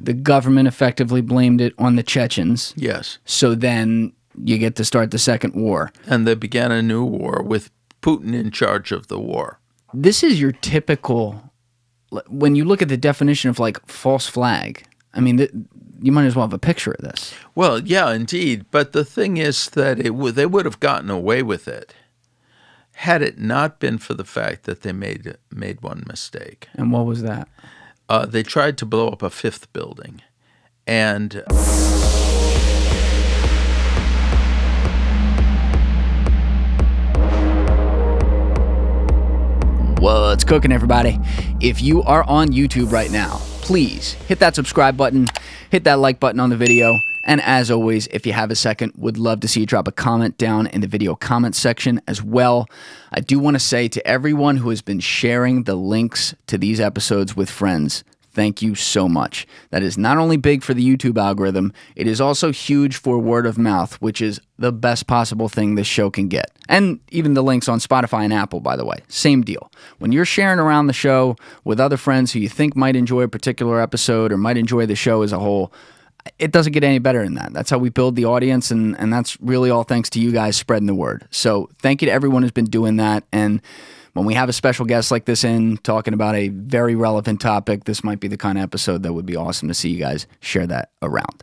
the government effectively blamed it on the Chechens. Yes. So then you get to start the second war. And they began a new war with Putin in charge of the war. This is your typical, when you look at the definition of like false flag, I mean, you might as well have a picture of this. Well, yeah, indeed. But the thing is that they would have gotten away with it had it not been for the fact that they made one mistake. And what was that? They tried to blow up a fifth building. And what's cooking, everybody? If you are on YouTube right now, please hit that subscribe button, hit that like button on the video, and as always, if you have a second, would love to see you drop a comment down in the video comment section as well. I do want to say to everyone who has been sharing the links to these episodes with friends, thank you so much. That is not only big for the YouTube algorithm, it is also huge for word of mouth, which is the best possible thing this show can get. And even the links on Spotify and Apple, by the way, same deal. When you're sharing around the show with other friends who you think might enjoy a particular episode or might enjoy the show as a whole, it doesn't get any better than that. That's how we build the audience, and that's really all thanks to you guys spreading the word. So thank you to everyone who's been doing that. And when we have a special guest like this in talking about a very relevant topic, this might be the kind of episode that would be awesome to see you guys share that around.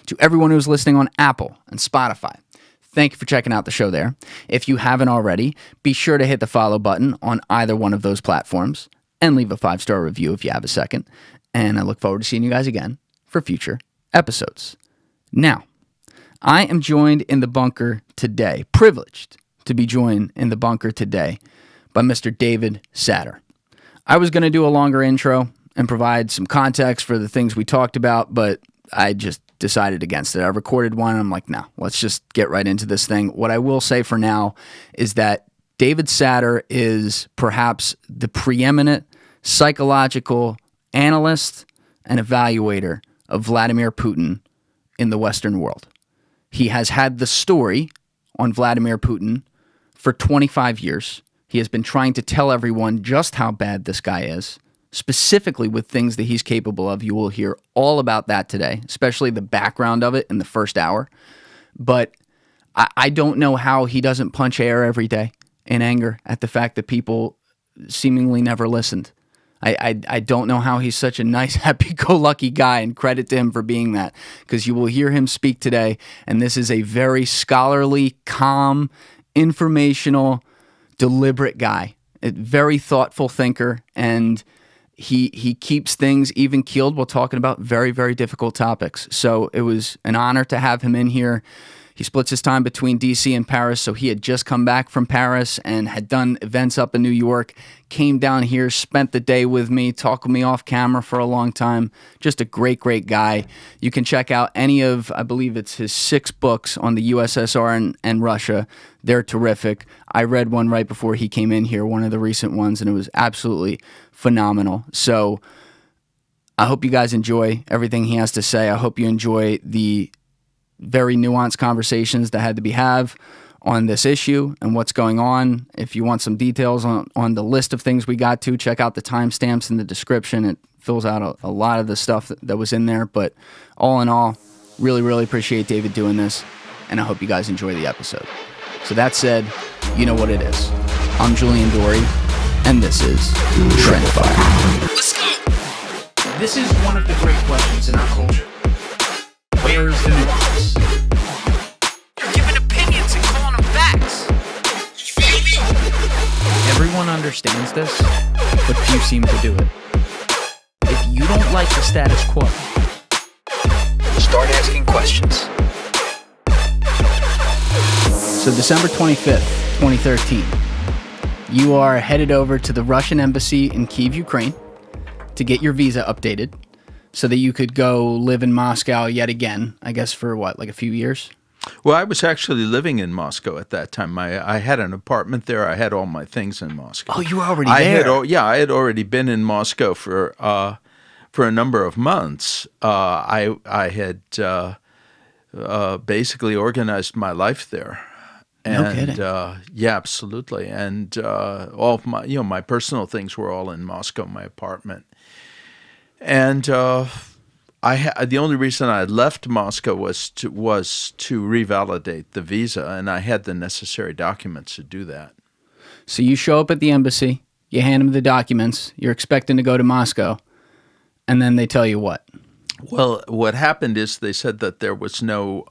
To everyone who's listening on Apple and Spotify, thank you for checking out the show there. If you haven't already, be sure to hit the follow button on either one of those platforms and leave a 5-star review if you have a second. And I look forward to seeing you guys again for future episodes. Now, I am joined in the bunker today, privileged to be joined in the bunker today by Mr. David Satter. I was going to do a longer intro and provide some context for the things we talked about, but I just decided against it. I recorded one, and I'm like, no, let's just get right into this thing. What I will say for now is that David Satter is perhaps the preeminent psychological analyst and evaluator of Vladimir Putin in the Western world. He has had the story on Vladimir Putin for 25 years. He has been trying to tell everyone just how bad this guy is, specifically with things that he's capable of. You will hear all about that today, especially the background of it in the first hour. But I don't know how he doesn't punch air every day in anger at the fact that people seemingly never listened. I don't know how he's such a nice, happy-go-lucky guy, and credit to him for being that, because you will hear him speak today, and this is a very scholarly, calm, informational, deliberate guy, a very thoughtful thinker, and he keeps things even-keeled while talking about very, very difficult topics. So it was an honor to have him in here. He splits his time between D.C. and Paris, so he had just come back from Paris and had done events up in New York, came down here, spent the day with me, talked with me off camera for a long time. Just a great, great guy. You can check out any of, I believe it's his 6 books on the USSR and Russia. They're terrific. I read one right before he came in here, one of the recent ones, and it was absolutely phenomenal. So I hope you guys enjoy everything he has to say. I hope you enjoy the very nuanced conversations that had to be have on this issue and what's going on. If you want some details on the list of things we got to, check out the timestamps in the description. It fills out a lot of the stuff that was in there. But all in all, really, really appreciate David doing this, and I hope you guys enjoy the episode. So that said, you know what it is. I'm Julian Dorey, and this is TRENDIFIER. Let's go! This is one of the great questions in our culture. Where is the nuance? You're giving opinions and calling them facts. You feel me? Everyone understands this, but few seem to do it. If you don't like the status quo, start asking questions. So December 25th, 2013, you are headed over to the Russian embassy in Kyiv, Ukraine, to get your visa updated, so that you could go live in Moscow yet again, I guess for what, like a few years? Well, I was actually living in Moscow at that time. I had an apartment there. I had all my things in Moscow. Oh, you were already there? I had already been in Moscow for a number of months. I had basically organized my life there. And, no kidding. Yeah, absolutely. And all of my, my personal things were all in Moscow, my apartment. And the only reason I left Moscow was to revalidate the visa, and I had the necessary documents to do that. So you show up at the embassy, you hand them the documents, you're expecting to go to Moscow, and then they tell you what? Well, what happened is they said that there was no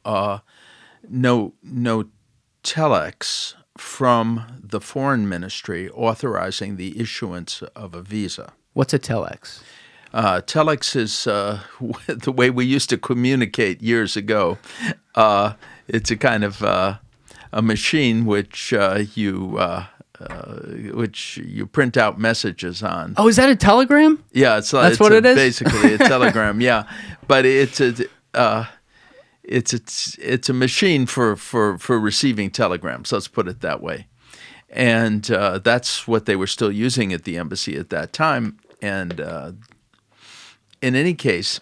telex from the foreign ministry authorizing the issuance of a visa. What's a telex? Telex is the way we used to communicate years ago. It's a kind of a machine which you print out messages on. Oh, is that a telegram? Yeah, that's what it is? Basically a telegram. Yeah, but it's a machine for receiving telegrams. Let's put it that way. And that's what they were still using at the embassy at that time. And in any case,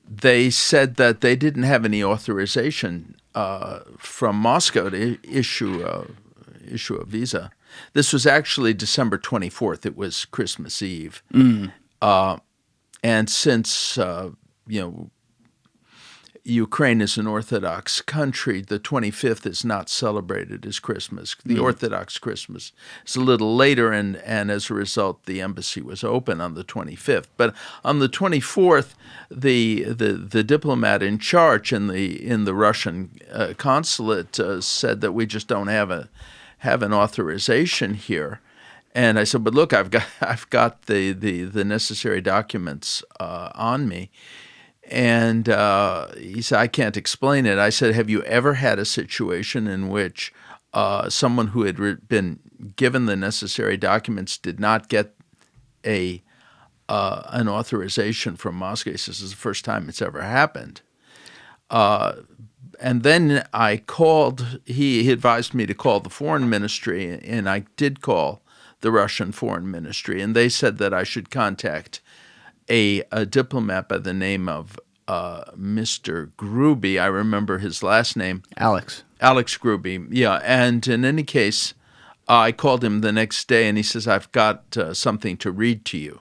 they said that they didn't have any authorization from Moscow to issue a visa. This was actually December 24th. It was Christmas Eve. And since Ukraine is an Orthodox country, the 25th is not celebrated as Christmas. The Orthodox Christmas is a little later, and as a result, the embassy was open on the 25th. But on the 24th, the diplomat in charge in the Russian consulate said that we just don't have an authorization here. And I said, but look, I've got the necessary documents on me. And he said, I can't explain it. I said, have you ever had a situation in which someone who had been given the necessary documents did not get an authorization from Moscow? He says, this is the first time it's ever happened. And then I called, he advised me to call the foreign ministry, and I did call the Russian foreign ministry, and they said that I should contact a diplomat by the name of Mr. Gruby. I remember his last name. Alex Gruby, yeah. And in any case, I called him the next day, and he says, I've got something to read to you.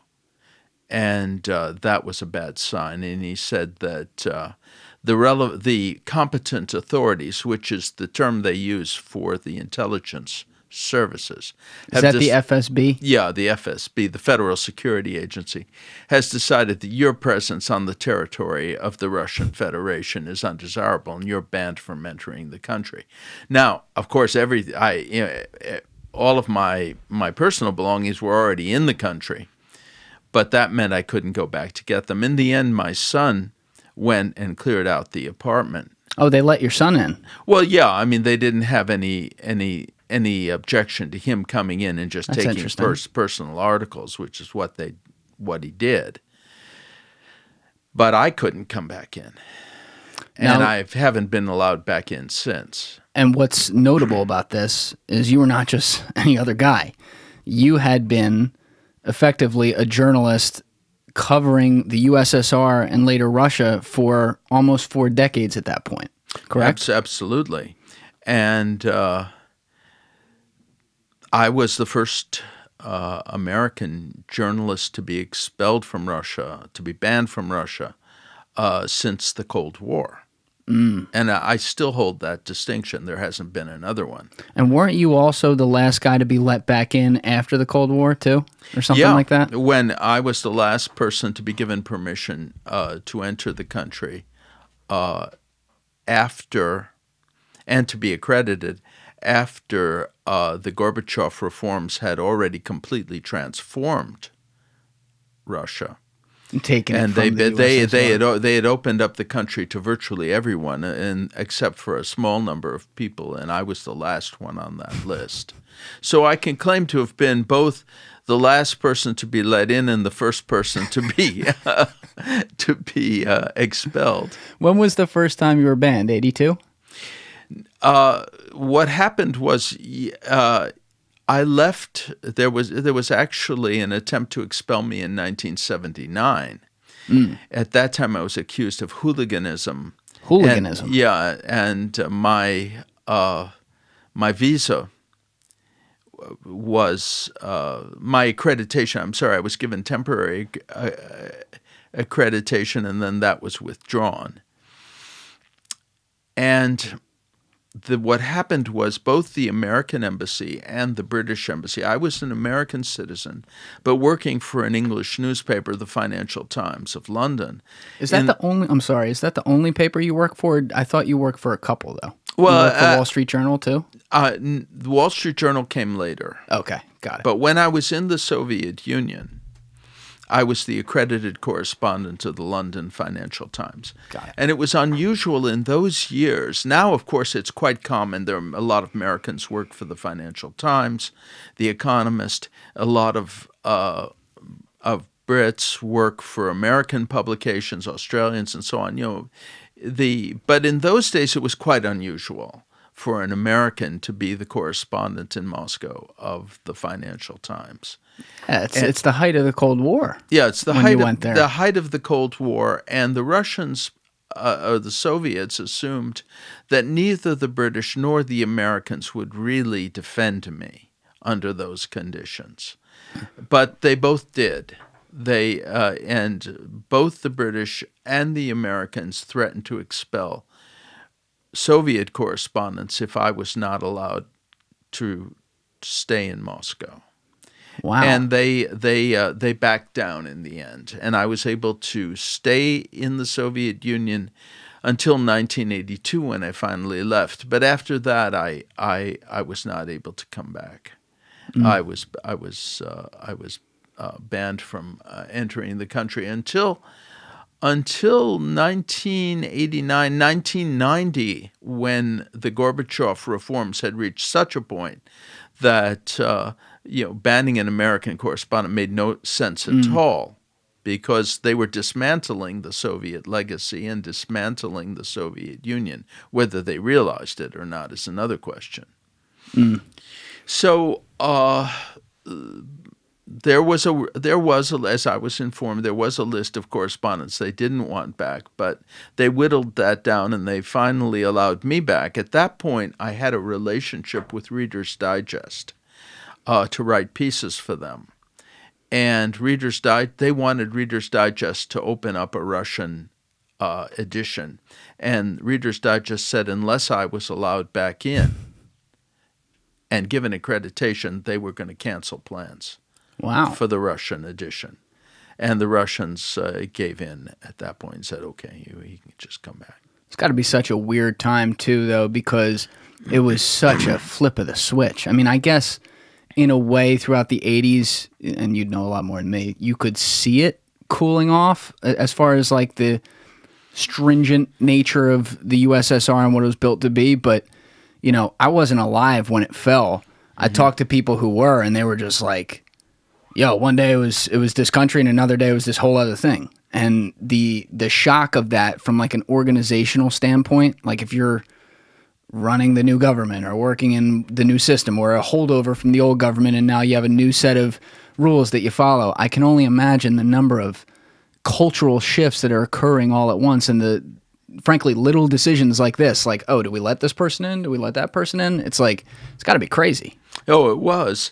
And that was a bad sign. And he said that the competent authorities, which is the term they use for the intelligence services. Is that the FSB? Yeah, the FSB, the Federal Security Agency, has decided that your presence on the territory of the Russian Federation is undesirable, and you're banned from entering the country. Now, of course, all of my personal belongings were already in the country, but that meant I couldn't go back to get them. In the end, my son went and cleared out the apartment. Oh, they let your son in? Well, yeah. I mean, they didn't have any objection to him coming in and just taking personal articles, which is what he did. But I couldn't come back in, and I haven't been allowed back in since. And what's notable about this is you were not just any other guy. You had been effectively a journalist covering the USSR and later Russia for almost 4 decades at that point, correct? Absolutely. And I was the first American journalist to be expelled from Russia, to be banned from Russia since the Cold War. And I still hold that distinction. There hasn't been another one. And weren't you also the last guy to be let back in after the Cold War, too? Or something like that? When I was the last person to be given permission to enter the country after, and to be accredited, after the Gorbachev reforms had already completely transformed Russia. And they had opened up the country to virtually everyone, except for a small number of people, and I was the last one on that list. So I can claim to have been both the last person to be let in and the first person to be expelled. When was the first time you were banned? 82? What happened was I left. There was actually an attempt to expel me in 1979. At that time, I was accused of hooliganism. Hooliganism? And my visa was my accreditation. I'm sorry, I was given temporary accreditation, and then that was withdrawn. And what happened was both the American embassy and the British embassy. I was an American citizen, but working for an English newspaper, the Financial Times of London. Is that is that the only paper you work for? I thought you worked for a couple, though. Well, you work for Wall Street Journal, too? The Wall Street Journal came later. Okay, got it. But when I was in the Soviet Union, I was the accredited correspondent of the London Financial Times. Got it. And it was unusual in those years. Now, of course, it's quite common. There are a lot of Americans work for the Financial Times, The Economist. A lot of Brits work for American publications, Australians, and so on. But in those days, it was quite unusual for an American to be the correspondent in Moscow of the Financial Times. Yeah, it's the height of the Cold War. Yeah, it's the the height of the Cold War, and the Russians or the Soviets assumed that neither the British nor the Americans would really defend me under those conditions, but they both did. And both the British and the Americans threatened to expel Soviet correspondents if I was not allowed to stay in Moscow. Wow. And they backed down in the end, and I was able to stay in the Soviet Union until 1982 when I finally left. But after that, I was not able to come back. I was banned from entering the country until 1989, 1990, when the Gorbachev reforms had reached such a point that banning an American correspondent made no sense at all, because they were dismantling the Soviet legacy and dismantling the Soviet Union. Whether they realized it or not is another question. So there was, as I was informed, there was a list of correspondents they didn't want back, but they whittled that down and they finally allowed me back. At that point, I had a relationship with Reader's Digest to write pieces for them. And they wanted Reader's Digest to open up a Russian edition. And Reader's Digest said unless I was allowed back in and given accreditation, they were going to cancel plans. Wow. For the Russian edition. And the Russians gave in at that point and said, okay, you can just come back. It's got to be such a weird time, too, though, because it was such a flip of the switch. I mean, I guess in a way throughout the 80s, and you'd know a lot more than me, you could see it cooling off as far as like the stringent nature of the USSR and what it was built to be. But, I wasn't alive when it fell. I talked to people who were, and they were just like, yo, one day it was this country and another day it was this whole other thing. And the shock of that from like an organizational standpoint, like if you're running the new government or working in the new system or a holdover from the old government and now you have a new set of rules that you follow, I can only imagine the number of cultural shifts that are occurring all at once and the, frankly, little decisions like this, like, oh, do we let this person in? Do we let that person in? It's like, it's got to be crazy. Oh, it was.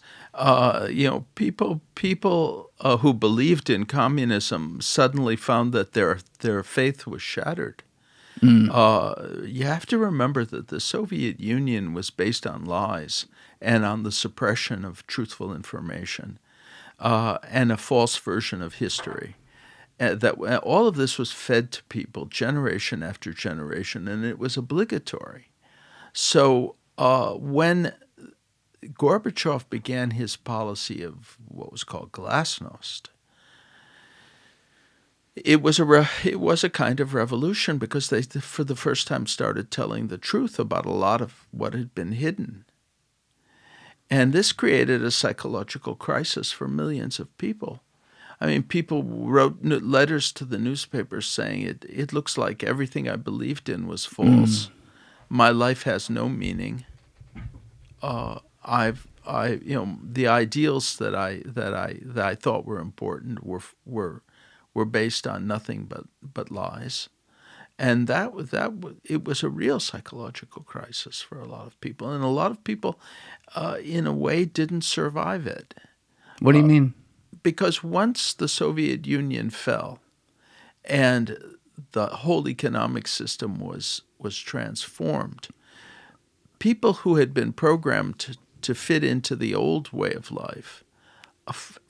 People who believed in communism suddenly found that their faith was shattered. You have to remember that the Soviet Union was based on lies and on the suppression of truthful information and a false version of history. That all of this was fed to people generation after generation, and it was obligatory. So when Gorbachev began his policy of what was called glasnost, it was a kind of revolution because they, for the first time, started telling the truth about a lot of what had been hidden. And this created a psychological crisis for millions of people. I mean, people wrote letters to the newspapers saying, it looks like everything I believed in was false. My life has no meaning. The ideals that I thought were important were based on nothing but lies, And it was a real psychological crisis for a lot of people. And a lot of people, in a way, didn't survive it. What do you mean? Because once the Soviet Union fell and the whole economic system was transformed, people who had been programmed to fit into the old way of life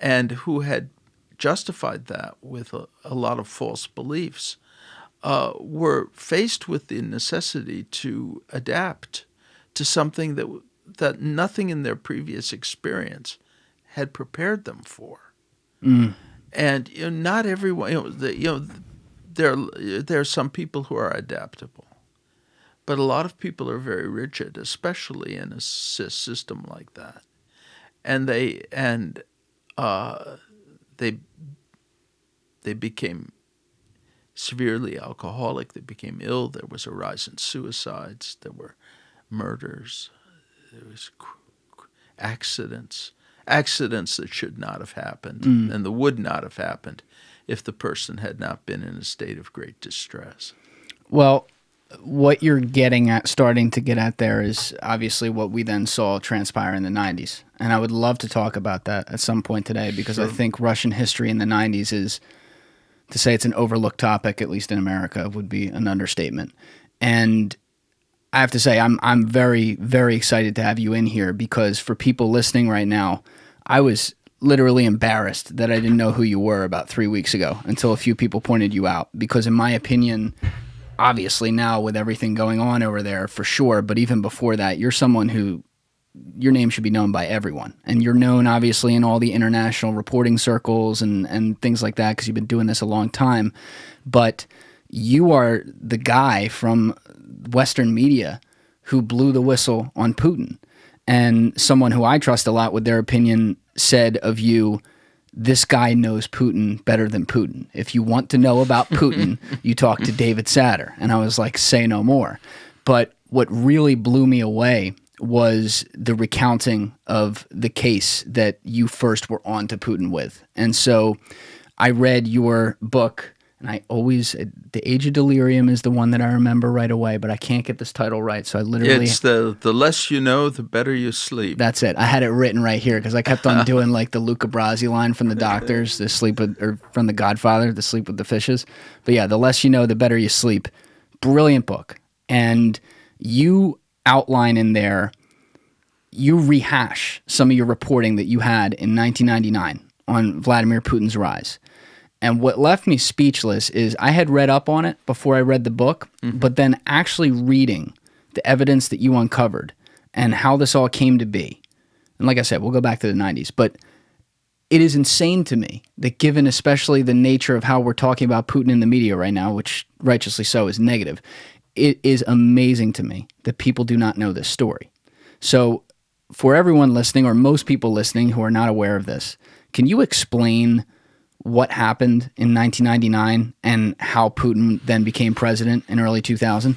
and who had justified that with a lot of false beliefs were faced with the necessity to adapt to something that nothing in their previous experience had prepared them for. And not everyone, there are some people who are adaptable, but a lot of people are very rigid, especially in a system like that, and they became severely alcoholic. They became ill. There was a rise in suicides. There were murders. There was accidents that should not have happened and that would not have happened if the person had not been in a state of great distress. Well, what you're starting to get at there is obviously what we then saw transpire in the 90s. And I would love to talk about that at some point today, because I think Russian history in the 90s is, to say it's an overlooked topic, at least in America, would be an understatement. And I have to say, I'm very, very excited to have you in here, because for people listening right now, I was literally embarrassed that I didn't know who you were about 3 weeks ago until a few people pointed you out. Because in my opinion, obviously now with everything going on over there, for sure, but even before that, you're someone who, your name should be known by everyone. And you're known, obviously, in all the international reporting circles and things like that, because you've been doing this a long time. But you are the guy from Western media who blew the whistle on Putin. And someone who I trust a lot with their opinion said of you, this guy knows Putin better than Putin. If you want to know about Putin, you talk to David Satter. And I was like, say no more. But what really blew me away was the recounting of the case that you first were on to Putin with. And so I read your book, and I always, The Age of Delirium is the one that I remember right away, but I can't get this title right, so I literally... It's the less you know, the better you sleep. That's it. I had it written right here, because I kept on doing like the Luca Brasi line from The Doctors, or from The Godfather, The Sleep with the Fishes. But yeah, the less you know, the better you sleep. Brilliant book. And you outline in there, you rehash some of your reporting that you had in 1999 on Vladimir Putin's rise. And what left me speechless is I had read up on it before I read the book, but then actually reading the evidence that you uncovered and how this all came to be. And like I said, we'll go back to the 90s, but it is insane to me that, given especially the nature of how we're talking about Putin in the media right now, which righteously so is negative, it is amazing to me that people do not know this story. So for everyone listening, or most people listening who are not aware of this, can you explain what happened in 1999 and how Putin then became president in early 2000?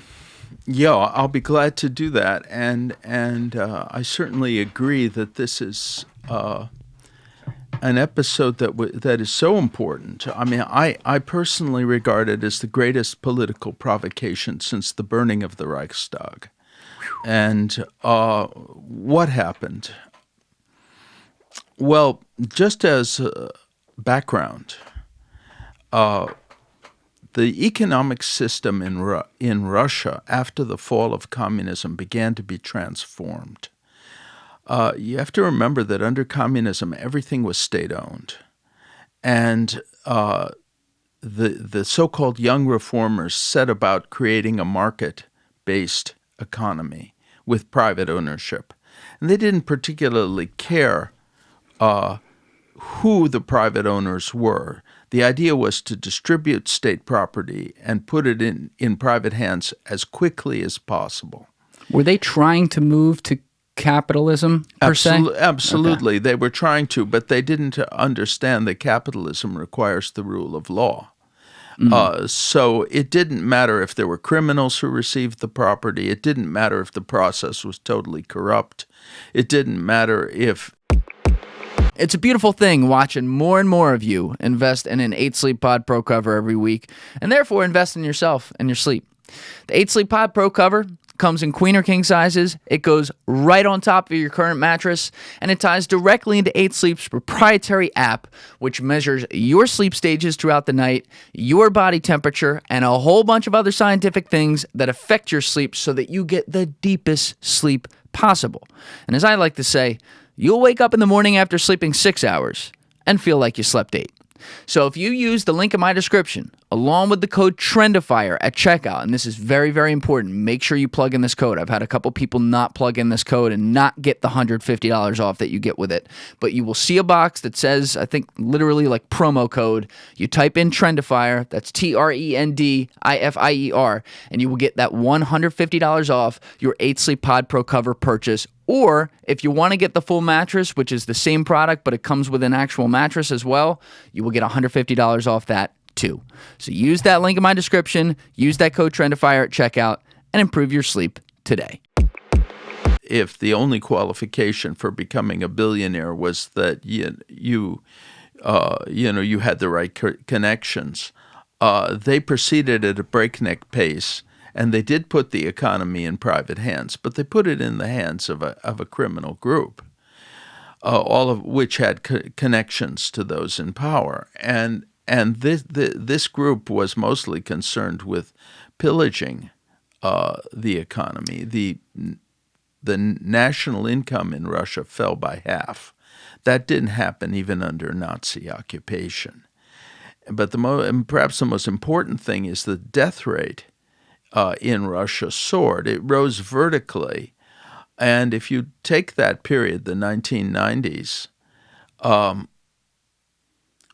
Yeah, I'll be glad to do that. And I certainly agree that this is an episode that is so important. I mean, I personally regard it as the greatest political provocation since the burning of the Reichstag. And what happened? Well, just as background, the economic system in Russia after the fall of communism began to be transformed. You have to remember that under communism, everything was state-owned. And the so-called young reformers set about creating a market-based economy with private ownership. And they didn't particularly care who the private owners were. The idea was to distribute state property and put it in private hands as quickly as possible. Were they trying to move to capitalism, per se? Absolutely. Okay. They were trying to, but they didn't understand that capitalism requires the rule of law. So it didn't matter if there were criminals who received the property. It didn't matter if the process was totally corrupt. It didn't matter if It's a beautiful thing watching more and more of you invest in an 8 Sleep Pod Pro cover every week, and therefore invest in yourself and your sleep. The 8 Sleep Pod Pro cover comes in queen or king sizes. It goes right on top of your current mattress, and it ties directly into 8 Sleep's proprietary app, which measures your sleep stages throughout the night, your body temperature, and a whole bunch of other scientific things that affect your sleep so that you get the deepest sleep possible. And as I like to say, you'll wake up in the morning after sleeping 6 hours and feel like you slept 8. So if you use the link in my description, along with the code TRENDIFIER at checkout, and this is very, very important, make sure you plug in this code. I've had a couple people not plug in this code and not get the $150 off that you get with it. But you will see a box that says, I think literally like promo code. You type in TRENDIFIER, that's TRENDIFIER, and you will get that $150 off your 8 Sleep Pod Pro cover purchase. Or if you want to get the full mattress, which is the same product, but it comes with an actual mattress as well, you will get $150 off that too. So use that link in my description, use that code TRENDIFIER at checkout, and improve your sleep today. If the only qualification for becoming a billionaire was that you had the right connections, they proceeded at a breakneck pace. And they did put the economy in private hands, but they put it in the hands of a criminal group, all of which had connections to those in power. And this group was mostly concerned with pillaging the economy. The national income in Russia fell by half. That didn't happen even under Nazi occupation. But perhaps the most important thing is the death rate in Russia soared. It rose vertically. And if you take that period, the 1990s,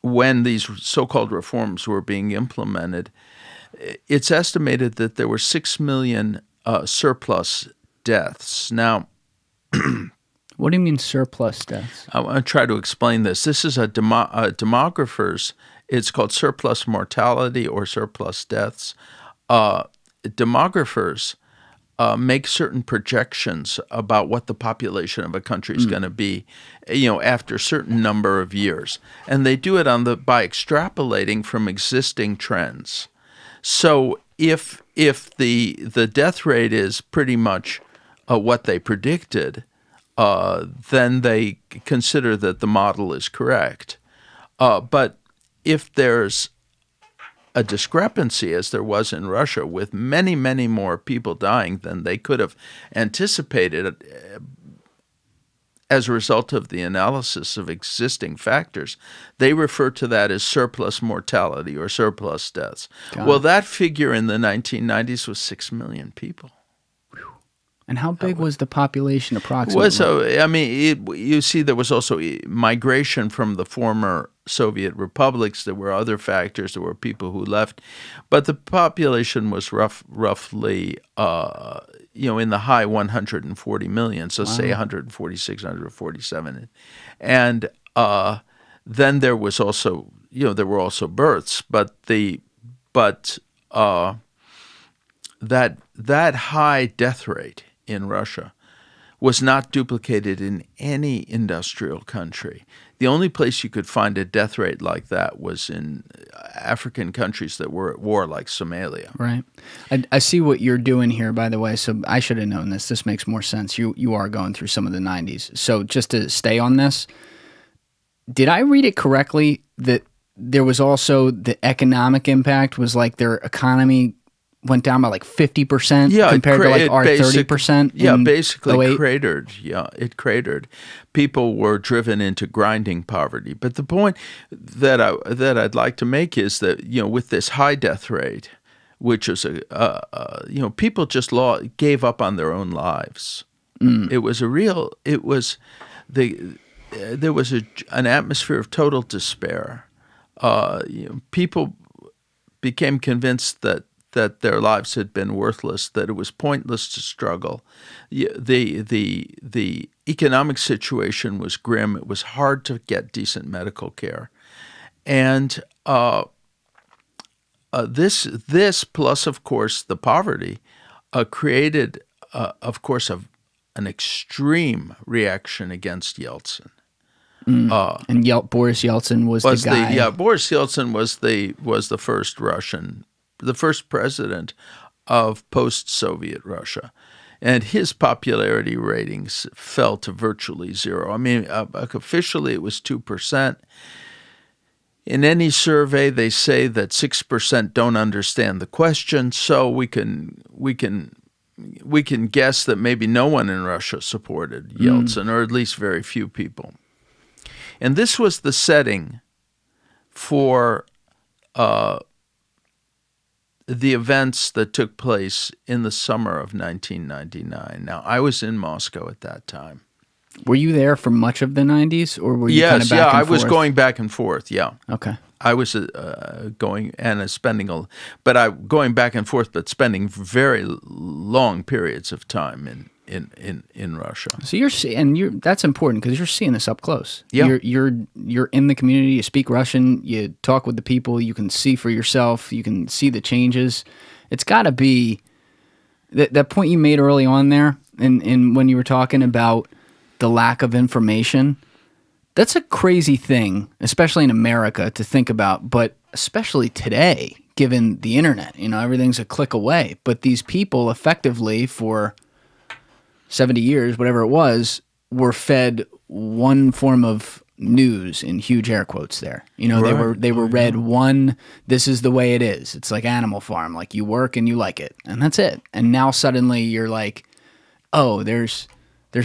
when these so-called reforms were being implemented, it's estimated that there were 6 million surplus deaths. Now, what do you mean surplus deaths? I want to try to explain this. This is a demographer's, it's called surplus mortality or surplus deaths. Demographers make certain projections about what the population of a country is going to be, after a certain number of years, and they do it by extrapolating from existing trends. So if the death rate is pretty much what they predicted, then they consider that the model is correct. But if there's a discrepancy, as there was in Russia, with many, many more people dying than they could have anticipated as a result of the analysis of existing factors, they refer to that as surplus mortality or surplus deaths. Well, that figure in the 1990s was 6 million people. And how big was the population approximately? You see, there was also migration from the former Soviet republics. There were other factors. There were people who left. But the population was roughly, in the high 140 million, so say 146, 147. And then there was also, there were also births. But that high death rate in Russia was not duplicated in any industrial country. The only place you could find a death rate like that was in African countries that were at war, like Somalia. Right. I see what you're doing here, by the way, so I should have known this. This makes more sense. You are going through some of the 90s. So just to stay on this, did I read it correctly that there was also the economic impact was like their economy went down by like 50% compared to like our 30%? Yeah, basically cratered. Yeah, it cratered. People were driven into grinding poverty. But the point that I'd like to make is that, with this high death rate, which is people just gave up on their own lives. There was an atmosphere of total despair. People became convinced that their lives had been worthless, that it was pointless to struggle. The economic situation was grim. It was hard to get decent medical care. And this plus, of course, the poverty created, of course, an extreme reaction against Yeltsin. And Boris Yeltsin was the guy. Boris Yeltsin was the first president of post-Soviet Russia. And his popularity ratings fell to virtually zero. I mean, officially it was 2%. In any survey, they say that 6% don't understand the question, so we can guess that maybe no one in Russia supported Yeltsin, or at least very few people. And this was the setting for the events that took place in the summer of 1999. Now, I was in Moscow at that time. Were you there for much of the 90s, or were you kind of back and forth? I was going back and forth, yeah. Okay. I was going and spending going back and forth, but spending very long periods of time in Russia. So that's important because you're seeing this up close. Yeah. You're in the community. You speak Russian. You talk with the people. You can see for yourself. You can see the changes. It's got to be that point you made early on there, and when you were talking about the lack of information. That's a crazy thing, especially in America, to think about, but especially today, given the internet. Everything's a click away. But these people effectively for 70 years, whatever it was, were fed one form of news, in huge air quotes there. They were read one, this is the way it is. It's like Animal Farm, like you work and you like it, and that's it. And now suddenly you're like, oh, there's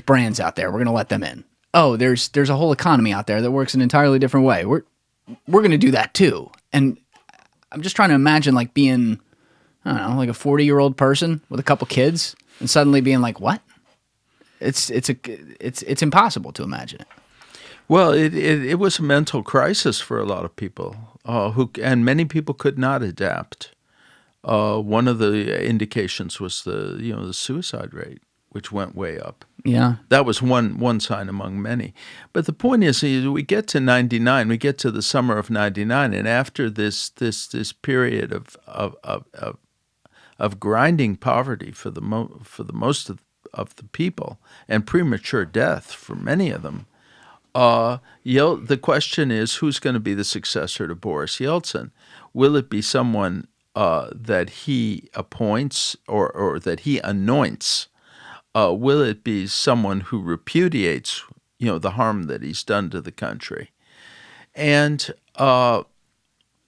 brands out there, we're going to let them in. Oh, there's a whole economy out there that works an entirely different way. We're going to do that too. And I'm just trying to imagine like being, I don't know, like a 40-year-old person with a couple kids and suddenly being like, what? It's impossible to imagine it. Well, it was a mental crisis for a lot of people and many people could not adapt. One of the indications was the suicide rate, which went way up. Yeah. That was one sign among many. But the point is, we get to 99, we get to the summer of 99, and after this period of grinding poverty for the most of the people and premature death for many of them, the question is, who's going to be the successor to Boris Yeltsin? Will it be someone that he appoints or that he anoints? Will it be someone who repudiates, the harm that he's done to the country? And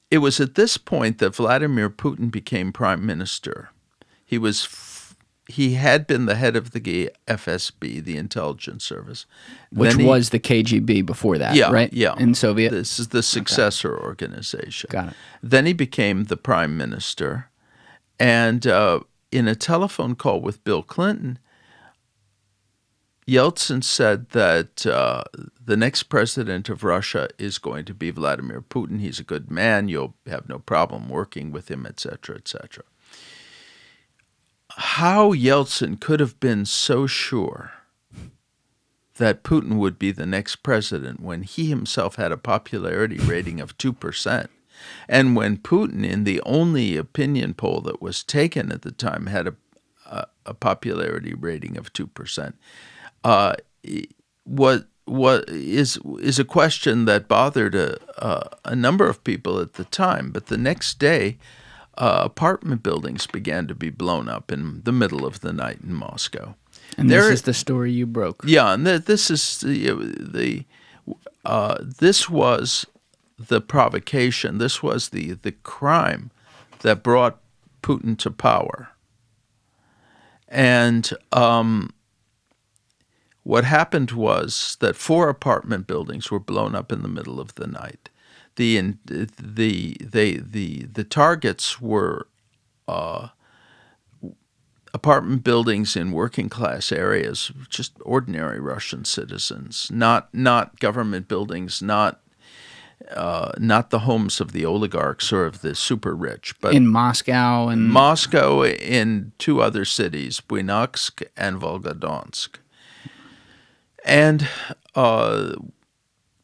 it was at this point that Vladimir Putin became prime minister. He had been the head of the FSB, the intelligence service, which was the KGB before that, right? Yeah, in Soviet. This is the successor organization. Got it. Then he became the prime minister, and in a telephone call with Bill Clinton, Yeltsin said that the next president of Russia is going to be Vladimir Putin. He's a good man. You'll have no problem working with him, et cetera, et cetera. How Yeltsin could have been so sure that Putin would be the next president when he himself had a popularity rating of 2%, and when Putin, in the only opinion poll that was taken at the time, had a popularity rating of 2%, what is a question that bothered a number of people at the time. But the next day, apartment buildings began to be blown up in the middle of the night in Moscow. And this is the story you broke. Yeah, and this is this was the provocation. This was the crime that brought Putin to power. And what happened was that 4 apartment buildings were blown up in the middle of the night. The targets were apartment buildings in working class areas, just ordinary Russian citizens, not government buildings, not the homes of the oligarchs or of the super rich, but in Moscow in 2 other cities, Buynaksk and Volgodonsk. And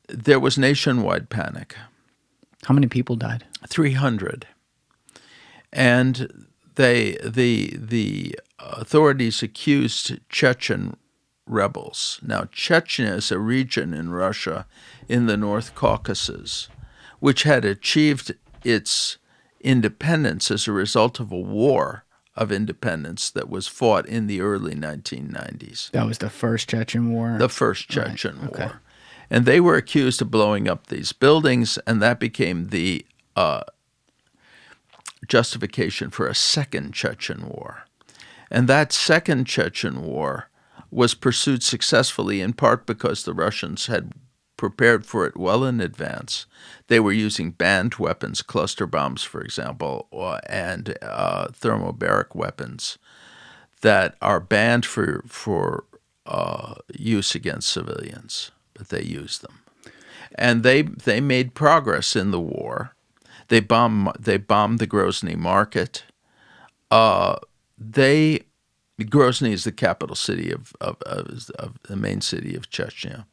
there was nationwide panic. How many people died? 300. And the authorities accused Chechen rebels. Now, Chechnya is a region in Russia in the North Caucasus, which had achieved its independence as a result of a war of independence that was fought in the early 1990s. That was the First Chechen War? The First Chechen War. Okay. And they were accused of blowing up these buildings, and that became the justification for a second Chechen War. And that second Chechen War was pursued successfully, in part because the Russians had prepared for it well in advance. They were using banned weapons, cluster bombs, for example, and thermobaric weapons that are banned for use against civilians, but they used them. And they made progress in the war. They bombed the Grozny market. Grozny is the capital city of the main city of Chechnya.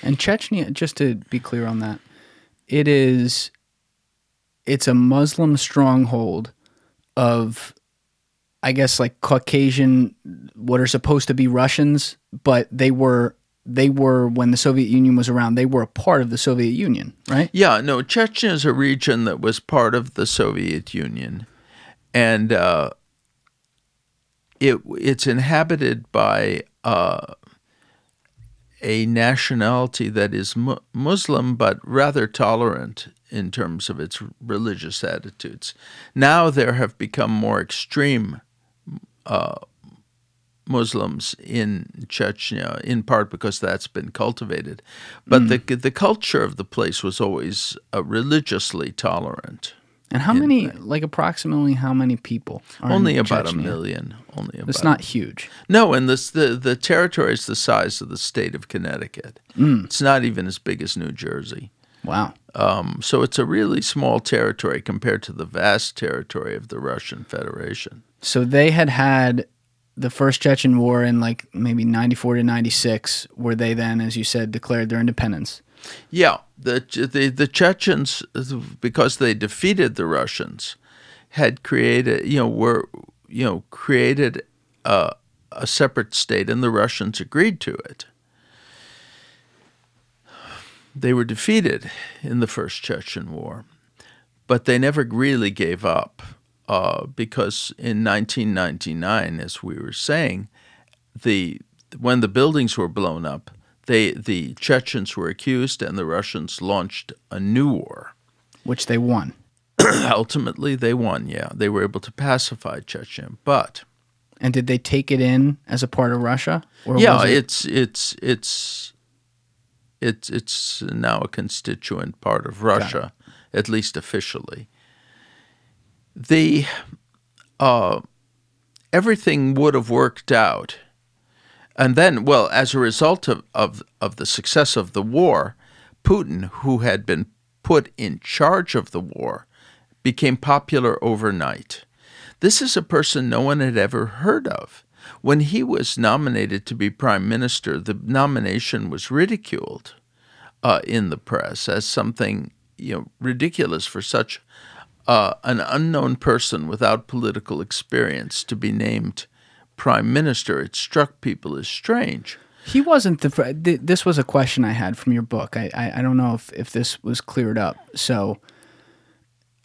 And Chechnya, just to be clear on that, it's a Muslim stronghold of, I guess, like Caucasian, what are supposed to be Russians, but they were when the Soviet Union was around, they were a part of the Soviet Union, right? Yeah, no, Chechnya is a region that was part of the Soviet Union, and it's inhabited by a nationality that is Muslim but rather tolerant in terms of its religious attitudes. Now there have become more extreme Muslims in Chechnya, in part because that's been cultivated. But the culture of the place was always religiously tolerant. And how many, like approximately how many people are Only in about Chechnya? 1 million. It's not huge. No, and the territory is the size of the state of Connecticut. It's not even as big as New Jersey. Wow. So it's a really small territory compared to the vast territory of the Russian Federation. So they had the First Chechen War in like maybe 94 to 96, where they then, as you said, declared their independence. Yeah, the Chechens, because they defeated the Russians, had created created a separate state, and the Russians agreed to it. They were defeated in the First Chechen War, but they never really gave up because in 1999, as we were saying, when the buildings were blown up, the Chechens were accused, and the Russians launched a new war. Which they won. Ultimately, they won, yeah. They were able to pacify Chechnya, but... And did they take it in as a part of Russia? Or yeah, was it's now a constituent part of Russia, at least officially. Everything would have worked out. And then, well, as a result of the success of the war, Putin, who had been put in charge of the war, became popular overnight. This is a person no one had ever heard of. When he was nominated to be prime minister, the nomination was ridiculed in the press as something ridiculous for such an unknown person without political experience to be named prime minister. It struck people as strange. He wasn't this was a question I had from your book. I don't know if this was cleared up. So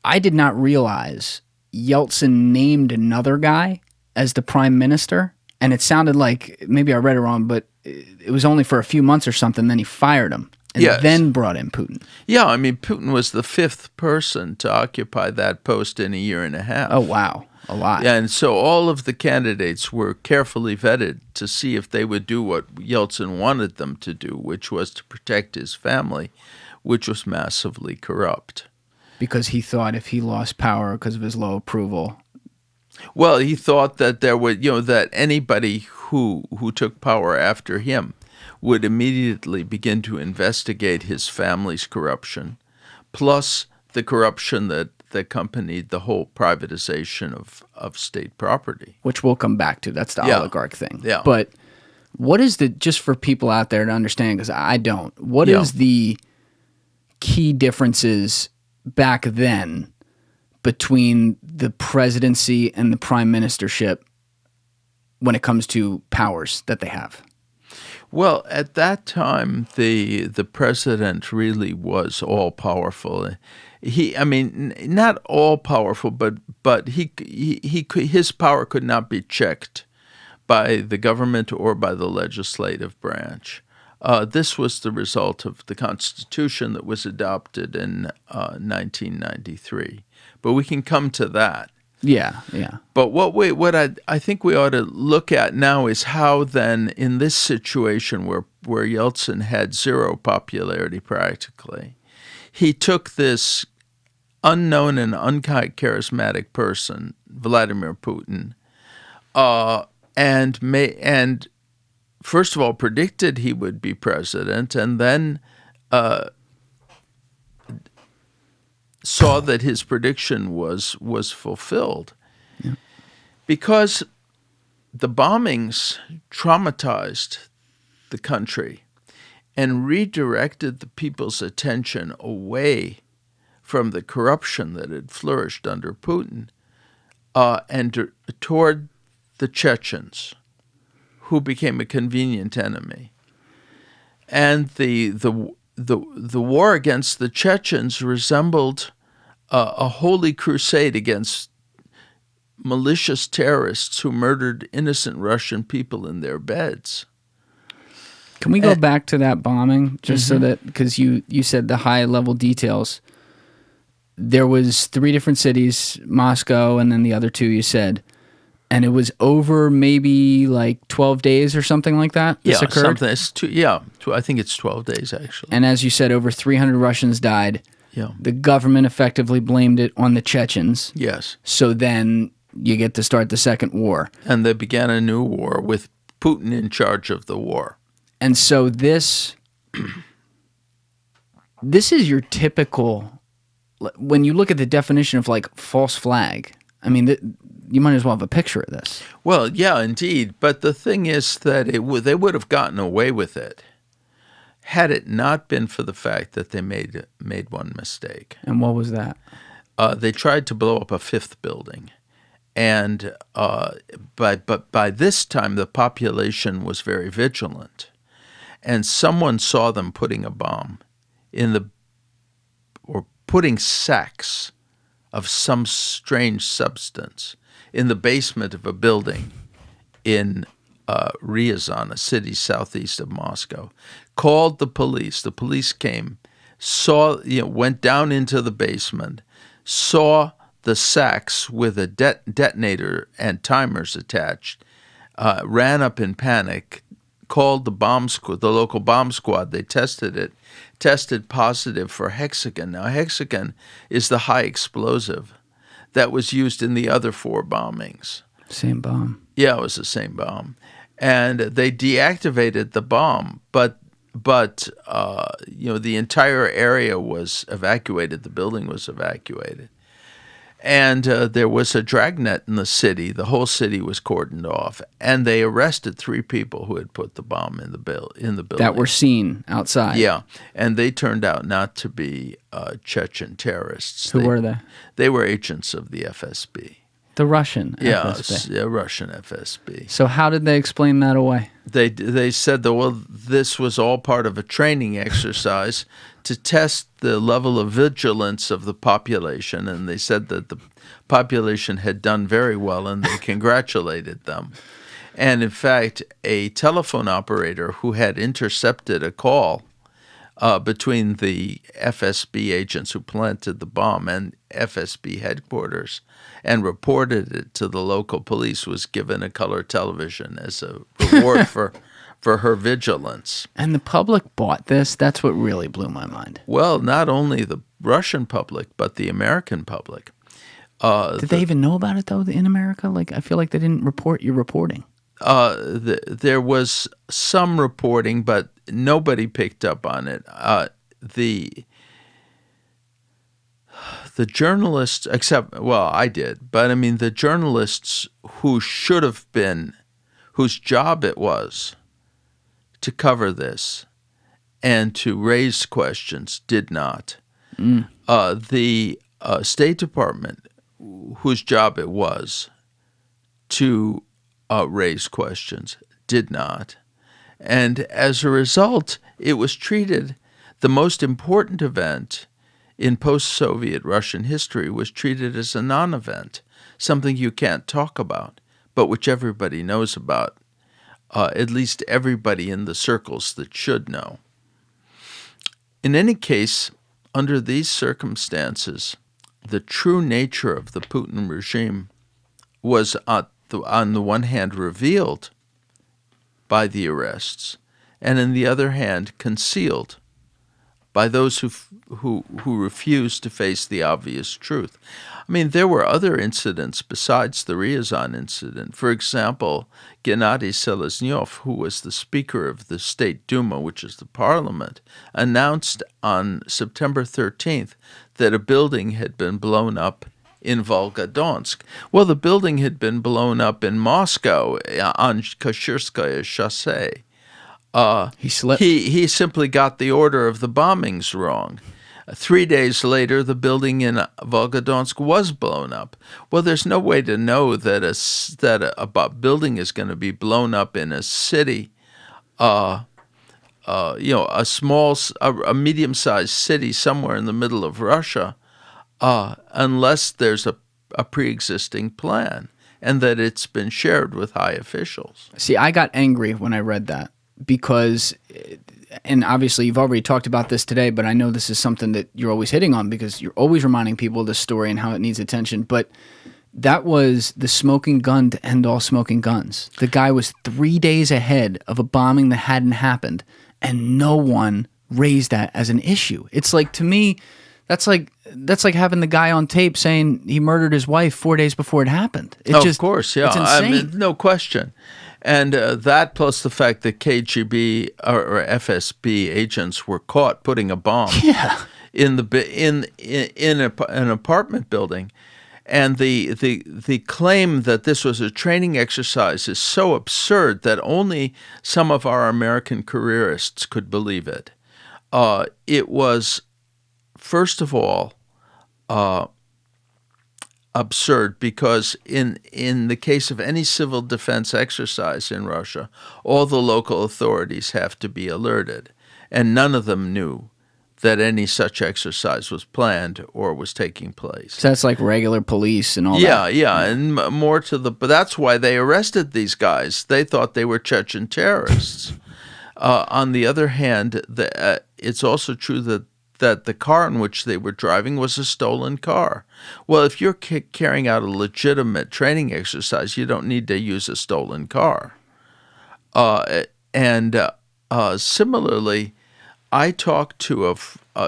I did not realize Yeltsin named another guy as the prime minister, and it sounded like, maybe I read it wrong, but it was only for a few months or something, then he fired him and then brought in Putin. Yeah, I mean, Putin was the fifth person to occupy that post in a year and a half. Oh, wow. A lot. Yeah, and so all of the candidates were carefully vetted to see if they would do what Yeltsin wanted them to do, which was to protect his family, which was massively corrupt. Because he thought if he lost power because of his low approval. Well, he thought that there would, that anybody who took power after him would immediately begin to investigate his family's corruption, plus the corruption that accompanied the whole privatization of state property. Which we'll come back to. That's the oligarch thing. Yeah. But what is just for people out there to understand, because I don't, what is the key differences back then between the presidency and the prime ministership when it comes to powers that they have? Well, at that time, the president really was all powerful. Not all powerful, but his power could not be checked by the government or by the legislative branch. This was the result of the Constitution that was adopted in 1993. But we can come to that. Yeah. But what I think we ought to look at now is how then, in this situation where Yeltsin had zero popularity practically, he took this unknown and uncharismatic person, Vladimir Putin, and first of all predicted he would be president, and then saw that his prediction was fulfilled. Yeah. Because the bombings traumatized the country and redirected the people's attention away from the corruption that had flourished under Putin and toward the Chechens, who became a convenient enemy. And the war against the Chechens resembled a holy crusade against malicious terrorists who murdered innocent Russian people in their beds. Can we go back to that bombing just so that, because you said the high-level details. There was 3 different cities, Moscow, and then the other 2 you said. And it was over maybe like 12 days or something like that? This occurred? Something. I think it's 12 days, actually. And as you said, over 300 Russians died. Yeah. The government effectively blamed it on the Chechens. Yes. So then you get to start the second war. And they began a new war with Putin in charge of the war. And so this is your typical, when you look at the definition of like false flag, I mean, you might as well have a picture of this. Well, yeah, indeed. But the thing is that they would have gotten away with it had it not been for the fact that they made one mistake. And what was that? They tried to blow up a 5th building. And but by this time, the population was very vigilant. And someone saw them putting a bomb or putting sacks of some strange substance in the basement of a building in Ryazan, a city southeast of Moscow, called the police. The police came, went down into the basement, saw the sacks with a detonator and timers attached, ran up in panic, called the local bomb squad. They tested it, tested positive for hexagon. Now, hexagon is the high explosive that was used in the other 4 bombings. Same bomb. Yeah, it was the same bomb. And they deactivated the bomb, but the entire area was evacuated. The building was evacuated. And there was a dragnet in the city. The whole city was cordoned off, and they arrested 3 people who had put the bomb in the building. That were seen outside. Yeah, and they turned out not to be Chechen terrorists. Who were they? They were agents of the FSB. The Russian FSB. Yeah, Russian FSB. So how did they explain that away? They said that, this was all part of a training exercise to test the level of vigilance of the population, and they said that the population had done very well, and they congratulated them. And in fact, a telephone operator who had intercepted a call between the FSB agents who planted the bomb and FSB headquarters and reported it to the local police was given a color television as a reward for her vigilance. And the public bought this? That's what really blew my mind. Well, not only the Russian public, but the American public. Did they even know about it, though, in America? Like, I feel like they didn't report your reporting. There was some reporting, but nobody picked up on it. The journalists, I did, but I mean the journalists who should have been, whose job it was to cover this and to raise questions, did not. The State Department, whose job it was to raise questions, did not. And as a result, it was treated, the most important event in post-Soviet Russian history was treated as a non-event, something you can't talk about, but which everybody knows about, at least everybody in the circles that should know. In any case, under these circumstances, the true nature of the Putin regime was, on the one hand, revealed by the arrests, and on the other hand, concealed by those who refused to face the obvious truth. I mean, there were other incidents besides the Ryazan incident. For example, Gennady Seleznyov, who was the Speaker of the State Duma, which is the parliament, announced on September 13th that a building had been blown up in Volgodonsk. Well, the building had been blown up in Moscow on Kashirskaya Chaussee. He slipped. He simply got the order of the bombings wrong. 3 days later, the building in Volgodonsk was blown up. Well, there's no way to know that a building is going to be blown up in a city, a medium-sized city somewhere in the middle of Russia, unless there's a pre-existing plan and that it's been shared with high officials. See, I got angry when I read that because, and obviously you've already talked about this today, but I know this is something that you're always hitting on because you're always reminding people of this story and how it needs attention. But that was the smoking gun to end all smoking guns. The guy was 3 days ahead of a bombing that hadn't happened, and no one raised that as an issue. It's like, to me, that's like having the guy on tape saying he murdered his wife 4 days before it happened. Of course, yeah. It's insane. I mean, no question. And that plus the fact that KGB or FSB agents were caught putting a bomb in an apartment building. And the claim that this was a training exercise is so absurd that only some of our American careerists could believe it. It was, first of all, absurd because in the case of any civil defense exercise in Russia, all the local authorities have to be alerted, and none of them knew that any such exercise was planned or was taking place. So that's like regular police and all that. Yeah, and more to the... But that's why they arrested these guys. They thought they were Chechen terrorists. On the other hand, it's also true that the car in which they were driving was a stolen car. Well, if you're carrying out a legitimate training exercise, you don't need to use a stolen car. Similarly, I talked to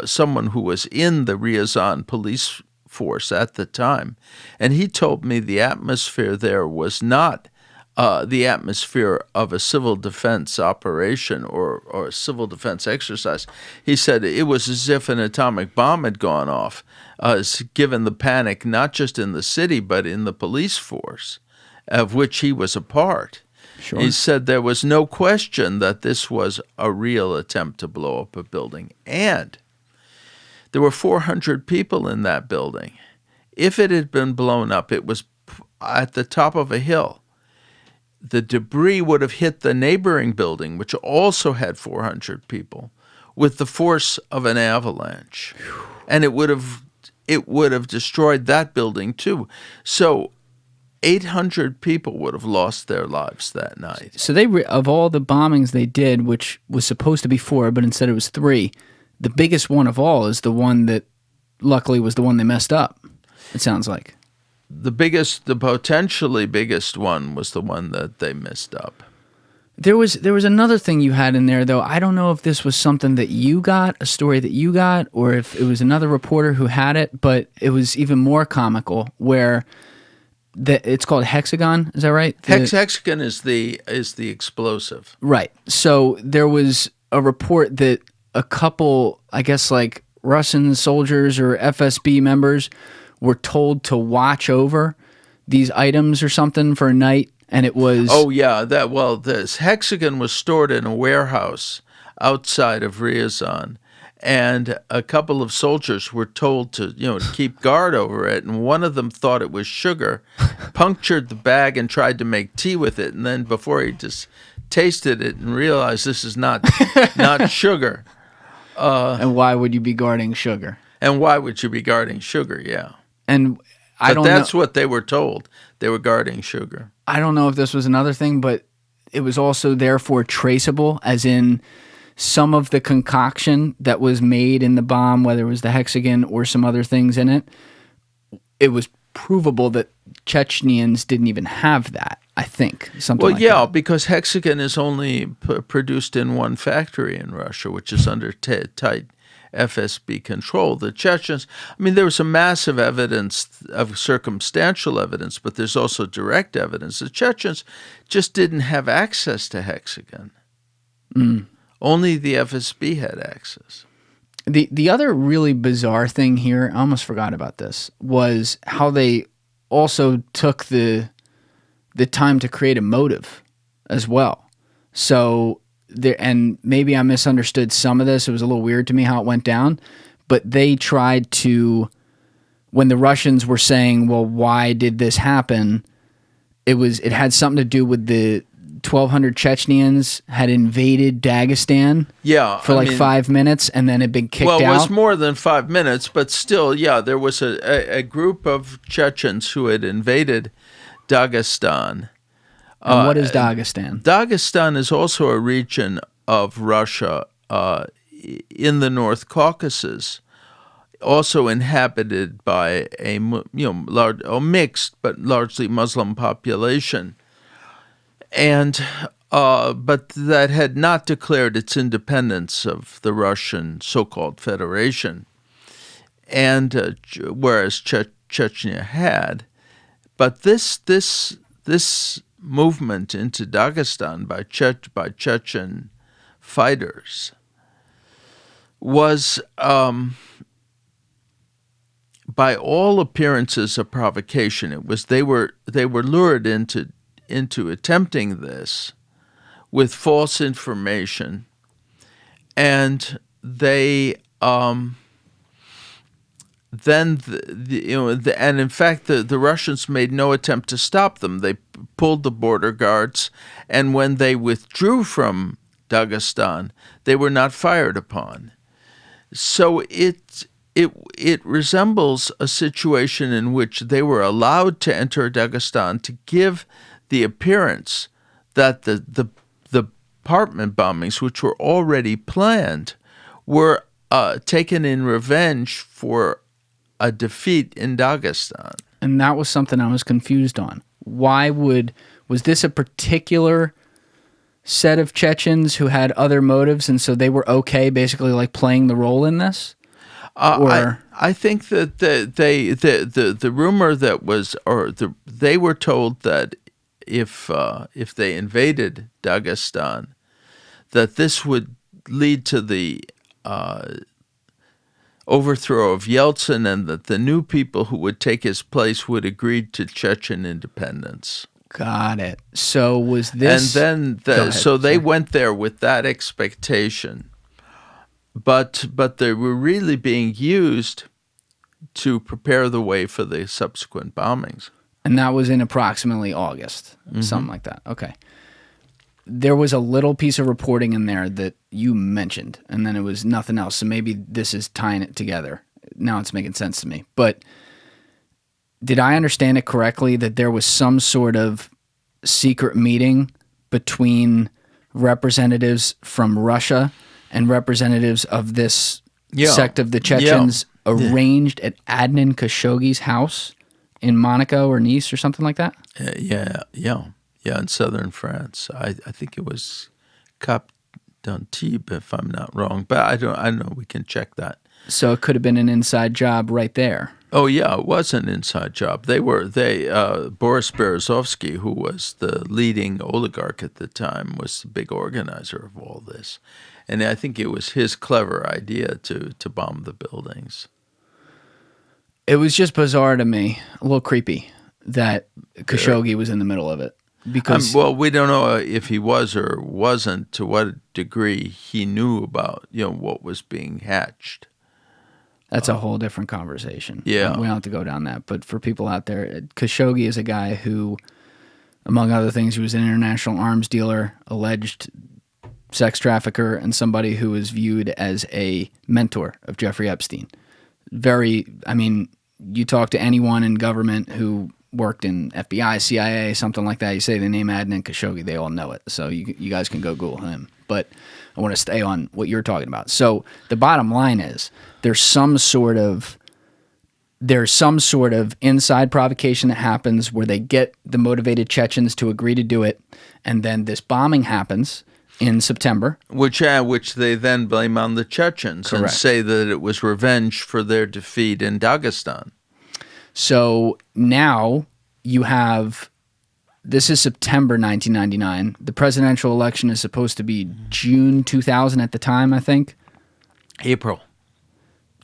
someone who was in the Ryazan police force at the time, and he told me the atmosphere there was not the atmosphere of a civil defense operation or a civil defense exercise. He said it was as if an atomic bomb had gone off, given the panic not just in the city but in the police force, of which he was a part. Sure. He said there was no question that this was a real attempt to blow up a building. And there were 400 people in that building. If it had been blown up, it was at the top of a hill. The debris would have hit the neighboring building, which also had 400 people, with the force of an avalanche. And it would have destroyed that building too. So 800 people would have lost their lives that night. So of all the bombings they did, which was supposed to be 4, but instead it was 3, the biggest one of all is the one that luckily was the one they messed up, it sounds like. The potentially biggest one was the one that they messed up. There was another thing you had in there, though. I don't know if this was something that you got, a story that you got, or if it was another reporter who had it, but it was even more comical, where it's called hexagon, is that right? Hexagon is the explosive. Right. So there was a report that a couple, I guess like Russian soldiers or FSB members were told to watch over these items or something for a night, and it was... Oh, yeah. This hexagon was stored in a warehouse outside of Ryazan, and a couple of soldiers were told to keep guard over it, and one of them thought it was sugar, punctured the bag and tried to make tea with it, and then before he just tasted it and realized this is not sugar. And why would you be guarding sugar? And why would you be guarding sugar? Yeah. And But that's what they were told. They were guarding sugar. I don't know if this was another thing, but it was also therefore traceable, as in some of the concoction that was made in the bomb, whether it was the hexagon or some other things in it, it was provable that Chechnyans didn't even have that, I think. Something like that. Because hexagon is only produced in one factory in Russia, which is under tight FSB control. The Chechens, I mean, there was a massive evidence of circumstantial evidence, but there's also direct evidence. The Chechens just didn't have access to hexagon. Only the FSB had access. The other really bizarre thing here, I almost forgot about this, was how they also took the time to create a motive as well. So there, and maybe I misunderstood some of this. It was a little weird to me how it went down, but they tried to, when the Russians were saying, well, why did this happen? It had something to do with the 1,200 Chechnyans had invaded Dagestan for 5 minutes and then had been kicked out. Well, it was more than 5 minutes, but still, there was a group of Chechens who had invaded Dagestan. And what is Dagestan? Dagestan is also a region of Russia in the North Caucasus, also inhabited by a mixed but largely Muslim population. And but that had not declared its independence of the Russian so-called Federation, and whereas Chechnya had. But this movement into Dagestan by Chechen fighters was, by all appearances, a provocation. It was they were lured into attempting this with false information, and they and in fact the Russians made no attempt to stop them. They pulled the border guards, and when they withdrew from Dagestan, they were not fired upon. So it resembles a situation in which they were allowed to enter Dagestan to give the appearance that the apartment bombings, which were already planned, were taken in revenge for a defeat in Dagestan. And that was something I was confused on. Was this a particular set of Chechens who had other motives, and so they were okay basically like playing the role in this? I think that the rumor that was, they were told that if they invaded Dagestan, that this would lead to the overthrow of Yeltsin, and that the new people who would take his place would agree to Chechen independence. Got it. So was this... And then, they went there with that expectation. But they were really being used to prepare the way for the subsequent bombings. And that was in approximately August, something like that. Okay. There was a little piece of reporting in there that you mentioned, and then it was nothing else. So maybe this is tying it together. Now it's making sense to me. But did I understand it correctly that there was some sort of secret meeting between representatives from Russia and representatives of this sect of the Chechens arranged at Adnan Khashoggi's house in Monaco or Nice or something like that? In southern France. I think it was Cap d'Antibes, if I'm not wrong. But I don't know. We can check that. So it could have been an inside job right there. Oh yeah, it was an inside job. Boris Berezovsky, who was the leading oligarch at the time, was the big organizer of all this. And I think it was his clever idea to bomb the buildings. It was just bizarre to me, a little creepy, that Khashoggi was in the middle of it. Because we don't know if he was or wasn't, to what degree he knew about what was being hatched. That's a whole different conversation. Yeah. We don't have to go down that. But for people out there, Khashoggi is a guy who Among other things, he was an international arms dealer, alleged sex trafficker, and somebody who was viewed as a mentor of Jeffrey Epstein. You talk to anyone in government who worked in FBI, CIA, something like that, you say the name Adnan Khashoggi, they all know it. So you guys can go Google him. But I want to stay on what you're talking about. So the bottom line is there's some sort of inside provocation that happens where they get the motivated Chechens to agree to do it, and then this bombing happens in September. Which they then blame on the Chechens. Correct. And say that it was revenge for their defeat in Dagestan. So now you have, this is September 1999. The presidential election is supposed to be June 2000 at the time, I think. April.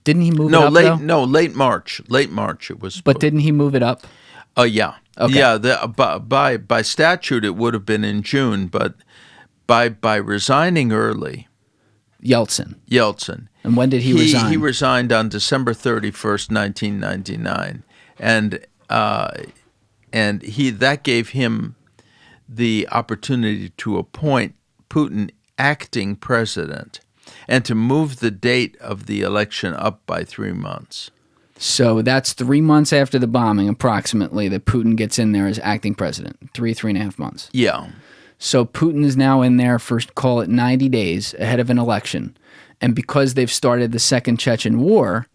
Didn't he move it up, though? No, late March. Late March it was. But didn't he move it up? Yeah. Okay. Yeah, by statute it would have been in June, but by resigning early. Yeltsin. And when did he resign? He resigned on December 31st, 1999. And that gave him the opportunity to appoint Putin acting president and to move the date of the election up by 3 months. So that's 3 months after the bombing, approximately, that Putin gets in there as acting president. 3.5 months. Yeah. So Putin is now in there for, call it 90 days ahead of an election. And because they've started the Second Chechen War,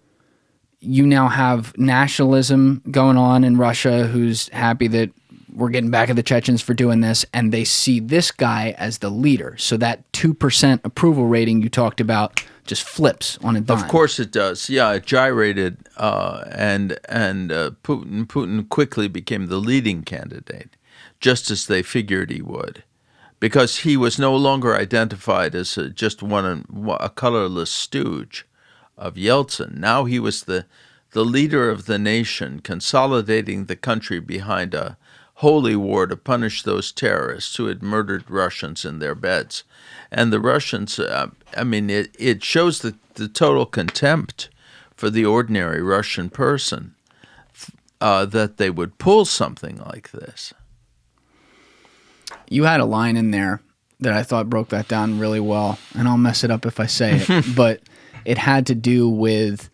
you now have nationalism going on in Russia who's happy that we're getting back at the Chechens for doing this, and they see this guy as the leader. So that 2% approval rating you talked about just flips on a dime. Of course it does. Yeah, it gyrated, and Putin quickly became the leading candidate, just as they figured he would, because he was no longer identified as just a colorless stooge of Yeltsin. Now he was the leader of the nation, consolidating the country behind a holy war to punish those terrorists who had murdered Russians in their beds. And the Russians, it shows the total contempt for the ordinary Russian person that they would pull something like this. You had a line in there that I thought broke that down really well, and I'll mess it up if I say it, but it had to do with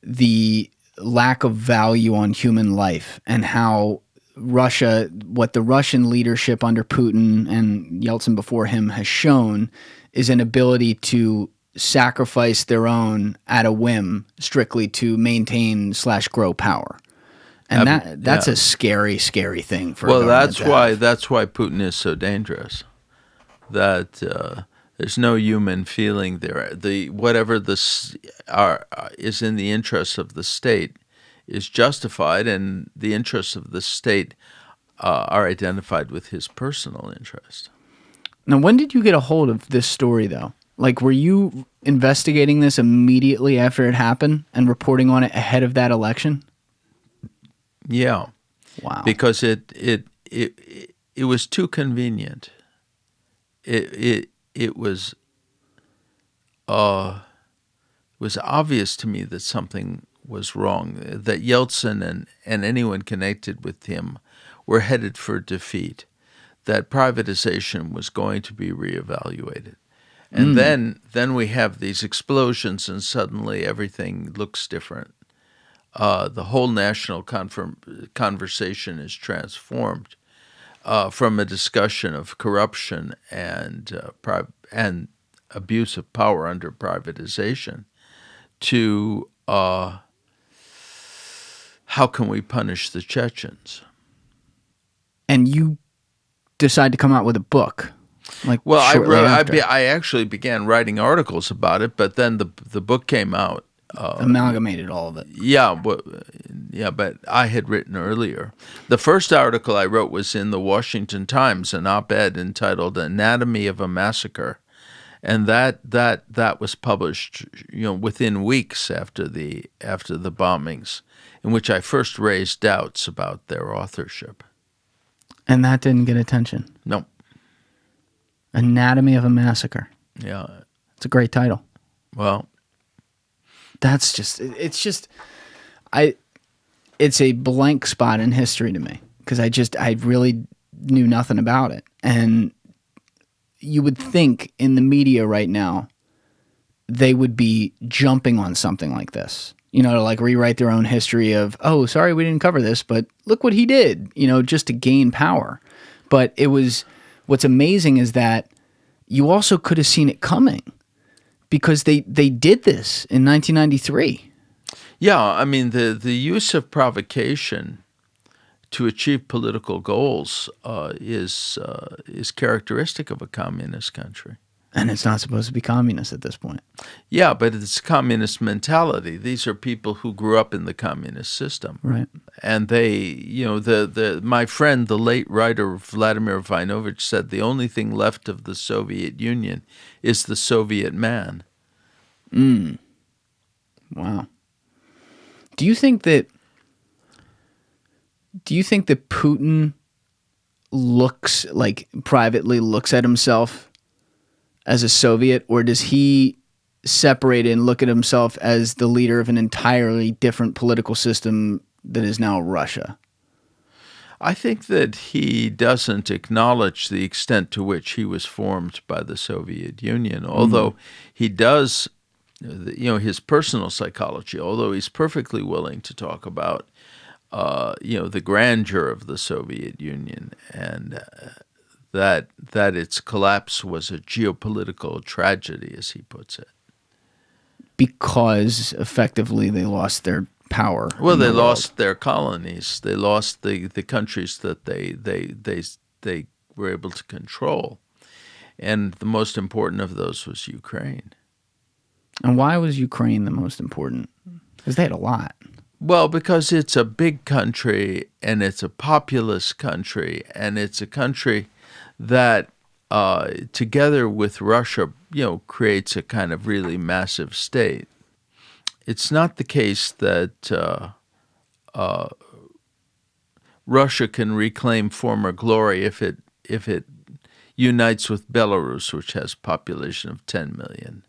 the lack of value on human life and how what the Russian leadership under Putin and Yeltsin before him has shown is an ability to sacrifice their own at a whim strictly to maintain/grow power. And that's a scary, scary thing for a government to have. That's why Putin is so dangerous. That there's no human feeling there. Whatever is in the interests of the state is justified, and the interests of the state are identified with his personal interest. Now, when did you get a hold of this story, though? Like, were you investigating this immediately after it happened and reporting on it ahead of that election? Yeah. Wow. Because it was too convenient. It was obvious to me that something was wrong, that Yeltsin and anyone connected with him were headed for defeat, that privatization was going to be reevaluated. And then we have these explosions, and suddenly everything looks different. The whole national conversation is transformed from a discussion of corruption and abuse of power under privatization to how can we punish the Chechens? And you decide to come out with a book. I actually began writing articles about it, but then the book came out. Amalgamated all of it. Yeah, but I had written earlier. The first article I wrote was in the Washington Times, an op-ed entitled "Anatomy of a Massacre," and that was published, within weeks after the bombings, in which I first raised doubts about their authorship. And that didn't get attention. No. Anatomy of a Massacre. Yeah, it's a great title. Well. It's a blank spot in history to me, because I really knew nothing about it. And you would think in the media right now, they would be jumping on something like this, you know, to like rewrite their own history of, oh, sorry, we didn't cover this, but look what he did, you know, just to gain power. But what's amazing is that you also could have seen it coming because they did this in 1993. Yeah, I mean, the use of provocation to achieve political goals is characteristic of a communist country. And it's not supposed to be communist at this point. Yeah, but it's communist mentality. These are people who grew up in the communist system. Right. And they, you know, my friend, the late writer Vladimir Vinovich, said the only thing left of the Soviet Union is the Soviet man. Wow. Do you think that Putin privately looks at himself as a Soviet, or does he separate and look at himself as the leader of an entirely different political system that is now Russia? I think that he doesn't acknowledge the extent to which he was formed by the Soviet Union, although he does, you know, his personal psychology, although he's perfectly willing to talk about, you know, the grandeur of the Soviet Union and that its collapse was a geopolitical tragedy, as he puts it. Because effectively they lost their power. Well, they lost their colonies. They lost the countries that they were able to control. And the most important of those was Ukraine. And why was Ukraine the most important? Because they had a lot. Well, because it's a big country, and it's a populous country, and it's a country that, together with Russia, you know, creates a kind of really massive state. It's not the case that Russia can reclaim former glory if it unites with Belarus, which has a population of 10 million.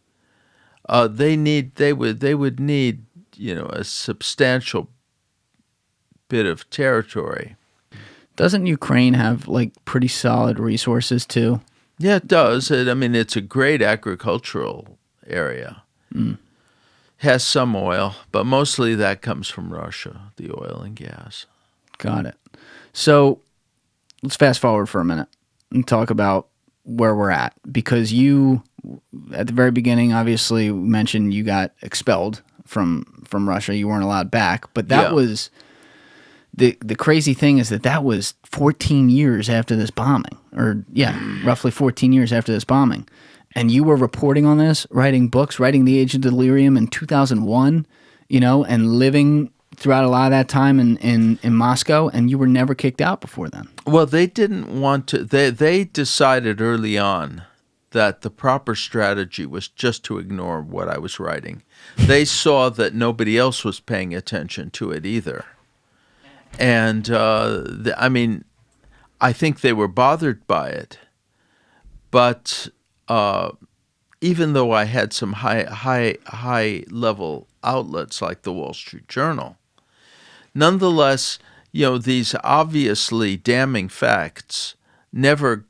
They would need, you know, a substantial bit of territory. Doesn't Ukraine have like pretty solid resources too? Yeah, it does. I mean, it's a great agricultural area. Has some oil, but mostly that comes from Russia, the oil and gas. Got it. So let's fast forward for a minute and talk about where we're at, because you, at the very beginning, obviously mentioned you got expelled from Russia. You weren't allowed back, but that was the crazy thing is that was 14 years after this bombing, or roughly 14 years after this bombing. And you were reporting on this, writing books, writing The Age of Delirium in 2001, you know, and living throughout a lot of that time in Moscow, and you were never kicked out before then. Well, they didn't want to. They decided early on that the proper strategy was just to ignore what I was writing. They saw that nobody else was paying attention to it either. And, I mean, I think they were bothered by it. But even though I had some high-level outlets like the Wall Street Journal, nonetheless, you know, these obviously damning facts never,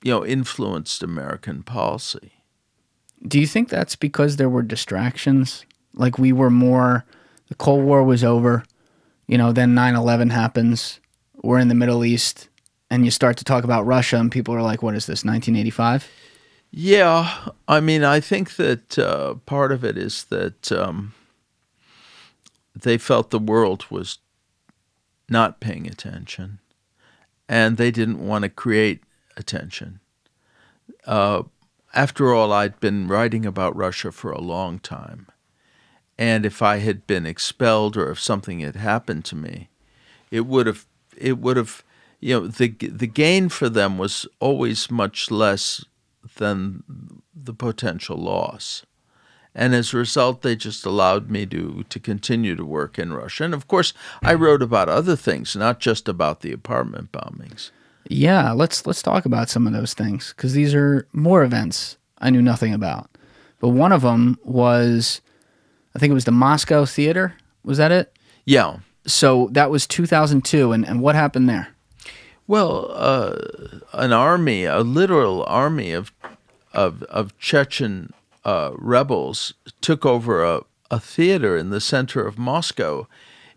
you know, influenced American policy. Do you think that's because there were distractions? Like we were more, the Cold War was over, you know, then 9/11 happens, we're in the Middle East, and you start to talk about Russia, and people are like, what is this, 1985? Yeah, I mean, I think that part of it is that they felt the world was not paying attention, and they didn't want to create attention. After all, I'd been writing about Russia for a long time, and if I had been expelled or if something had happened to me, it would have, you know, the gain for them was always much less than the potential loss. And as a result, they just allowed me to continue to work in Russia. And of course, I wrote about other things, not just about the apartment bombings. Yeah, let's talk about some of those things, because these are more events I knew nothing about. But one of them was, I think it was the Moscow Theater. Was that it? Yeah. So that was 2002, and what happened there? Well, an army, a literal army of Chechen rebels took over a theater in the center of Moscow.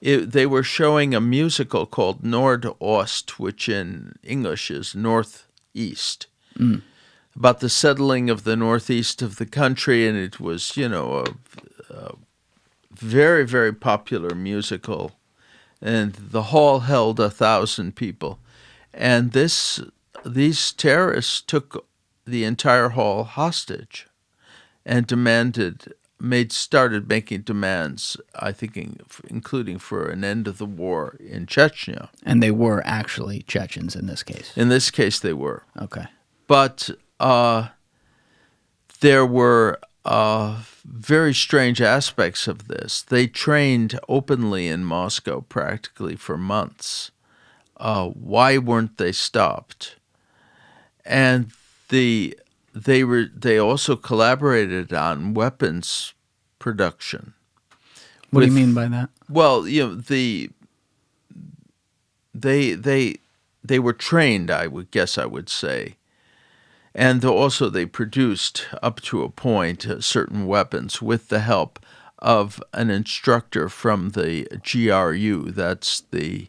They were showing a musical called Nord-Ost, which in English is northeast, about the settling of the northeast of the country, and it was, a very, very popular musical, and the hall held 1,000 people. And these terrorists took the entire hall hostage and started making demands, I think, including for an end of the war in Chechnya. And they were actually Chechens in this case. In this case, they were. Okay. But there were very strange aspects of this. They trained openly in Moscow practically for months. Why weren't they stopped? And they also collaborated on weapons production. What do you mean by that? Well, they were trained, I would say. And also they produced, up to a point, certain weapons with the help of an instructor from the GRU, that's the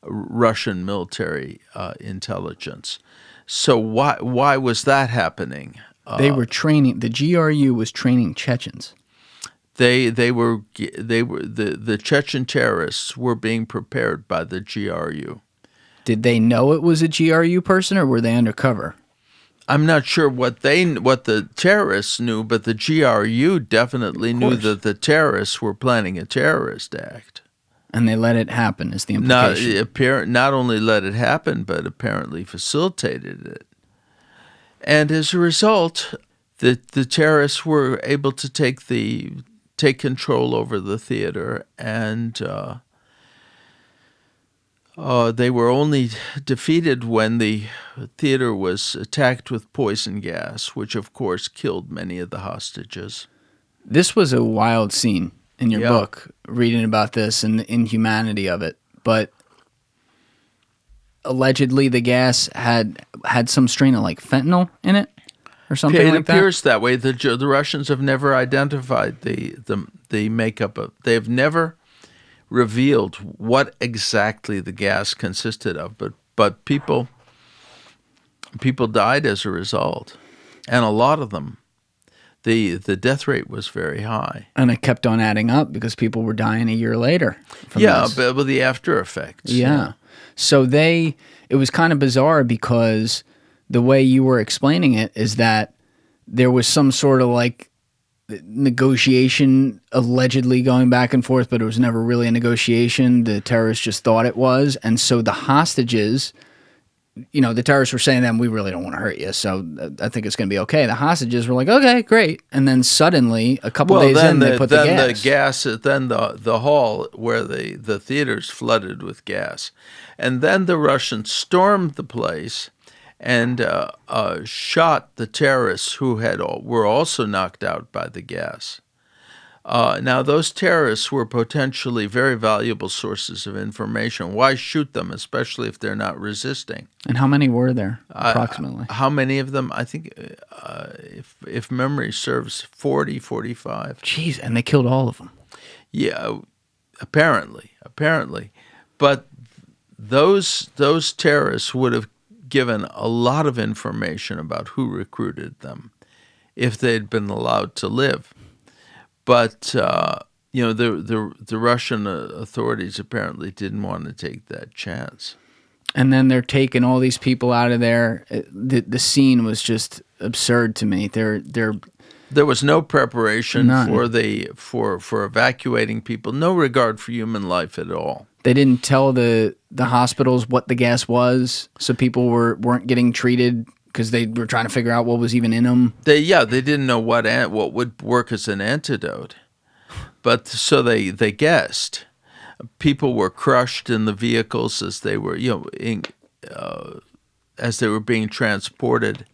Russian military intelligence. So why was that happening? They were training. The GRU was training Chechens. The Chechen terrorists were being prepared by the GRU. Did they know it was a GRU person, or were they undercover? I'm not sure what the terrorists knew, but the GRU definitely knew that the terrorists were planning a terrorist act. And they let it happen, is the implication. Not only let it happen, but apparently facilitated it. And as a result, the terrorists were able to take control over the theater, and they were only defeated when the theater was attacked with poison gas, which of course killed many of the hostages. This was a wild scene in your book, reading about this and the inhumanity of it. But allegedly the gas had some strain of like fentanyl in it or something like that? It appears that way. The Russians have never identified the makeup of. They have never revealed what exactly the gas consisted of, but people died as a result, and a lot of them. The death rate was very high, and it kept on adding up because people were dying a year later. But with the after effects. Yeah. So it was kind of bizarre because the way you were explaining it is that there was some sort of like negotiation allegedly going back and forth, but it was never really a negotiation. The terrorists just thought it was. And so the hostages, the terrorists were saying to them, we really don't want to hurt you, so I think it's going to be okay. The hostages were like, okay, great. And then suddenly, a couple days in, they put the gas. Then the hall where the theaters flooded with gas. And then the Russians stormed the place and shot the terrorists who were also knocked out by the gas. Now, those terrorists were potentially very valuable sources of information. Why shoot them, especially if they're not resisting? And how many were there, approximately? How many of them? I think, if memory serves, 40, 45. Jeez, and they killed all of them. Yeah, apparently. But those terrorists would have given a lot of information about who recruited them if they'd been allowed to live. But the Russian authorities apparently didn't want to take that chance. And then they're taking all these people out of there. The scene was just absurd to me. There was no preparation for evacuating people. No regard for human life at all. They didn't tell the hospitals what the gas was, so people weren't getting treated because they were trying to figure out what was even in them. They didn't know what would work as an antidote, but so they guessed. People were crushed in the vehicles as they were being transported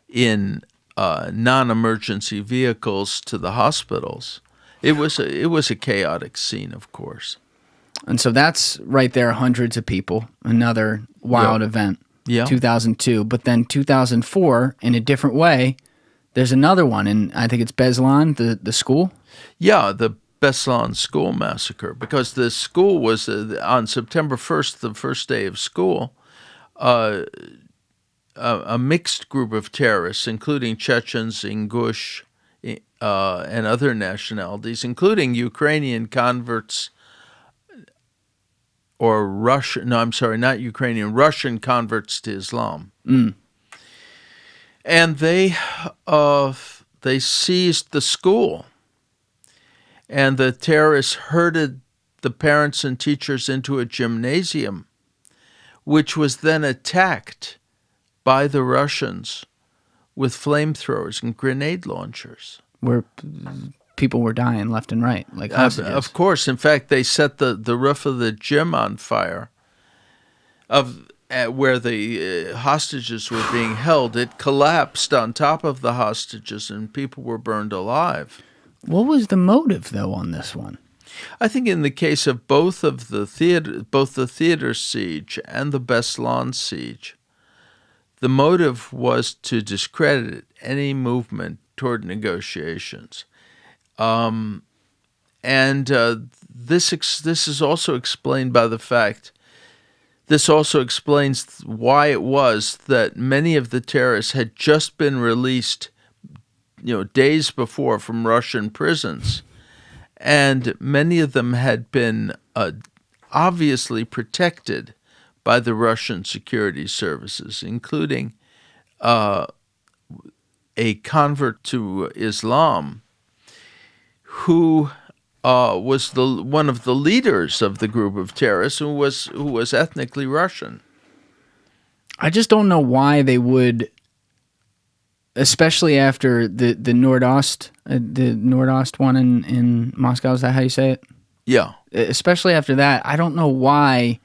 in non-emergency vehicles to the hospitals. It was a chaotic scene, of course. And so that's right there, hundreds of people. Another wild event, 2002. But then 2004, in a different way, there's another one, and I think it's Beslan, the school? Yeah, the Beslan School Massacre, because the school was, on September 1st, the first day of school, a mixed group of terrorists, including Chechens, Ingush, and other nationalities, including Ukrainian converts, or Russian converts to Islam. And they seized the school, and the terrorists herded the parents and teachers into a gymnasium, which was then attacked by the Russians with flamethrowers and grenade launchers. Where people were dying left and right, like hostages. Of course. In fact, they set the roof of the gym on fire where the hostages were being held. It collapsed on top of the hostages, and people were burned alive. What was the motive, though, on this one? I think in the case of both the theater siege and the Beslan siege, the motive was to discredit any movement toward negotiations. This is also explained by the fact, this also explains why it was that many of the terrorists had just been released, days before from Russian prisons, and many of them had been obviously protected by the Russian security services, including a convert to Islam who was one of the leaders of the group of terrorists, who was ethnically Russian. I just don't know why they would, especially after the Nord-Ost one in Moscow. Is that how you say it? Yeah. Especially after that, I don't know why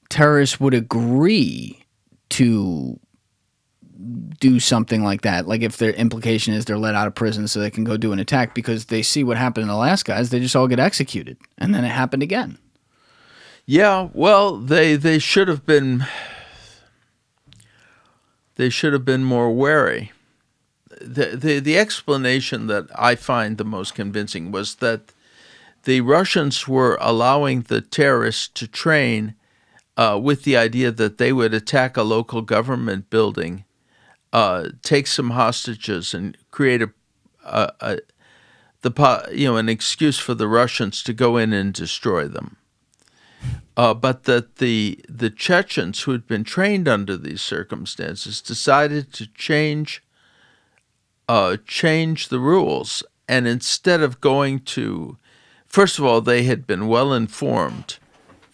terrorists would agree to do something like that. Like, if their implication is they're let out of prison so they can go do an attack, because they see what happened in the last guys, they just all get executed, and then it happened again. Yeah, well, they should have been more wary. The explanation that I find the most convincing was that the Russians were allowing the terrorists to train with the idea that they would attack a local government building, take some hostages, and create an excuse for the Russians to go in and destroy them. But that the Chechens, who had been trained under these circumstances, decided to change the rules, and instead of going to, first of all, they had been well informed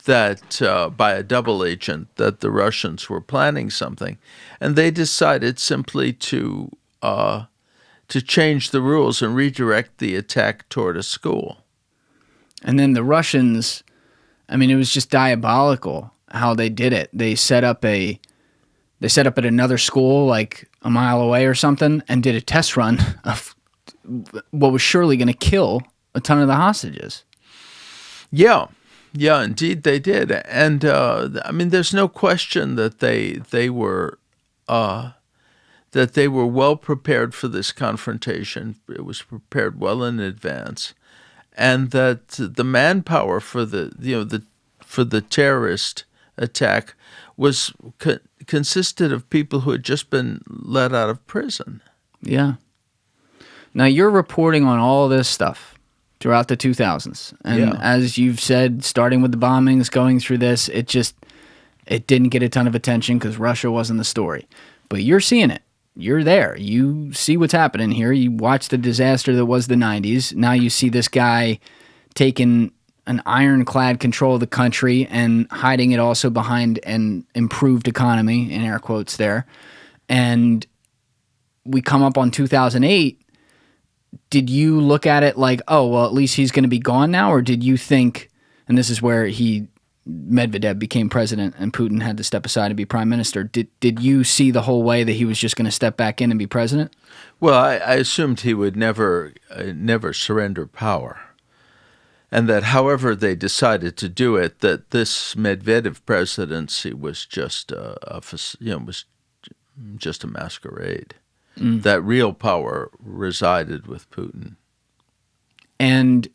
that by a double agent that the Russians were planning something, and they decided simply to change the rules and redirect the attack toward a school. And then the Russians, I mean, it was just diabolical how they did it. They set up at another school like a mile away or something, and did a test run of what was surely going to kill a ton of the hostages. Yeah, indeed they did. And I mean, there's no question that they were well prepared for this confrontation. It was prepared well in advance, and that the manpower for the terrorist attack consisted of people who had just been let out of prison. Yeah. Now, you're reporting on all this stuff throughout the 2000s. And as you've said, starting with the bombings, going through this, it didn't get a ton of attention because Russia wasn't the story. But you're seeing it. You're there. You see what's happening here. You watch the disaster that was the 90s. Now you see this guy taking an ironclad control of the country and hiding it also behind an improved economy, in air quotes there. And we come up on 2008. Did you look at it like, oh, well, at least he's going to be gone now? Or did you think, and this is where Medvedev became president and Putin had to step aside and be prime minister, did you see the whole way that he was just going to step back in and be president? Well, I assumed he would never surrender power. And that however they decided to do it, that this Medvedev presidency was just was just a masquerade. That real power resided with Putin. And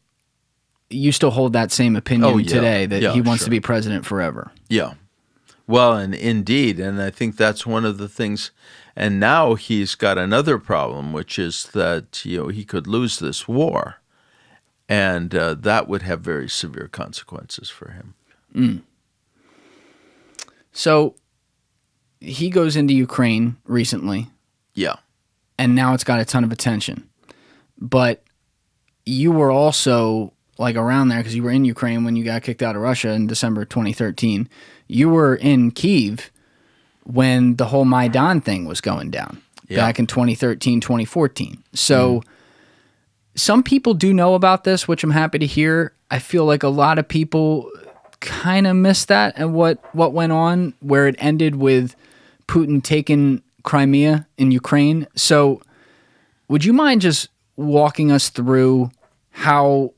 you still hold that same opinion today, that he wants to be president forever. Yeah. Well, and indeed, and I think that's one of the things. And now he's got another problem, which is that he could lose this war, and that would have very severe consequences for him. So he goes into Ukraine recently. Yeah. And now it's got a ton of attention. But you were also around there because you were in Ukraine when you got kicked out of Russia in December 2013. You were in Kyiv when the whole Maidan thing was going down back in 2013, 2014. So some people do know about this, which I'm happy to hear. I feel like a lot of people kind of missed that and what went on, where it ended with Putin taking Crimea in Ukraine. So would you mind just walking us through how,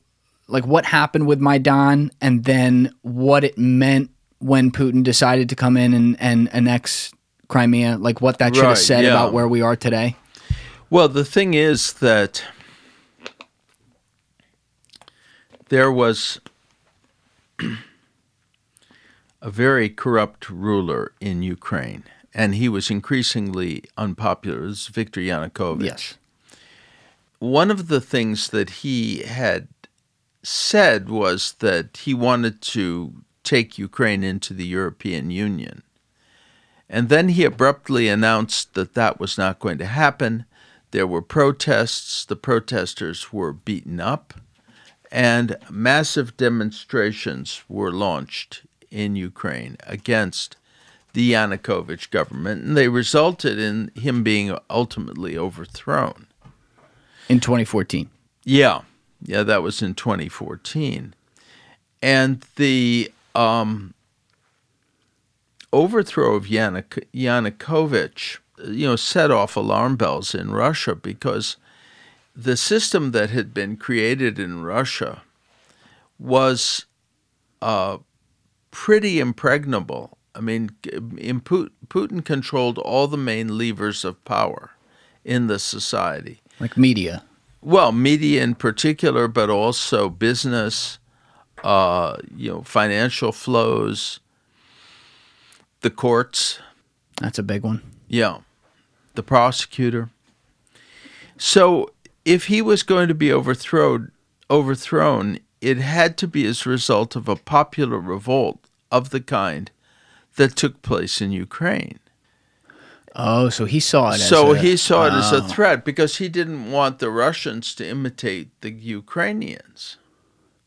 what happened with Maidan and then what it meant when Putin decided to come in and annex Crimea, what that should have said about where we are today? Well, the thing is that there was a very corrupt ruler in Ukraine, and he was increasingly unpopular. It was Viktor Yanukovych. Yes. One of the things that he had said was that he wanted to take Ukraine into the European Union. And then he abruptly announced that that was not going to happen. There were protests. The protesters were beaten up, and massive demonstrations were launched in Ukraine against the Yanukovych government, and they resulted in him being ultimately overthrown. In 2014. Yeah, that was in 2014. And the overthrow of Yanukovych, set off alarm bells in Russia, because the system that had been created in Russia was pretty impregnable. I mean, Putin controlled all the main levers of power in the society. Like media. Well, media in particular, but also business, financial flows, the courts. That's a big one. Yeah. The prosecutor. So if he was going to be overthrown, it had to be as a result of a popular revolt of the kind that took place in Ukraine. Oh, so he saw it as a threat, because he didn't want the Russians to imitate the Ukrainians.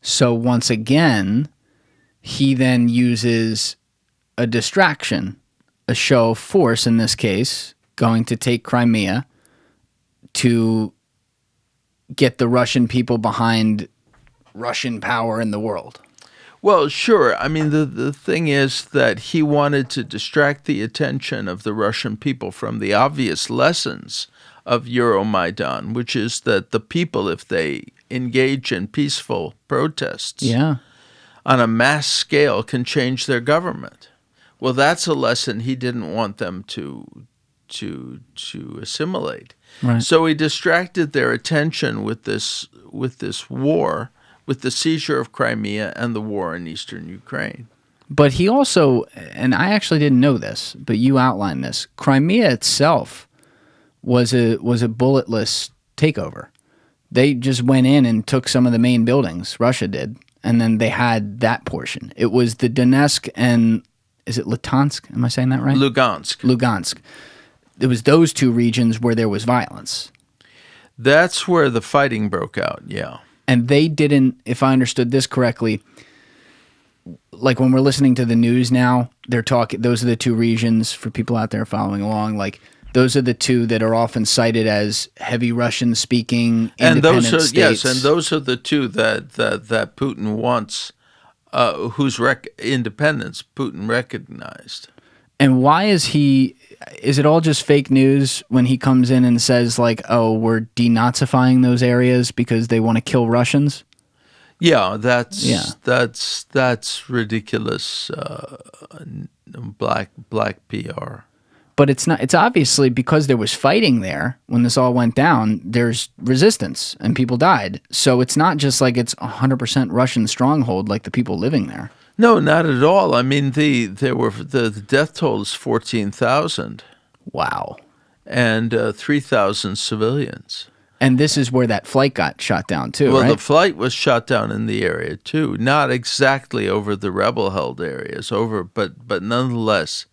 So once again, he then uses a distraction, a show of force in this case, going to take Crimea to get the Russian people behind Russian power in the world. Well, sure. I mean, the thing is that he wanted to distract the attention of the Russian people from the obvious lessons of Euromaidan, which is that the people, if they engage in peaceful protests on a mass scale, can change their government. Well, that's a lesson he didn't want them to assimilate. Right. So he distracted their attention with this war, with the seizure of Crimea and the war in eastern Ukraine. But he also, and I actually didn't know this, but you outlined this, Crimea itself was a bulletless takeover. They just went in and took some of the main buildings, Russia did, and then they had that portion. It was the Donetsk and, is it Luhansk? Am I saying that right? Lugansk. It was those two regions where there was violence. That's where the fighting broke out, yeah. And they didn't, if I understood this correctly, like when we're listening to the news now, they're talking, those are the two regions for people out there following along, like those are the two that are often cited as heavy Russian-speaking independent states. Yes, and those are the two that Putin wants, whose independence Putin recognized. And why is it all just fake news when he comes in and says, like, oh, we're denazifying those areas because they want to kill Russians? Yeah, that's ridiculous. Black PR. But it's not. It's obviously because there was fighting there when this all went down. There's resistance and people died. So it's not just like it's 100% Russian stronghold like the people living there. No, not at all. I mean, the death toll is 14,000. Wow. And 3,000 civilians. And this is where that flight got shot down too, well, right? The flight was shot down in the area too, not exactly over the rebel-held areas, but nonetheless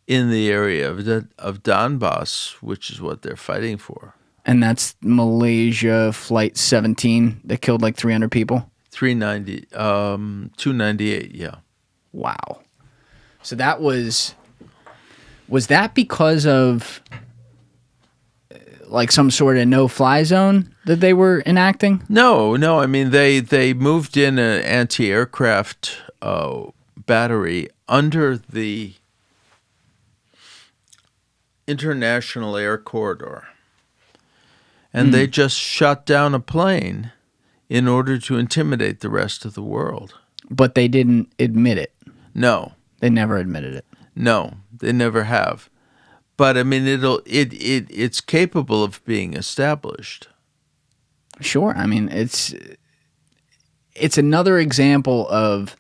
in the area of Donbass, which is what they're fighting for. And that's Malaysia Flight 17 that killed like 300 people? 298, yeah. Wow. So that was that because of like some sort of no-fly zone that they were enacting? No. I mean, they moved in an anti-aircraft battery under the International Air Corridor. And they just shot down a plane in order to intimidate the rest of the world. But they didn't admit it. No. They never admitted it. No, they never have. But I mean, it's capable of being established. Sure. I mean, it's another example of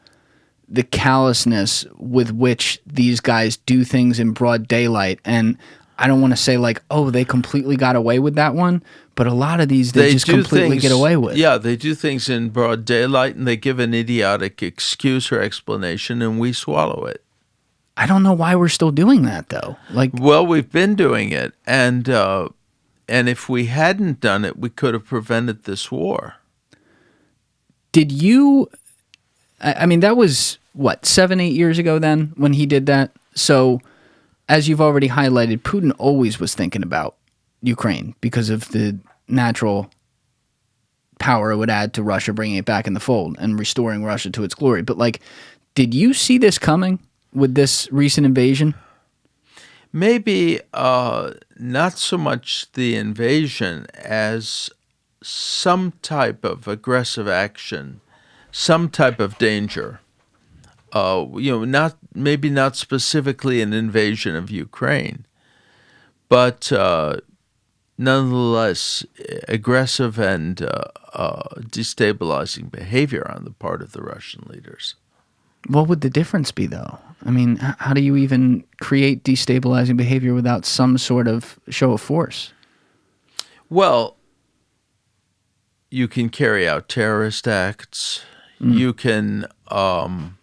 the callousness with which these guys do things in broad daylight. And I don't want to say like, oh, they completely got away with that one, but a lot of these they just completely get away with. Yeah, they do things in broad daylight and they give an idiotic excuse or explanation and we swallow it. I don't know why we're still doing that though. Well, we've been doing it, and if we hadn't done it, we could have prevented this war. Did you? I mean, that was what 7-8 years ago then when he did that. So, as you've already highlighted, Putin always was thinking about Ukraine because of the natural power it would add to Russia, bringing it back in the fold and restoring Russia to its glory. But like, did you see this coming with this recent invasion? Maybe not so much the invasion as some type of aggressive action, some type of danger. Not specifically an invasion of Ukraine, but nonetheless aggressive and destabilizing behavior on the part of the Russian leaders. What would the difference be, though? I mean, how do you even create destabilizing behavior without some sort of show of force? Well, you can carry out terrorist acts. You can hold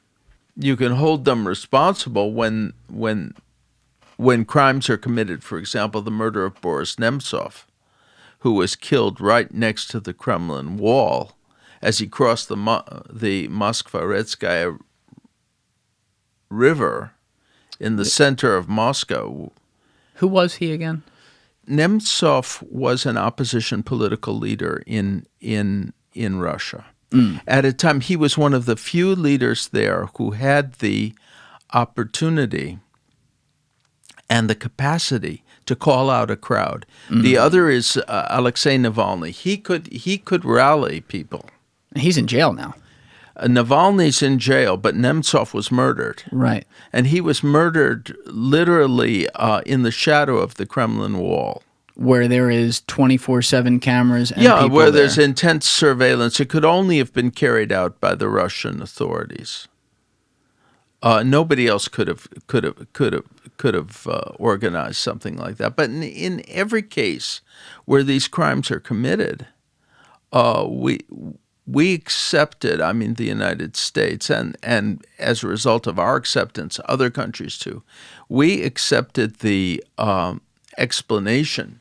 them responsible when crimes are committed. For example, the murder of Boris Nemtsov, who was killed right next to the Kremlin wall as he crossed the Moscow River in the center of Moscow. Who was he again? Nemtsov was an opposition political leader in Russia. At a time, he was one of the few leaders there who had the opportunity and the capacity to call out a crowd. The other is Alexei Navalny. He could rally people. He's in jail now. Navalny's in jail, but Nemtsov was murdered. Right. And he was murdered literally in the shadow of the Kremlin wall. Where there is 24/7 cameras and people where there. There's intense surveillance. It could only have been carried out by the Russian authorities. Nobody else could have organized something like that. But in every case where these crimes are committed, we accepted, I mean, the United States, and as a result of our acceptance, other countries too, we accepted the explanation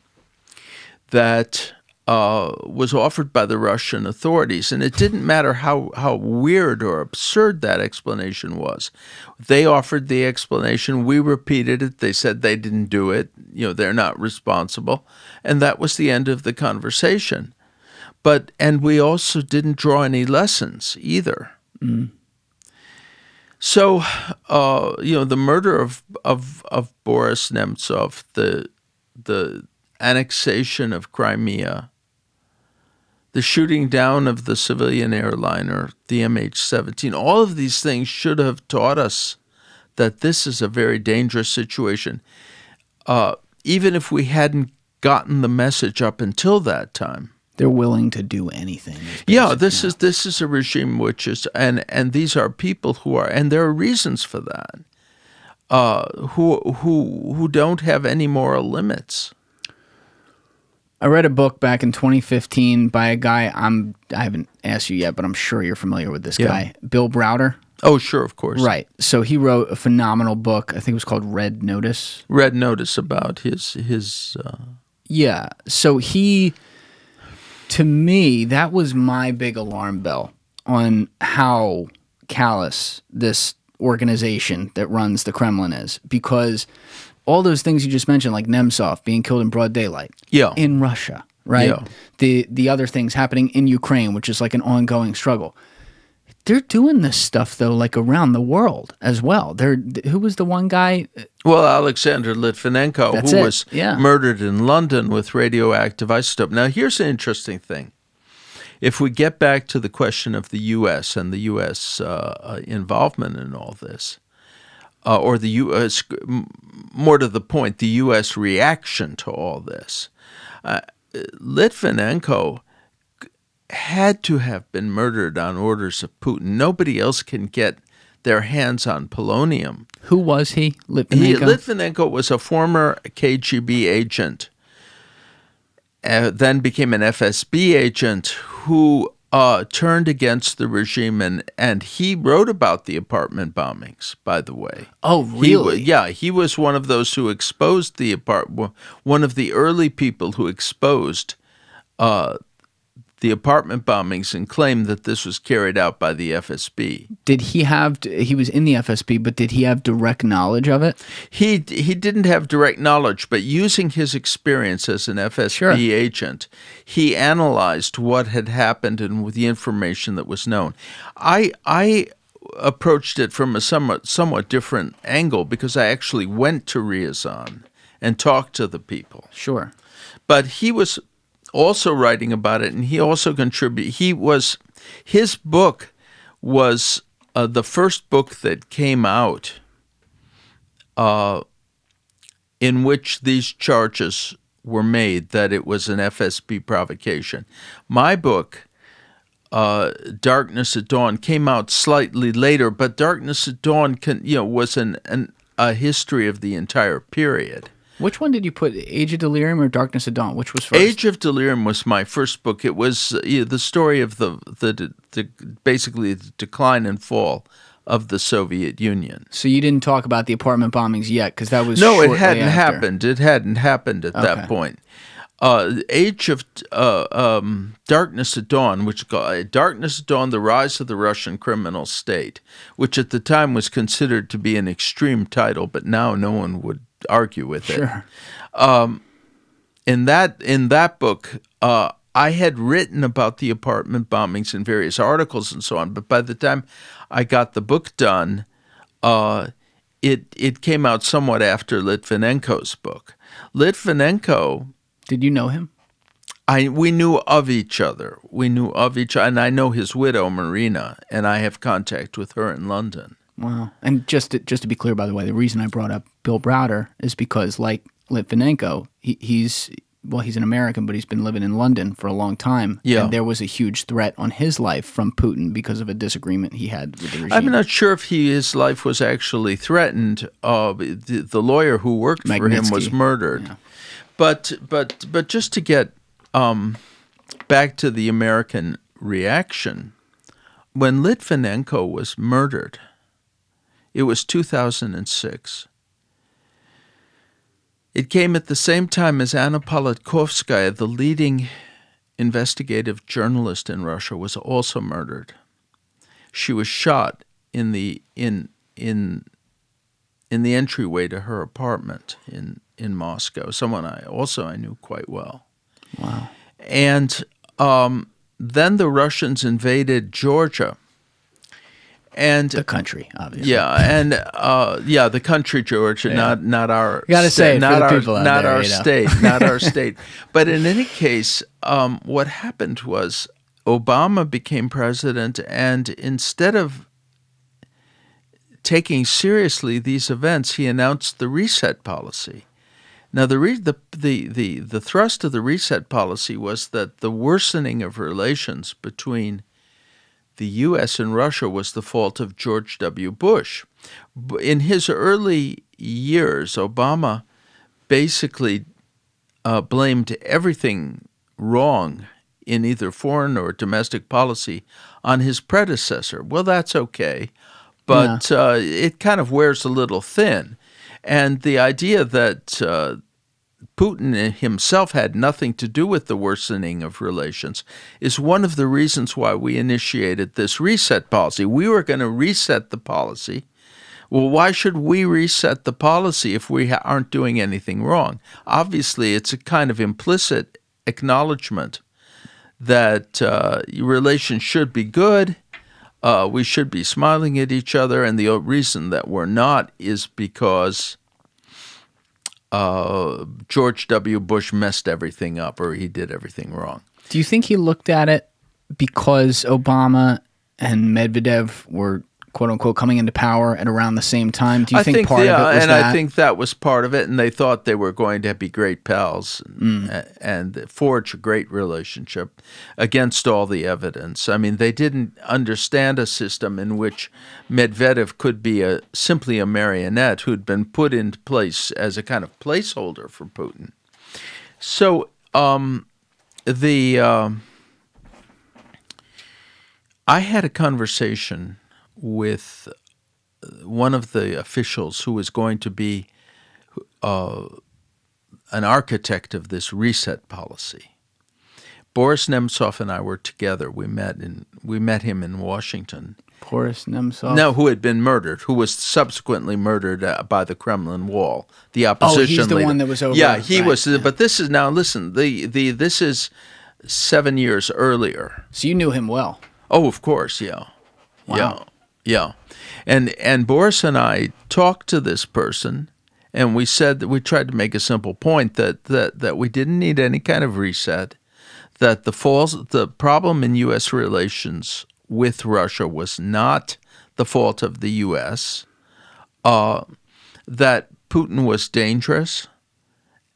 that was offered by the Russian authorities. And it didn't matter how weird or absurd that explanation was. They offered the explanation. We repeated it. They said they didn't do it. They're not responsible. And that was the end of the conversation. And we also didn't draw any lessons either. So, the murder of Boris Nemtsov, the annexation of Crimea, the shooting down of the civilian airliner, the MH17, all of these things should have taught us that this is a very dangerous situation. Even if we hadn't gotten the message up until that time. They're willing to do anything. Yeah, this is a regime which is, and these are people who are, and there are reasons for that, who don't have any moral limits. I read a book back in 2015 by a guy I haven't asked you yet, but I'm sure you're familiar with this guy, Bill Browder. Oh, sure, of course. Right. So he wrote a phenomenal book. I think it was called Red Notice. Red Notice about his. Yeah. So to me, that was my big alarm bell on how callous this organization that runs the Kremlin is, because all those things you just mentioned, like Nemtsov being killed in broad daylight, in Russia, right? Yeah. The other things happening in Ukraine, which is like an ongoing struggle. They're doing this stuff though, like around the world as well. Who was the one guy? Well, Alexander Litvinenko, who was murdered in London with radioactive isotope. Now, here's an interesting thing. If we get back to the question of the U.S. and the U.S. Involvement in all this, or the U.S., more to the point, the U.S. reaction to all this, Litvinenko had to have been murdered on orders of Putin. Nobody else can get their hands on polonium. Who was he, Litvinenko? Litvinenko was a former KGB agent, then became an FSB agent who turned against the regime, and he wrote about the apartment bombings, by the way. Oh, really? He was one of those who exposed the one of the early people who exposed the apartment bombings and claimed that this was carried out by the FSB. He was in the FSB, but did he have direct knowledge of it? He didn't have direct knowledge, but using his experience as an FSB agent, he analyzed what had happened and with the information that was known. I approached it from a somewhat different angle because I actually went to Ryazan and talked to the people. Sure. But he was also writing about it, and he also contributed. His book was the first book that came out in which these charges were made, that it was an FSB provocation. My book, Darkness at Dawn, came out slightly later, but Darkness at Dawn was a history of the entire period. Which one did you put, Age of Delirium or Darkness at Dawn? Which was first? Age of Delirium was my first book. It was the story of the basically the decline and fall of the Soviet Union. So you didn't talk about the apartment bombings yet, because that was it hadn't happened. It hadn't happened at that point. Age of Darkness at Dawn, which is called Darkness at Dawn: The Rise of the Russian Criminal State, which at the time was considered to be an extreme title, but now no one would argue with it. Sure. In that book, I had written about the apartment bombings in various articles and so on, but by the time I got the book done, it came out somewhat after Litvinenko's book. Litvinenko. Did you know him? We knew of each other. And I know his widow, Marina, and I have contact with her in London. Wow. And just to be clear, by the way, the reason I brought up Bill Browder is because, like Litvinenko, he's an American, but he's been living in London for a long time. Yeah. And there was a huge threat on his life from Putin because of a disagreement he had with the regime. I'm not sure if his life was actually threatened. The lawyer who worked for him was murdered. Yeah. But just to get back to the American reaction, when Litvinenko was murdered, it was 2006. It came at the same time as Anna Politkovskaya, the leading investigative journalist in Russia, was also murdered. She was shot in the entryway to her apartment in Moscow. Someone I knew quite well. Wow. And then the Russians invaded Georgia. And the country, obviously. Yeah, and the country, George, not our. You got to say it not for the our, people out not there, our state, not our state. But in any case, what happened was Obama became president, and instead of taking seriously these events, he announced the reset policy. Now, the thrust of the reset policy was that the worsening of relations between the U.S. and Russia was the fault of George W. Bush. In his early years, Obama basically blamed everything wrong in either foreign or domestic policy on his predecessor. Well, that's okay, but it kind of wears a little thin. And the idea that Putin himself had nothing to do with the worsening of relations is one of the reasons why we initiated this reset policy. We were going to reset the policy. Well, why should we reset the policy if we aren't doing anything wrong? Obviously, it's a kind of implicit acknowledgement that relations should be good. We should be smiling at each other, and the reason that we're not is because George W. Bush messed everything up, or he did everything wrong. Do you think he looked at it because Obama and Medvedev were, quote unquote, coming into power at around the same time? Do you think part of it was that? I think that was part of it, and they thought they were going to be great pals and forge a great relationship against all the evidence. I mean, they didn't understand a system in which Medvedev could be simply a marionette who'd been put into place as a kind of placeholder for Putin. So I had a conversation with one of the officials who was going to be an architect of this reset policy. Boris Nemtsov and I were together. We met him in Washington. Boris Nemtsov? No, who had been murdered, who was subsequently murdered by the Kremlin Wall. The opposition leader. Oh, he's the leader. one that was over. Yeah, he was. Yeah. But this is now. Listen, this is 7 years earlier. So you knew him well. Oh, of course, yeah. Wow. Yeah. And Boris and I talked to this person, and we said that we tried to make a simple point that we didn't need any kind of reset, that the problem in U.S. relations with Russia was not the fault of the U.S., that Putin was dangerous,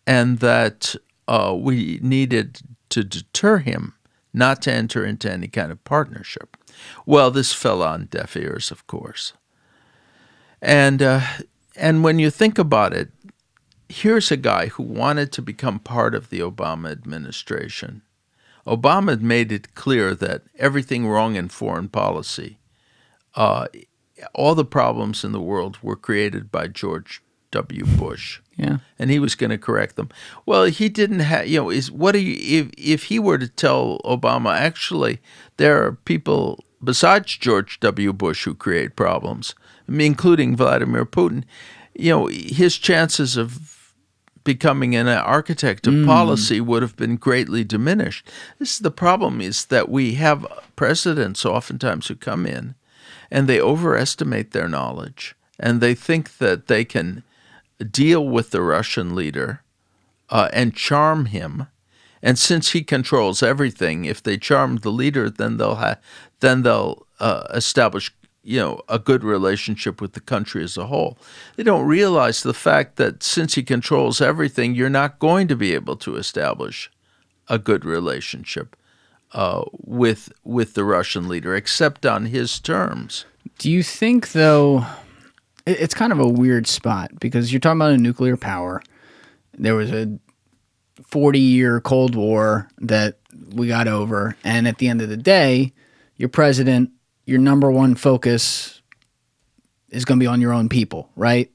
and that we needed to deter him not to enter into any kind of partnership. Well, this fell on deaf ears, of course. And when you think about it, here's a guy who wanted to become part of the Obama administration. Obama had made it clear that everything wrong in foreign policy, all the problems in the world were created by George W. Bush. Yeah. And he was going to correct them. Well, he didn't have, if he were to tell Obama, actually, there are people besides George W. Bush who create problems, including Vladimir Putin, his chances of becoming an architect of policy would have been greatly diminished. This is the problem, is that we have presidents oftentimes who come in and they overestimate their knowledge, and they think that they can deal with the Russian leader and charm him. And since he controls everything, if they charm the leader, then they'll establish a good relationship with the country as a whole. They don't realize the fact that since he controls everything, you're not going to be able to establish a good relationship with the Russian leader, except on his terms. Do you think, though, it's kind of a weird spot, because you're talking about a nuclear power. There was a 40-year Cold War that we got over, and at the end of the day, your president, your number one focus is going to be on your own people, right?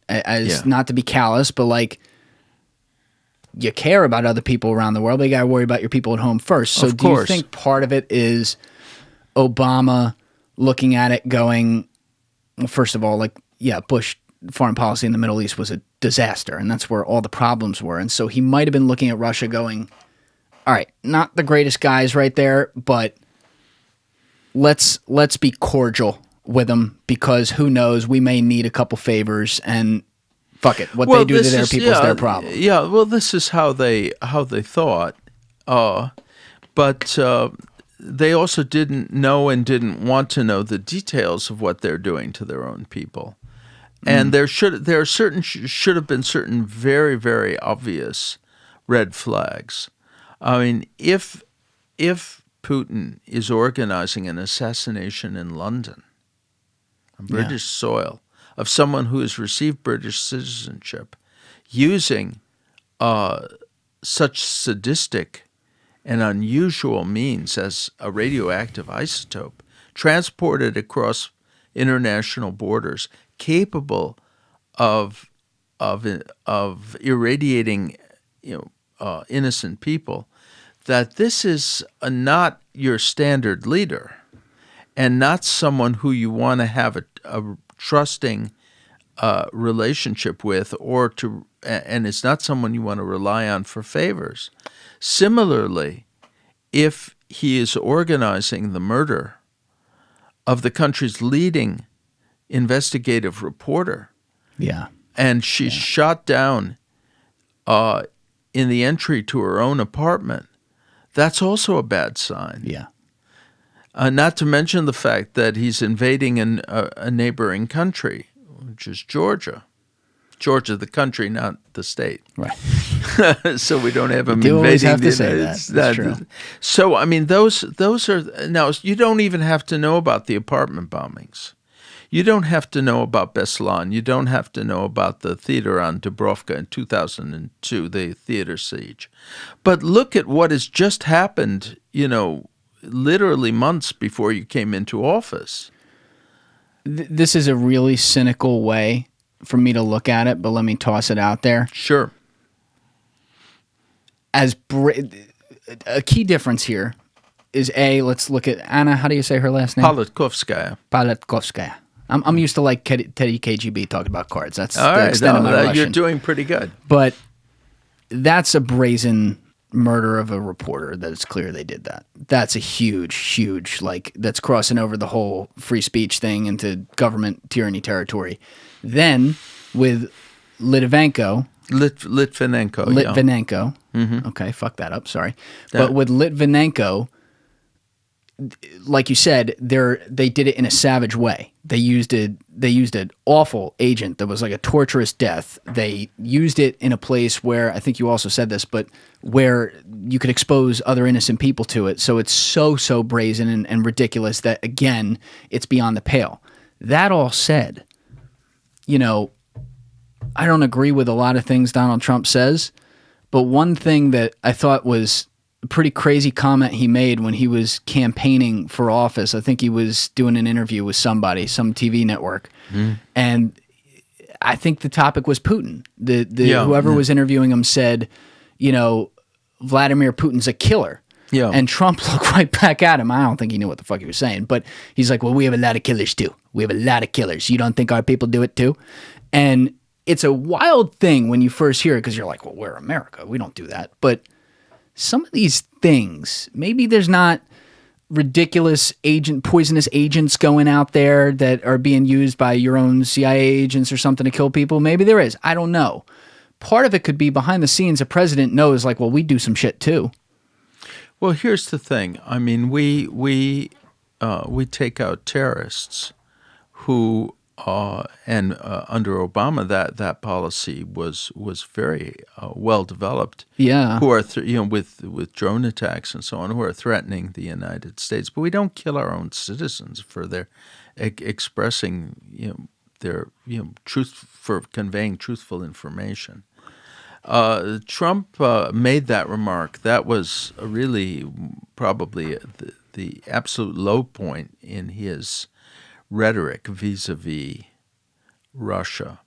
Not to be callous, but you care about other people around the world, but you got to worry about your people at home first. So do you think part of it is Obama looking at it going, well, first of all, Bush foreign policy in the Middle East was a disaster, and that's where all the problems were. And so he might have been looking at Russia going, all right, not the greatest guys right there, but let's be cordial with them because who knows, we may need a couple favors and fuck it. What they do to their people is their problem. Yeah, well, this is how they thought. But they also didn't know and didn't want to know the details of what they're doing to their own people. And there should have been certain very, very obvious red flags. I mean, if Putin is organizing an assassination in London, on British soil, of someone who has received British citizenship, using such sadistic and unusual means as a radioactive isotope, transported across international borders, capable of irradiating, innocent people, that this is not your standard leader, and not someone who you want to have a trusting relationship with, and it's not someone you want to rely on for favors. Similarly, if he is organizing the murder of the country's leading investigative reporter, and she's shot down in the entry to her own apartment, that's also a bad sign. Not to mention the fact that he's invading a neighboring country, which is Georgia. Georgia, the country, not the state. Right. So we don't have him you invading have the to say United that. That's true. So, I mean, those are... Now, you don't even have to know about the apartment bombings. You don't have to know about Beslan. You don't have to know about the theater on Dubrovka in 2002, the theater siege. But look at what has just happened, literally months before you came into office. This is a really cynical way for me to look at it, but let me toss it out there. Sure. A key difference here is let's look at Anna. How do you say her last name? Politkovskaya. Politkovskaya. I'm used to like Teddy KGB talking about cards. That's all the right. extent of my Russian. You're doing pretty good. But that's a brazen murder of a reporter. That it's clear they did that. That's a huge, that's crossing over the whole free speech thing into government tyranny territory. Then with Litvinenko. Litvinenko. Mm-hmm. Okay, fuck that up. Sorry. But with Litvinenko, like you said, they did it in a savage way. They used an awful agent that was like a torturous death. They used it in a place where, I think you also said this, but where you could expose other innocent people to it. So it's so brazen and ridiculous that, again, it's beyond the pale. That all said, I don't agree with a lot of things Donald Trump says, but one thing that I thought was a pretty crazy comment he made when he was campaigning for office. I think he was doing an interview with somebody, some TV network, and I think the topic was Putin. Whoever was interviewing him said, Vladimir Putin's a killer. Yeah. And Trump looked right back at him. I don't think he knew what the fuck he was saying, but he's like, well, we have a lot of killers too. We have a lot of killers. You don't think our people do it too? And it's a wild thing when you first hear it because you're like, well, we're America. We don't do that. But some of these things, maybe there's not ridiculous poisonous agents going out there that are being used by your own CIA agents or something to kill people. Maybe there is. I don't know. Part of it could be behind the scenes. A president knows, like, well, we do some shit too. Well, here's the thing. I mean, we take out terrorists who, and under Obama, that policy was very well developed. Yeah, who are with drone attacks and so on, who are threatening the United States. But we don't kill our own citizens for their expressing their truth, for conveying truthful information. Trump made that remark. That was really probably the absolute low point in his rhetoric vis-a-vis Russia.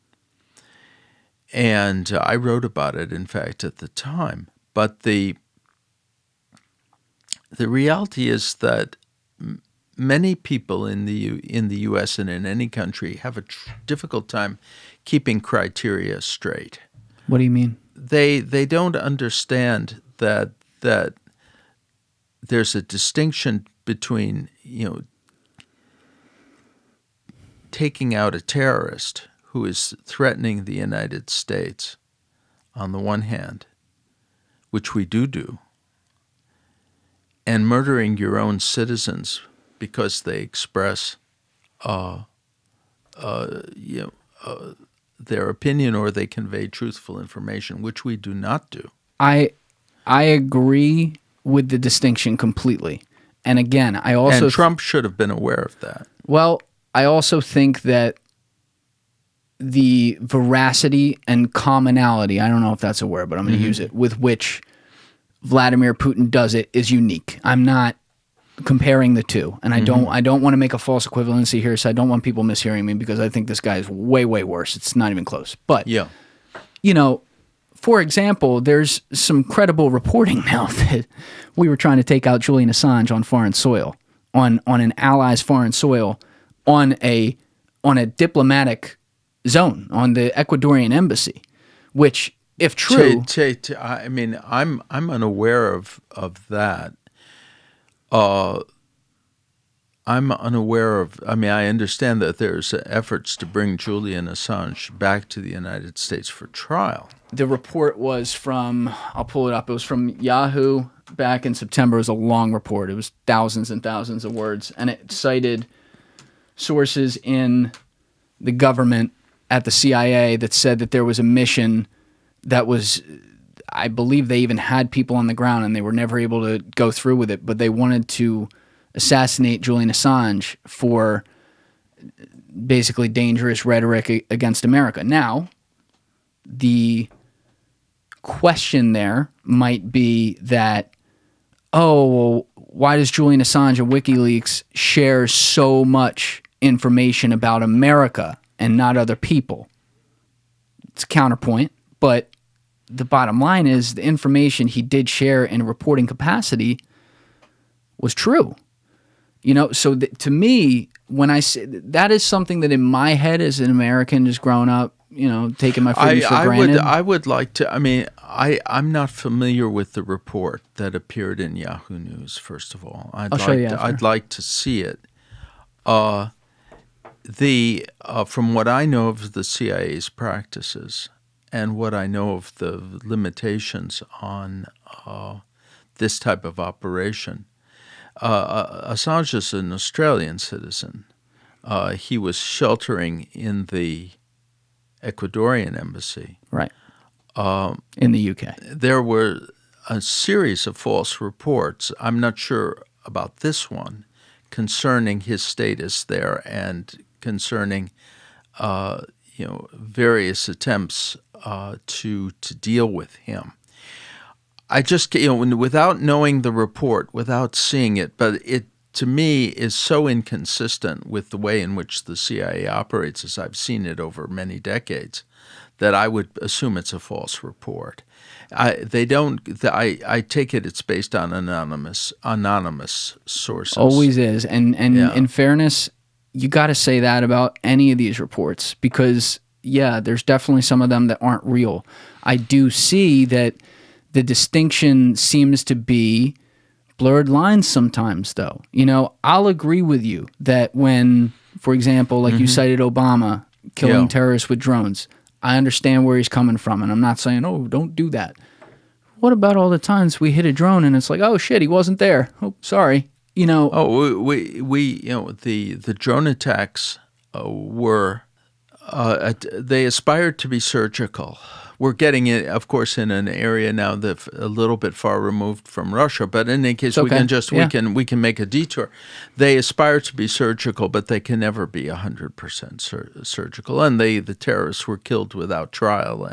And I wrote about it, in fact, at the time. But the reality is that many people in the U.S. and in any country have a difficult time keeping criteria straight. What do you mean? They don't understand that there's a distinction between taking out a terrorist who is threatening the United States on the one hand, which we do, and murdering your own citizens because they express their opinion or they convey truthful information, which we do not do. I agree with the distinction completely. And again, I also... And Trump should have been aware of that. Well, I also think that the veracity and commonality, I don't know if that's a word, but I'm going to use it, with which Vladimir Putin does it is unique. I'm not comparing the two, and I don't want to make a false equivalency here, so I don't want people mishearing me, because I think this guy is way, way worse. It's not even close. But, yeah, you know, for example, there's some credible reporting now that we were trying to take out Julian Assange on foreign soil, on an ally's foreign soil, on a diplomatic zone, on the Ecuadorian embassy, which, if true... I mean, I'm unaware of that. I'm unaware of... I mean, I understand that there's efforts to bring Julian Assange back to the United States for trial. The report was from... I'll pull it up. It was from Yahoo back in September. It was a long report. It was thousands and thousands of words, and it cited sources in the government at the CIA that said that there was a mission that was... I believe they even had people on the ground, and they were never able to go through with it, but they wanted to assassinate Julian Assange for basically dangerous rhetoric against America. Now, the question there might be that, oh, well, why does Julian Assange and WikiLeaks share so much information about America and not other people? It's a counterpoint, but the bottom line is the information he did share in a reporting capacity was true. You know, so to me, when I say that is something that in my head as an American just growing up, you know, taking my freedoms for granted. I would like to, I mean, I'm not familiar with the report that appeared in Yahoo News, first of all. I'll show you after. I'd like to see it. From what I know of the CIA's practices and what I know of the limitations on this type of operation, Assange is an Australian citizen. He was sheltering in the Ecuadorian embassy. Right. In the UK. There were a series of false reports. I'm not sure about this one concerning his status there and concerning various attempts to deal with him. I just, without knowing the report, without seeing it, but it, to me, is so inconsistent with the way in which the CIA operates, as I've seen it over many decades, that I would assume it's a false report. I take it it's based on anonymous sources. Always is. And in fairness, you got to say that about any of these reports, because, yeah, there's definitely some of them that aren't real. I do see that the distinction seems to be blurred lines sometimes, though. You know, I'll agree with you that when, for example, like you cited Obama killing terrorists with drones, I understand where he's coming from, and I'm not saying, oh, don't do that. What about all the times we hit a drone and it's like, oh, shit, he wasn't there. Oh, sorry. You know. Oh, the drone attacks were, they aspired to be surgical. We're getting it, of course, in an area now that's a little bit far removed from Russia. But in any case, okay. we can make a detour. They aspire to be surgical, but they can never be 100% surgical. And the terrorists were killed without trial.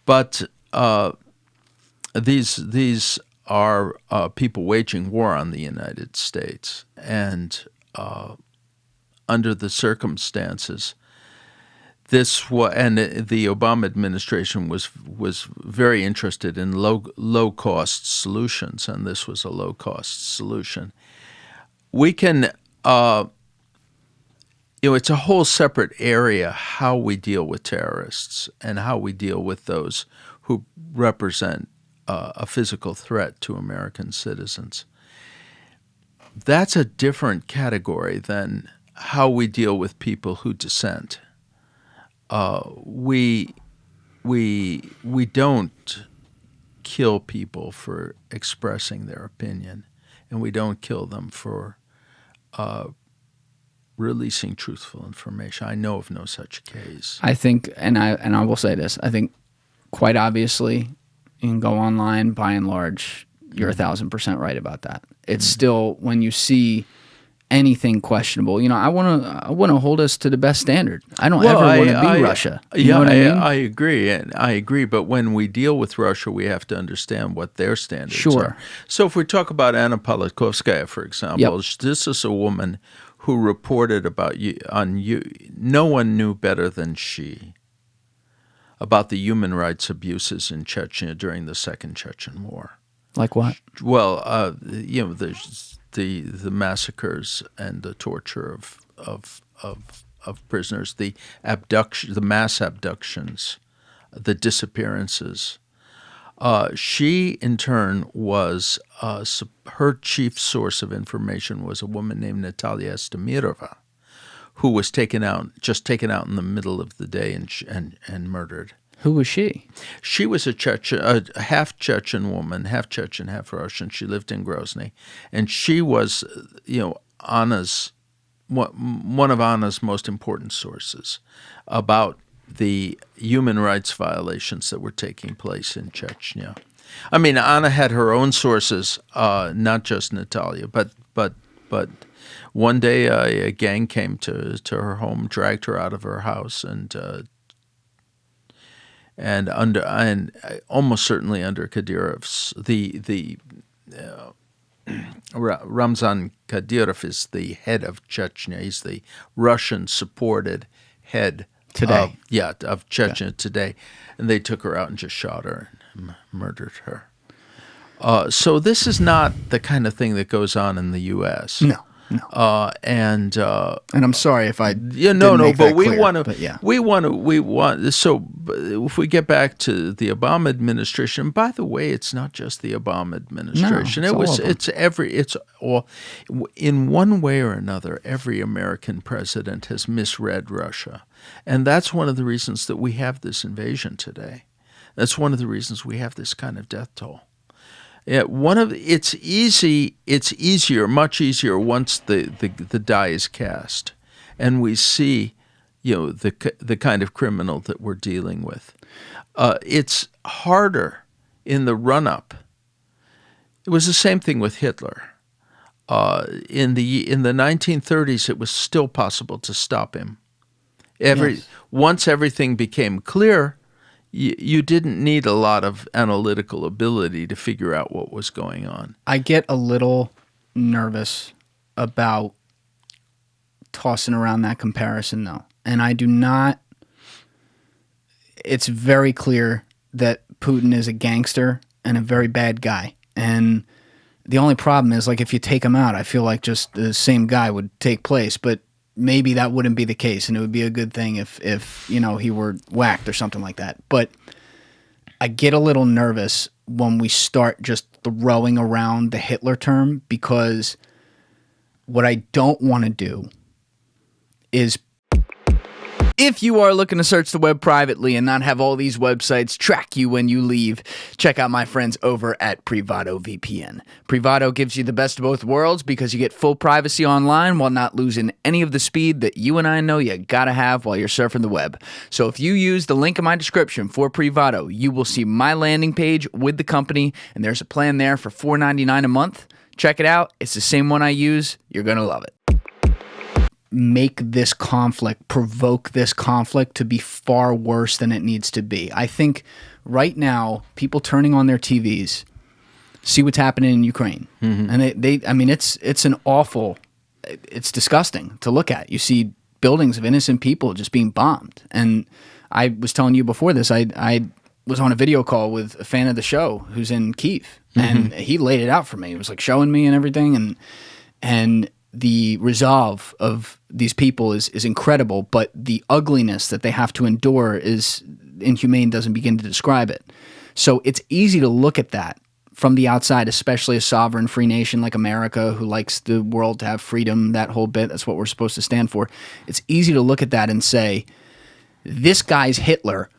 But these are people waging war on the United States, and under the circumstances. The Obama administration was very interested in low cost solutions, and this was a low cost solution. We can, it's a whole separate area how we deal with terrorists and how we deal with those who represent a physical threat to American citizens. That's a different category than how we deal with people who dissent. We don't kill people for expressing their opinion, and we don't kill them for releasing truthful information. I know of no such case. I think, and I will say this, I think quite obviously, you can go online, by and large, you're 1,000% right about that. It's still, when you see anything questionable, I want to hold us to the best standard. I don't ever want to be Russia. You know what I mean? I agree. But when we deal with Russia, we have to understand what their standards are. So if we talk about Anna Politkovskaya, for example, this is a woman who reported about no one knew better than she about the human rights abuses in Chechnya during the Second Chechen War. Like what? Well, there's the massacres and the torture of prisoners, the mass abductions, the disappearances. She, in turn, was her chief source of information was a woman named Natalia Estemirova, who was taken out in the middle of the day and murdered. Who was she? She was a half Chechen woman, half Chechen, half Russian. She lived in Grozny, and she was, Anna's one of Anna's most important sources about the human rights violations that were taking place in Chechnya. I mean, Anna had her own sources, not just Natalia, but one day a gang came to her home, dragged her out of her house, and almost certainly under Kadyrov's Ramzan Kadyrov is the head of Chechnya. He's the Russian-supported head today. Of Chechnya today, and they took her out and just shot her and murdered her. So this is not the kind of thing that goes on in the U.S. No. And I'm sorry if I but we want. So if we get back to the Obama administration, by the way, it's not just the Obama administration. No, it's all in one way or another. Every American president has misread Russia, and that's one of the reasons that we have this invasion today. That's one of the reasons we have this kind of death toll. Yeah, it's easier, much easier once the die is cast, and we see, the kind of criminal that we're dealing with. It's harder in the run-up. It was the same thing with Hitler. In the 1930s, it was still possible to stop him. Once everything became clear, you didn't need a lot of analytical ability to figure out what was going on. I get a little nervous about tossing around that comparison, though. And I do not... It's very clear that Putin is a gangster and a very bad guy. And the only problem is, if you take him out, I feel like just the same guy would take place. But maybe that wouldn't be the case, and it would be a good thing if he were whacked or something like that. But I get a little nervous when we start just throwing around the Hitler term, because what I don't want to do is... If you are looking to search the web privately and not have all these websites track you when you leave, check out my friends over at Privado VPN. Privado gives you the best of both worlds because you get full privacy online while not losing any of the speed that you and I know you gotta have while you're surfing the web. So if you use the link in my description for Privado, you will see my landing page with the company, and there's a plan there for $4.99 a month. Check it out. It's the same one I use. You're gonna love it. Make this conflict, provoke this conflict to be far worse than it needs to be. I think right now, people turning on their TVs see what's happening in Ukraine. Mm-hmm. And it's an awful, it's disgusting to look at. You see buildings of innocent people just being bombed. And I was telling you before this, I was on a video call with a fan of the show who's in Kyiv, and he laid it out for me. He was showing me and everything, and the resolve of these people is incredible, but the ugliness that they have to endure is inhumane, doesn't begin to describe it. So it's easy to look at that from the outside, especially a sovereign free nation like America who likes the world to have freedom, that whole bit, that's what we're supposed to stand for. It's easy to look at that and say, this guy's Hitler.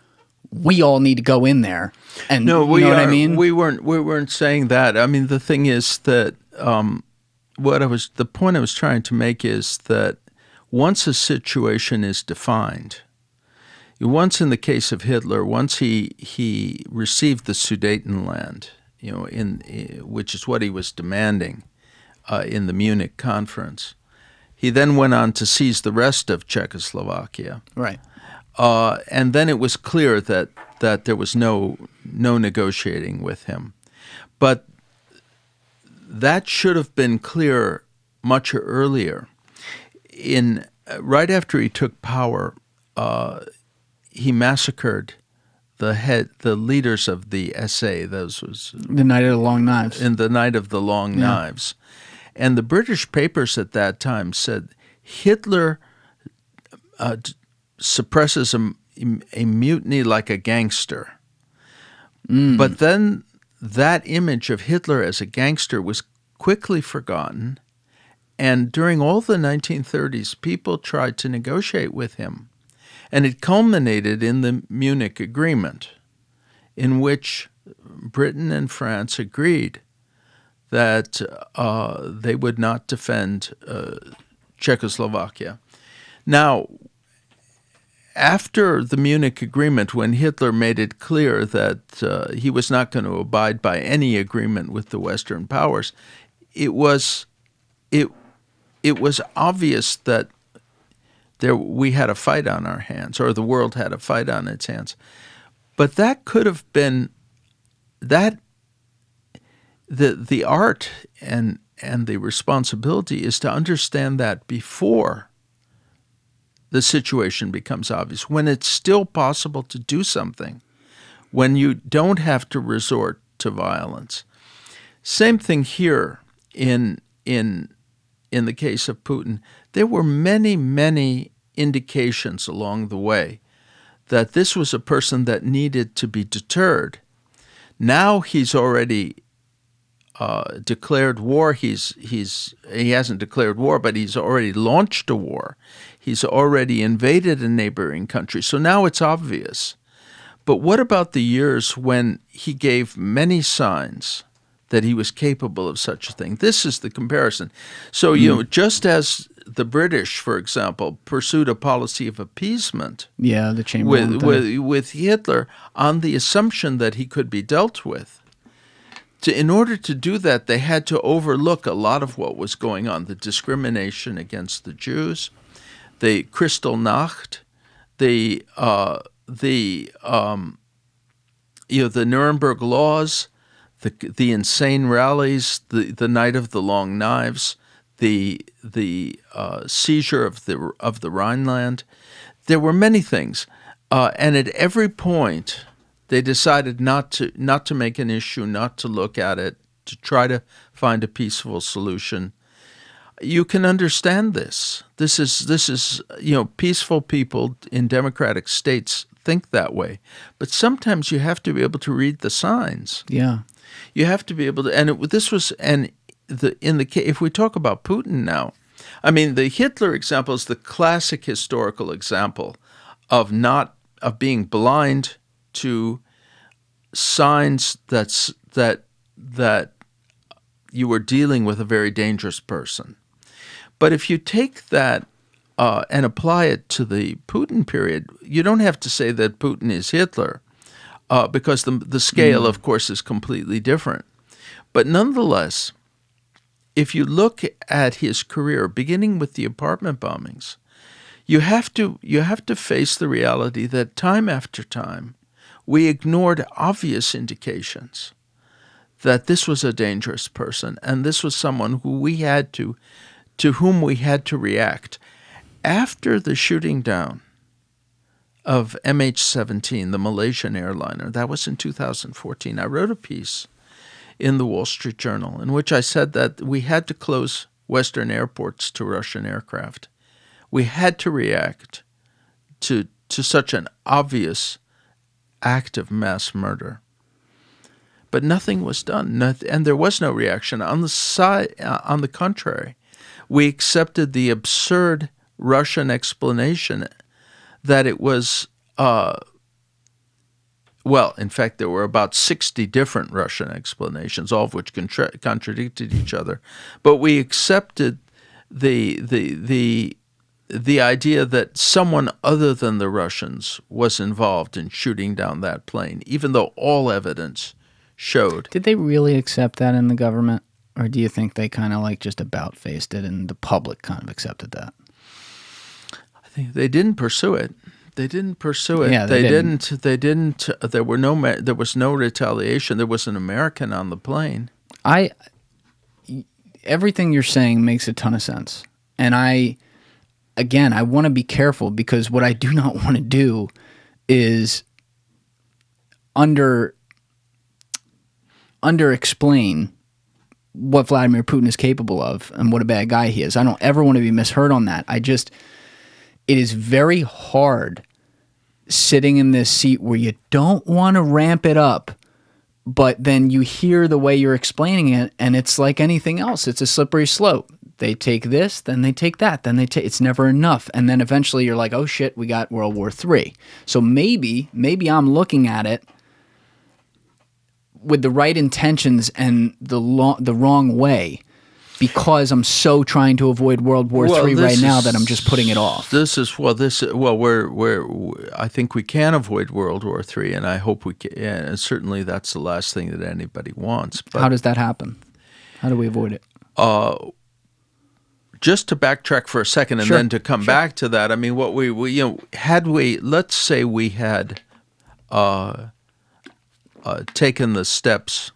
We all need to go in there. And no, you know what I mean? We weren't saying that. I mean, the thing is that the point I was trying to make is that once a situation is defined, once in the case of Hitler, once he received the Sudetenland, which is what he was demanding in the Munich conference, he then went on to seize the rest of Czechoslovakia. Right. And then it was clear that there was no negotiating with him. But that should have been clear much earlier. Right after he took power, he massacred the leaders of the SA. Those was the Night of the Long Knives. In the Night of the Long Knives. And the British papers at that time said Hitler suppresses a mutiny like a gangster. But then that image of Hitler as a gangster was quickly forgotten. And during all the 1930s, people tried to negotiate with him. And it culminated in the Munich Agreement, in which Britain and France agreed that they would not defend Czechoslovakia. Now, after the Munich Agreement, when Hitler made it clear that he was not going to abide by any agreement with the Western powers, it was obvious that we had a fight on our hands, or the world had a fight on its hands. But that could have been the art and the responsibility is to understand that before the situation becomes obvious, when it's still possible to do something, when you don't have to resort to violence. Same thing here in the case of Putin. There were many indications along the way that this was a person that needed to be deterred. Now he's already declared war. He hasn't declared war, but he's already launched a war. He's already invaded a neighboring country. So now it's obvious. But what about the years when he gave many signs that he was capable of such a thing? This is the comparison. So, just as the British, for example, pursued a policy of appeasement the Chamberlain with Hitler on the assumption that he could be dealt with, in order to do that, they had to overlook a lot of what was going on, the discrimination against the Jews, the Kristallnacht, the Nuremberg laws, the insane rallies, the Night of the Long Knives, the seizure of the Rhineland. There were many things, and at every point they decided not to make an issue, not to look at it, to try to find a peaceful solution. You can understand this. This is peaceful people in democratic states think that way, but sometimes you have to be able to read the signs. Yeah. You have to be able to, if we talk about Putin now, I mean, the Hitler example is the classic historical example of being blind to signs that you were dealing with a very dangerous person. But if you take that and apply it to the Putin period, you don't have to say that Putin is Hitler. Because the scale, of course, is completely different. But nonetheless, if you look at his career, beginning with the apartment bombings, you have to face the reality that time after time, we ignored obvious indications that this was a dangerous person, and this was someone who to whom we had to react. After the shooting down of MH17, the Malaysian airliner, that was in 2014, I wrote a piece in the Wall Street Journal in which I said that we had to close Western airports to Russian aircraft. We had to react to such an obvious act of mass murder. but nothing was done, and there was no reaction. On the contrary, we accepted the absurd Russian explanation that it was, well, in fact, there were about 60 different Russian explanations, all of which contradicted each other. But we accepted the idea that someone other than the Russians was involved in shooting down that plane, even though all evidence showed. Did they really accept that in the government? Or do you think they kind of like just about-faced it and the public kind of accepted that? I think they didn't pursue it. They didn't pursue it. Yeah, they didn't. There was no retaliation. There was an American on the plane. Everything you're saying makes a ton of sense. And I want to be careful, because what I do not want to do is under-explain what Vladimir Putin is capable of and what a bad guy he is. I don't ever want to be misheard on that. It is very hard sitting in this seat where you don't want to ramp it up, but then you hear the way you're explaining it, and it's like anything else. It's a slippery slope. They take this, then they take that, then they take. It's never enough, and then eventually you're like, oh shit, we got World War III. So maybe I'm looking at it with the right intentions and the wrong way, because I'm so trying to avoid World War III right now that I'm just putting it off. I think we can avoid World War III, and I hope we can. And certainly, that's the last thing that anybody wants. But how does that happen? How do we avoid it? Just to backtrack for a second, and then to come back to that. I mean, what let's say we had taken the steps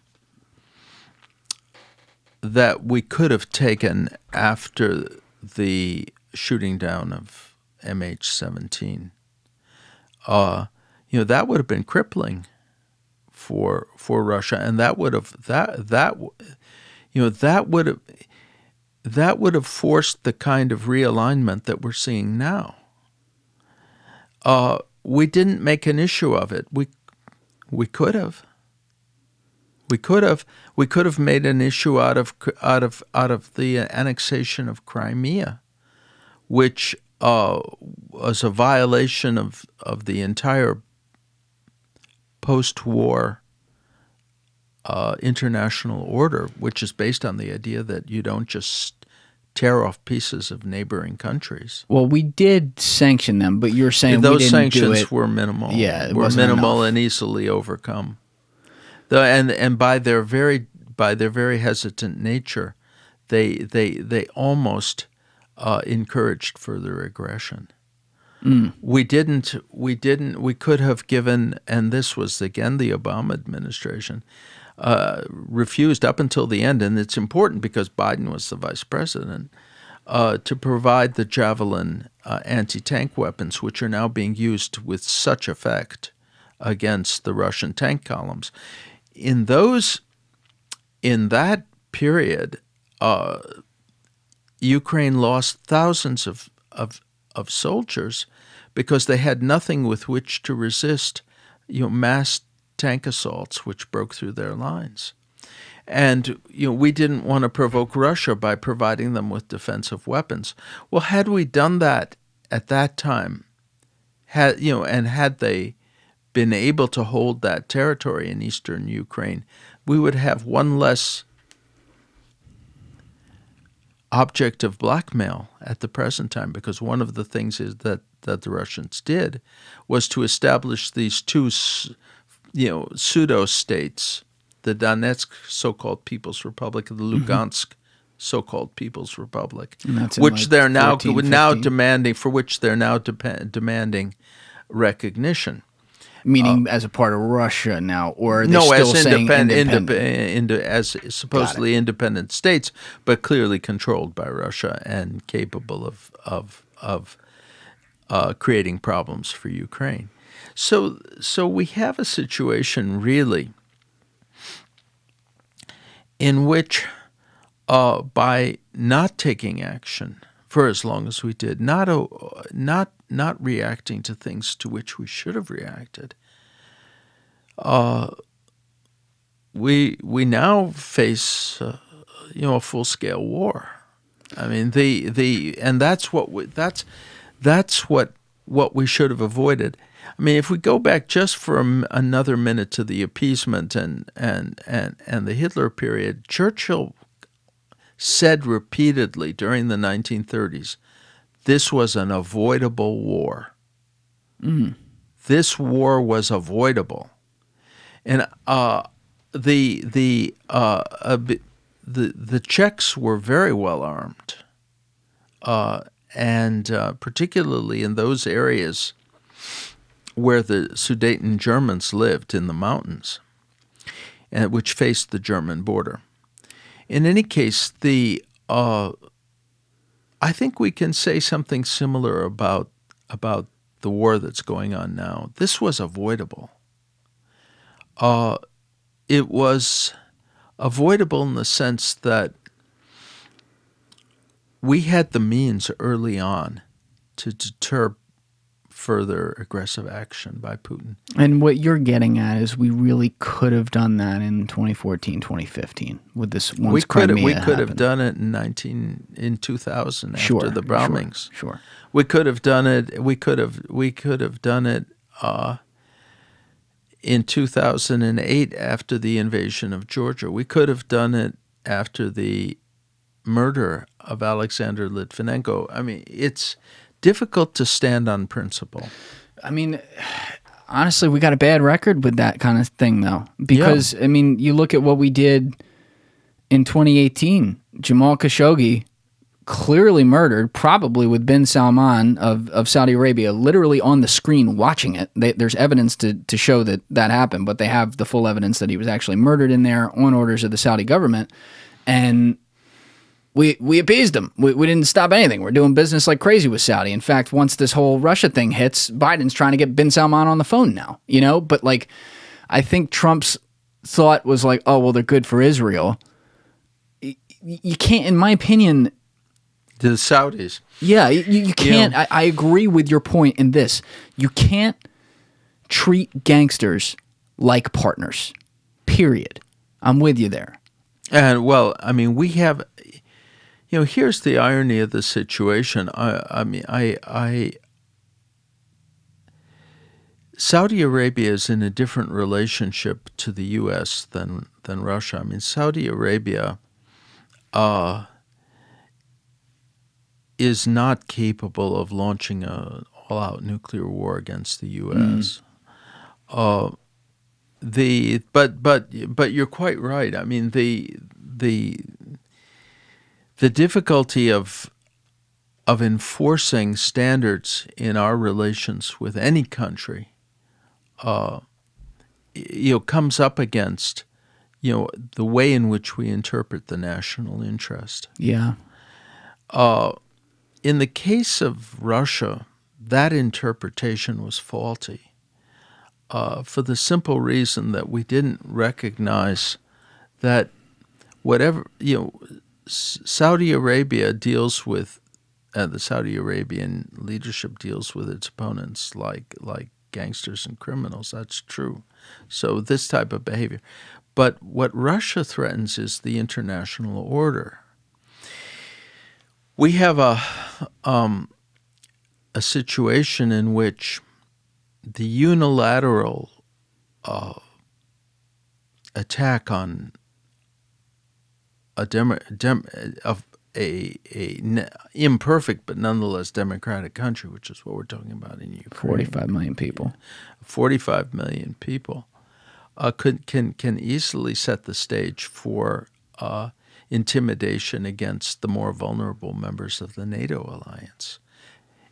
that we could have taken after the shooting down of MH17, that would have been crippling for Russia, and that would have forced the kind of realignment that we're seeing now. We didn't make an issue of it. We could have. We could have made an issue out of the annexation of Crimea, which was a violation of the entire post-war international order, which is based on the idea that you don't just tear off pieces of neighboring countries. Well, we did sanction them, but you're saying those we didn't do it. Those sanctions were minimal. Yeah, it were wasn't minimal enough. And easily overcome. And by their very hesitant nature, they almost encouraged further aggression. We could have given, and this was again the Obama administration, refused up until the end, and it's important because Biden was the vice president, to provide the Javelin anti-tank weapons, which are now being used with such effect against the Russian tank columns. In that period, Ukraine lost thousands of soldiers because they had nothing with which to resist, mass tank assaults which broke through their lines. And we didn't want to provoke Russia by providing them with defensive weapons. Well, had we done that at that time, had they been able to hold that territory in eastern Ukraine, we would have one less object of blackmail at the present time, because one of the things is that the Russians did was to establish these two pseudo-states, the Donetsk so-called People's Republic and the Lugansk so-called People's Republic, which they're now demanding recognition. Meaning as a part of Russia now, or are they still saying independent? As supposedly independent states, but clearly controlled by Russia and capable of creating problems for Ukraine. So we have a situation really in which by not taking action for as long as we did, not reacting to things to which we should have reacted, we now face a full-scale war. I mean, and that's what we should have avoided. I mean, if we go back just for another minute to the appeasement and the Hitler period, Churchill said repeatedly during the 1930s, this was an avoidable war. Mm. This war was avoidable, and the Czechs were very well armed, and particularly in those areas where the Sudeten Germans lived in the mountains, and which faced the German border. In any case, I think we can say something similar about the war that's going on now. This was avoidable. It was avoidable in the sense that we had the means early on to deter further aggressive action by Putin. And what you're getting at is we really could have done that in 2014, 2015 with this once Crimea We could have happened. done it in 2000 after the bombings. Sure. We could have done it. We could have done it in 2008 after the invasion of Georgia. We could have done it after the murder of Alexander Litvinenko. I mean, it's difficult to stand on principle. I mean, honestly, we got a bad record with that kind of thing, though. Because, I mean, you look at what we did in 2018. Jamal Khashoggi clearly murdered, probably with bin Salman of Saudi Arabia, literally on the screen watching it. There's evidence to show that happened, but they have the full evidence that he was actually murdered in there on orders of the Saudi government. And we appeased them. We didn't stop anything. We're doing business like crazy with Saudi. In fact, once this whole Russia thing hits, Biden's trying to get bin Salman on the phone now, But, like, I think Trump's thought was like, oh, well, they're good for Israel. You can't, in my opinion... To the Saudis. Yeah, you can't... I agree with your point in this. You can't treat gangsters like partners, period. I'm with you there. And, well, I mean, we have... here's the irony of the situation. Saudi Arabia is in a different relationship to the U.S. than Russia. I mean, Saudi Arabia is not capable of launching an all-out nuclear war against the U.S. But you're quite right. I mean, the difficulty of enforcing standards in our relations with any country, comes up against, the way in which we interpret the national interest. Yeah. In the case of Russia, that interpretation was faulty, for the simple reason that we didn't recognize that whatever, Saudi Arabia deals with, the Saudi Arabian leadership deals with its opponents like gangsters and criminals. That's true. So this type of behavior. But what Russia threatens is the international order. We have a situation in which the unilateral attack on a imperfect but nonetheless democratic country, which is what we're talking about in Ukraine. 45 million people. 45 million people can easily set the stage for intimidation against the more vulnerable members of the NATO alliance.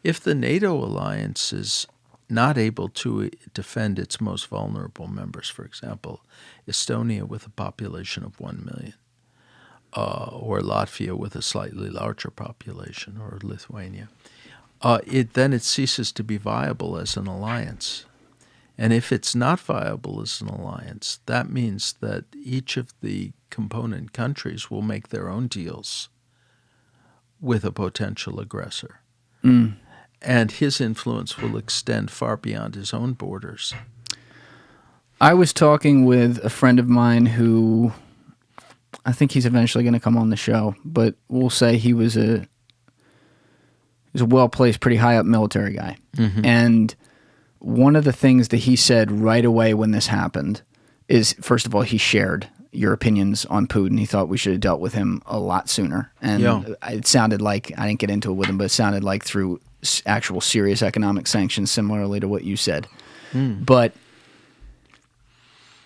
If the NATO alliance is not able to defend its most vulnerable members, for example, Estonia with a population of 1 million, or Latvia with a slightly larger population, or Lithuania, then it ceases to be viable as an alliance. And if it's not viable as an alliance, that means that each of the component countries will make their own deals with a potential aggressor. Mm. And his influence will extend far beyond his own borders. I was talking with a friend of mine who I think he's eventually going to come on the show, but we'll say he was a well-placed, pretty high-up military guy. Mm-hmm. And one of the things that he said right away when this happened is, first of all, he shared your opinions on Putin. He thought we should have dealt with him a lot sooner. And it sounded like, I didn't get into it with him, but it sounded like through actual serious economic sanctions, similarly to what you said. But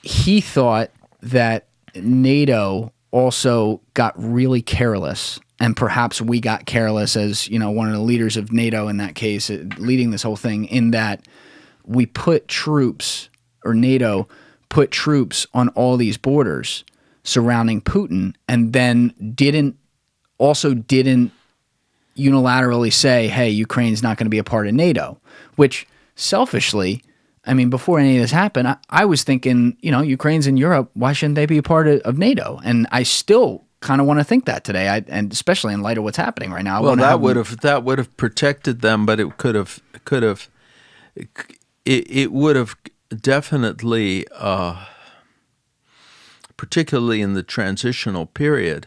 he thought that NATO also got really careless, and perhaps we got careless as, one of the leaders of NATO in that case, leading this whole thing, in that we put troops, or NATO put troops on all these borders surrounding Putin, and then didn't unilaterally say, hey, Ukraine's not going to be a part of NATO, which selfishly, before any of this happened, I was thinking, Ukraine's in Europe, why shouldn't they be a part of NATO? And I still kind of want to think that today, and especially in light of what's happening right now. Well, that would have protected them, but it would have definitely, particularly in the transitional period,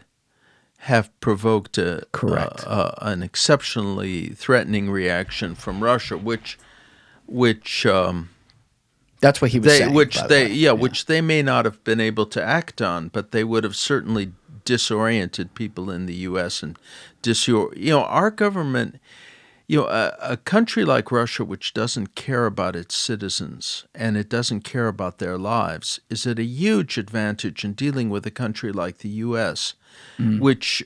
have provoked an exceptionally threatening reaction from Russia, which that's what he was saying. Which they may not have been able to act on, but they would have certainly disoriented people in the U.S. and our government. A country like Russia, which doesn't care about its citizens and it doesn't care about their lives, is at a huge advantage in dealing with a country like the U.S., which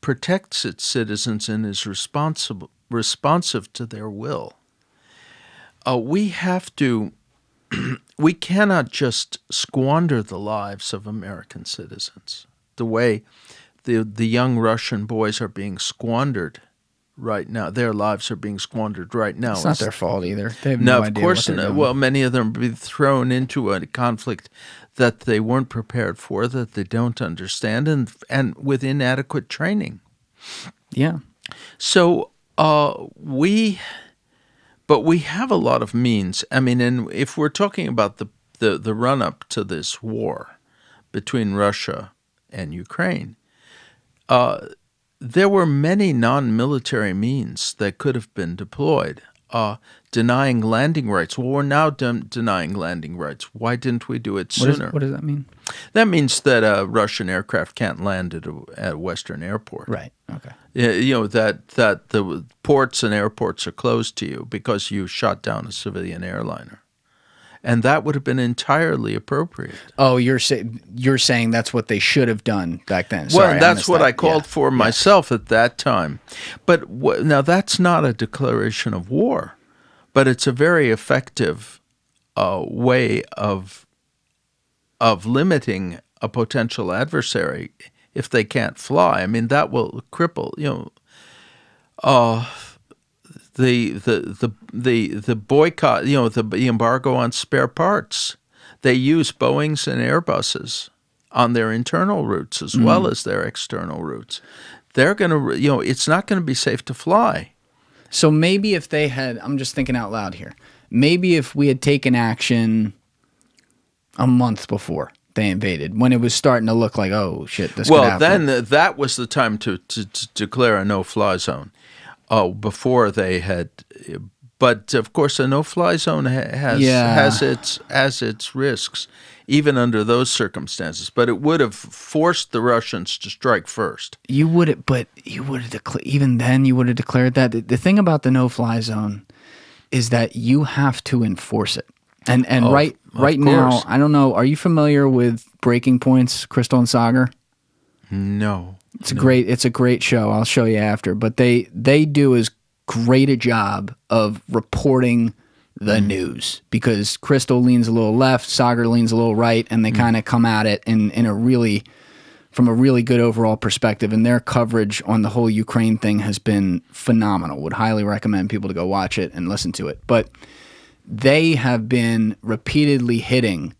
protects its citizens and is responsive to their will. We cannot just squander the lives of American citizens the way the young Russian boys are being squandered right now. Their lives are being squandered right now. It's not their fault either. They have no idea of course what they're doing. Well, many of them will be thrown into a conflict that they weren't prepared for, that they don't understand, and with inadequate training. Yeah. So we have a lot of means. And if we're talking about the run-up to this war between Russia and Ukraine, there were many non-military means that could have been deployed. Denying landing rights. Well, we're now denying landing rights. Why didn't we do it sooner? What does that mean? That means that a Russian aircraft can't land at a Western airport. Right. Okay. That the ports and airports are closed to you because you shot down a civilian airliner. And that would have been entirely appropriate. Oh, you're saying that's what they should have done back then. Well, that's what I called for myself at that time. But now that's not a declaration of war, but it's a very effective way of limiting a potential adversary if they can't fly. That will cripple, the boycott, the embargo on spare parts. They use Boeings and Airbuses on their internal routes as well as their external routes. They're going to, it's not going to be safe to fly. So maybe if they had, I'm just thinking out loud here, maybe if we had taken action a month before they invaded, when it was starting to look like, oh shit, this could happen. Then that was the time to declare a no-fly zone. Before they had, but of course a no-fly zone has its risks, even under those circumstances. But it would have forced the Russians to strike first. Even then you would have declared that. The thing about the no-fly zone is that you have to enforce it. And right now, I don't know. Are you familiar with Breaking Point's Crystal and Sagar? No. It's a great show. I'll show you after. But they do as great a job of reporting the news, because Crystal leans a little left, Sagar leans a little right, and they kind of come at it from a really good overall perspective. And their coverage on the whole Ukraine thing has been phenomenal. Would highly recommend people to go watch it and listen to it. But they have been repeatedly hitting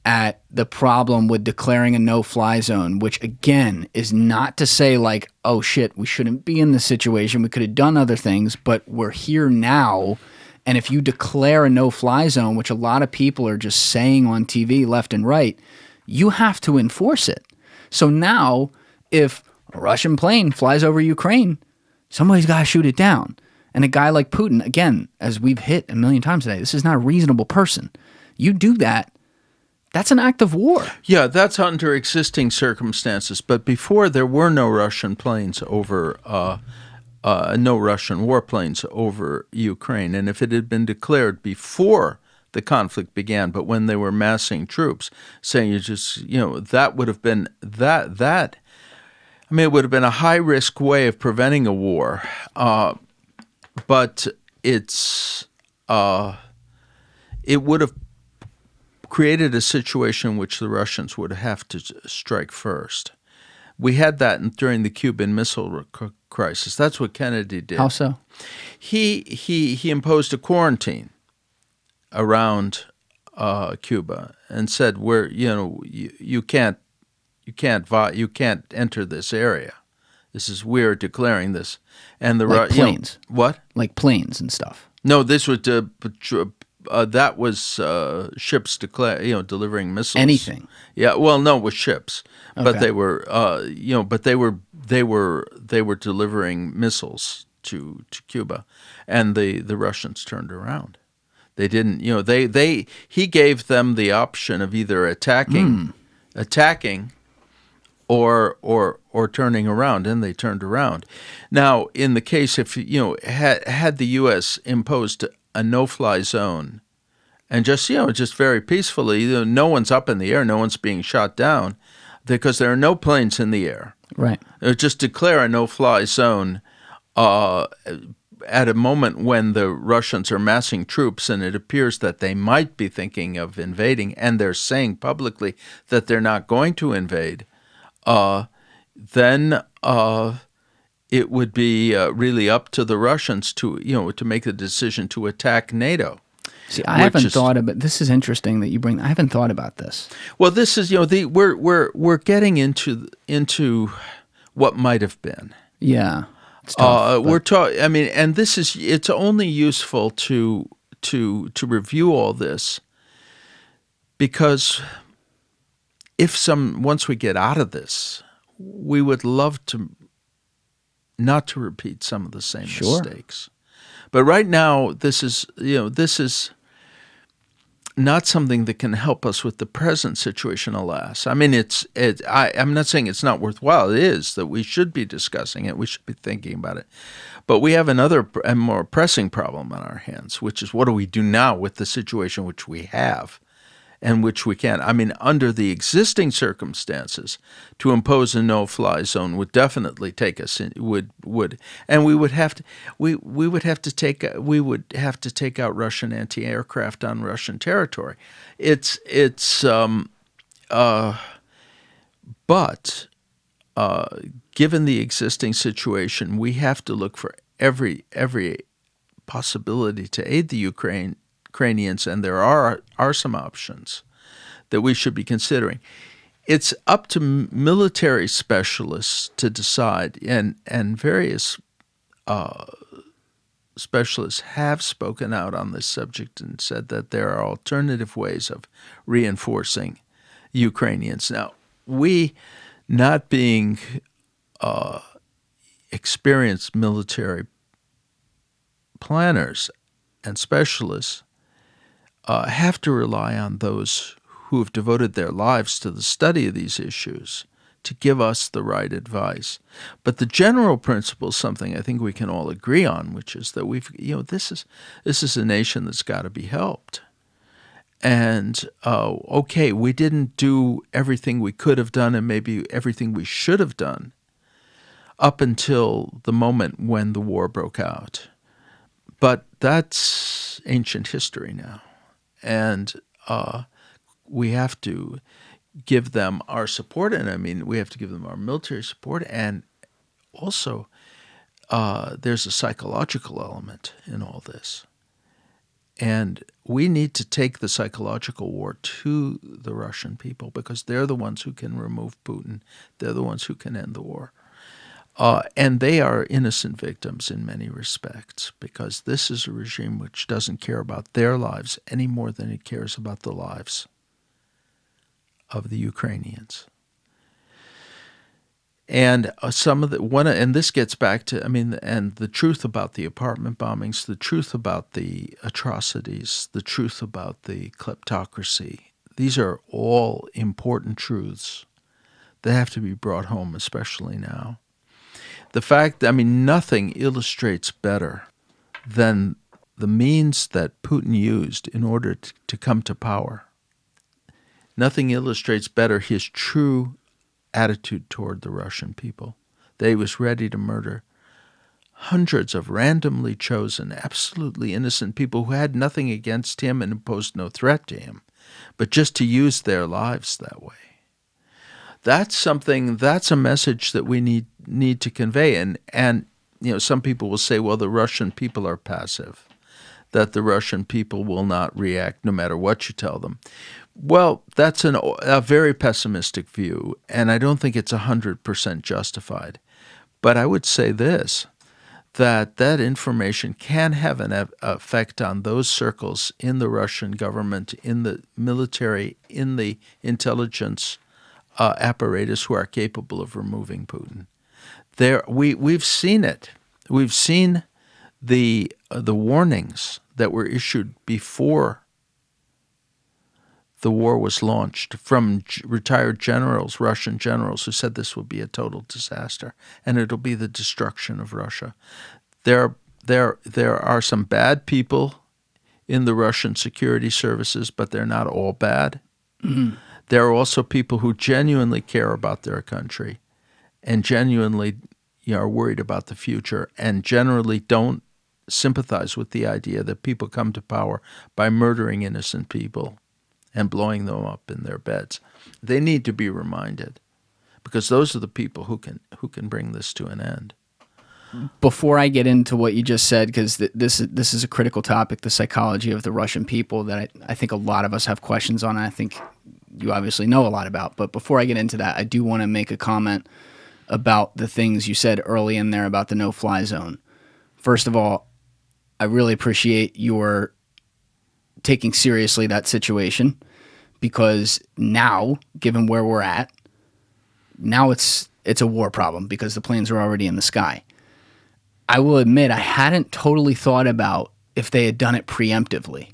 at the problem with declaring a no-fly zone, which again is not to say like, oh shit, we shouldn't be in this situation. We could have done other things, but we're here now, And if you declare a no-fly zone, which a lot of people are just saying on TV left and right, you have to enforce it. So now, if a Russian plane flies over Ukraine, somebody's got to shoot it down. And a guy like Putin, again, as we've hit a million times today, this is not a reasonable person. You do that, that's an act of war. Yeah, that's under existing circumstances. But before, there were no Russian planes over, no Russian warplanes over Ukraine. And if it had been declared before the conflict began, but when they were massing troops, saying that would have been it would have been a high-risk way of preventing a war. But it would have created a situation in which the Russians would have to strike first. We had that during the Cuban Missile Crisis. That's what Kennedy did. How so? He imposed a quarantine around Cuba and said, you can't enter this area. We're declaring this. And the planes. What? Like planes and stuff. No, this was that was ships delivering missiles. Anything. Yeah. Well, no, it was ships, Okay. but they were delivering missiles to Cuba, and the Russians turned around. They didn't. He gave them the option of either attacking, or turning around, and they turned around. Now, in the case if had the U.S. imposed a no-fly zone, and just very peacefully, no one's up in the air, no one's being shot down, because there are no planes in the air. Right. Just declare a no-fly zone at a moment when the Russians are massing troops, and it appears that they might be thinking of invading, and they're saying publicly that they're not going to invade. Then it would be really up to the Russians to make the decision to attack NATO. See, I haven't thought about this. Is interesting that you bring. I haven't thought about this. Well, this is we're getting into what might have been. Yeah, it's tough, we're talking. I mean, and it's only useful to review all this because once we get out of this, we would love to not to repeat some of the same mistakes. But right now, this is not something that can help us with the present situation, alas. I mean, I'm not saying it's not worthwhile. It is, that we should be discussing it. We should be thinking about it. But we have another and more pressing problem on our hands, which is what do we do now with the situation which we have and which we can. I mean, under the existing circumstances, to impose a no-fly zone would definitely take us in, and we would have to take out Russian anti-aircraft on Russian territory. But given the existing situation, we have to look for every possibility to aid the Ukrainians, and there are some options that we should be considering. It's up to military specialists to decide, and various specialists have spoken out on this subject and said that there are alternative ways of reinforcing Ukrainians. Now, we, not being experienced military planners and specialists, have to rely on those who have devoted their lives to the study of these issues to give us the right advice. But the general principle is something I think we can all agree on, which is that this is a nation that's got to be helped. And okay, we didn't do everything we could have done, and maybe everything we should have done up until the moment when the war broke out. But that's ancient history now. And we have to give them our support, and I mean, we have to give them our military support, and also there's a psychological element in all this. And we need to take the psychological war to the Russian people because they're the ones who can remove Putin. They're the ones who can end the war. And they are innocent victims in many respects, because this is a regime which doesn't care about their lives any more than it cares about the lives of the Ukrainians. And and this gets back to, and the truth about the apartment bombings, the truth about the atrocities, the truth about the kleptocracy, these are all important truths that have to be brought home, especially now. The fact, nothing illustrates better than the means that Putin used in order to come to power. Nothing illustrates better his true attitude toward the Russian people, that he was ready to murder hundreds of randomly chosen, absolutely innocent people who had nothing against him and who posed no threat to him, but just to use their lives that way. That's a message that we need to convey. And some people will say, well, the Russian people are passive, that the Russian people will not react no matter what you tell them. Well, that's a very pessimistic view, and I don't think it's 100% justified. But I would say this, that information can have an effect on those circles in the Russian government, in the military, in the intelligence apparatus who are capable of removing Putin. We've seen it. We've seen the warnings that were issued before the war was launched from retired generals, Russian generals, who said this would be a total disaster and it'll be the destruction of Russia. There are some bad people in the Russian security services, but they're not all bad. Mm-hmm. There are also people who genuinely care about their country and genuinely are worried about the future and generally don't sympathize with the idea that people come to power by murdering innocent people and blowing them up in their beds. They need to be reminded, because those are the people who can bring this to an end. Before I get into what you just said, because this is a critical topic, the psychology of the Russian people, that I think a lot of us have questions on, and I think you obviously know a lot about. But before I get into that, I do want to make a comment about the things you said early in there about the no-fly zone. First of all, I really appreciate your taking seriously that situation, because now, given where we're at, now it's a war problem because the planes are already in the sky. I will admit I hadn't totally thought about if they had done it preemptively,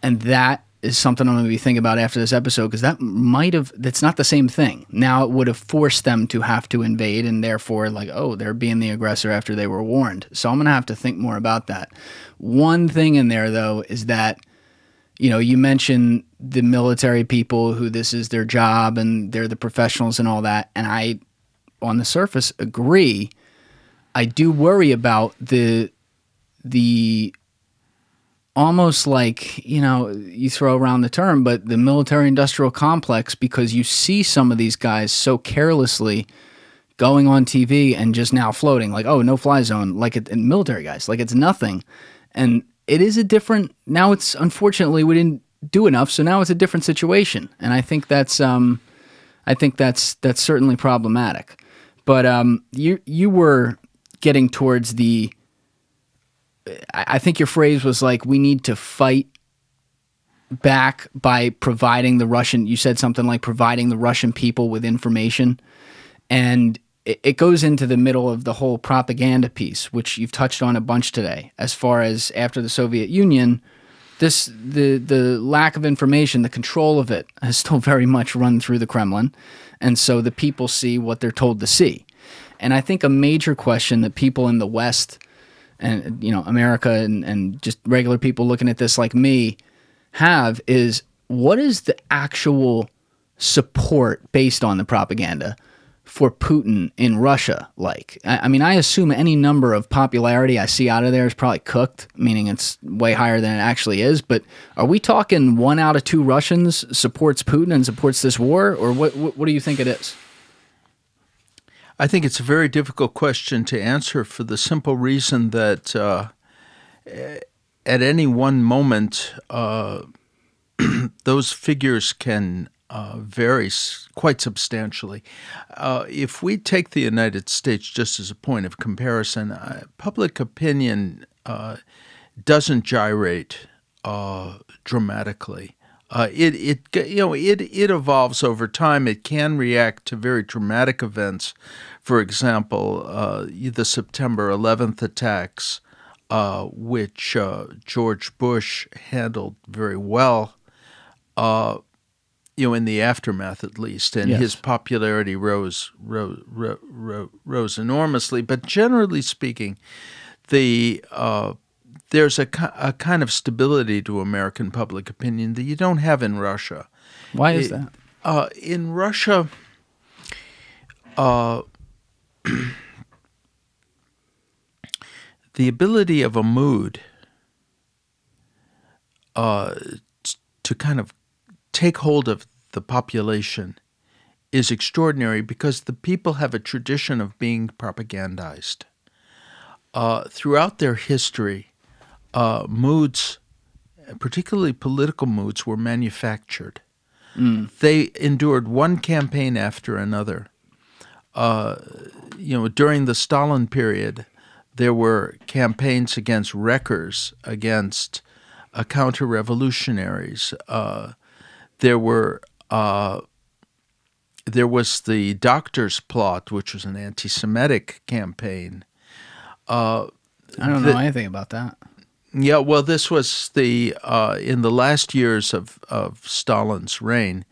and that is something I'm going to be thinking about after this episode, because that's not the same thing. Now it would have forced them to have to invade, and therefore, they're being the aggressor after they were warned. So I'm going to have to think more about that. One thing in there, though, is that you mentioned the military people who this is their job and they're the professionals and all that. And I, on the surface, agree. I do worry about the almost like, you throw around the term, but the military industrial complex, because you see some of these guys so carelessly going on TV and just now floating like, oh, no fly zone, and military guys, like it's nothing. And it is now it's, unfortunately, we didn't do enough, so now it's a different situation. And I think that's certainly problematic. But you were getting towards I think your phrase was like, we need to fight back by providing you said something like providing the Russian people with information. And it goes into the middle of the whole propaganda piece, which you've touched on a bunch today, as far as after the Soviet Union, the lack of information, the control of it has still very much run through the Kremlin. And so the people see what they're told to see. And I think a major question that people in the West and, America and just regular people looking at this like me have is, what is the actual support based on the propaganda for Putin in Russia like? I assume any number of popularity I see out of there is probably cooked, meaning it's way higher than it actually is. But are we talking 1 out of 2 Russians supports Putin and supports this war? Or what do you think it is? I think it's a very difficult question to answer for the simple reason that at any one moment, those figures can quite substantially. If we take the United States just as a point of comparison, public opinion doesn't gyrate dramatically. It evolves over time. It can react to very dramatic events. For example, the September 11th attacks, which George Bush handled very well, in the aftermath at least, and his popularity rose enormously. But generally speaking, there's a kind of stability to American public opinion that you don't have in Russia. Why is that? In Russia, the ability of a mood to kind of take hold of the population is extraordinary because the people have a tradition of being propagandized. Throughout their history, moods, particularly political moods, were manufactured. They endured one campaign after another. During the Stalin period, there were campaigns against wreckers, against counter-revolutionaries. There was the Doctor's Plot, which was an anti-Semitic campaign. I don't know anything about that. Yeah, well, this was in the last years of Stalin's reign,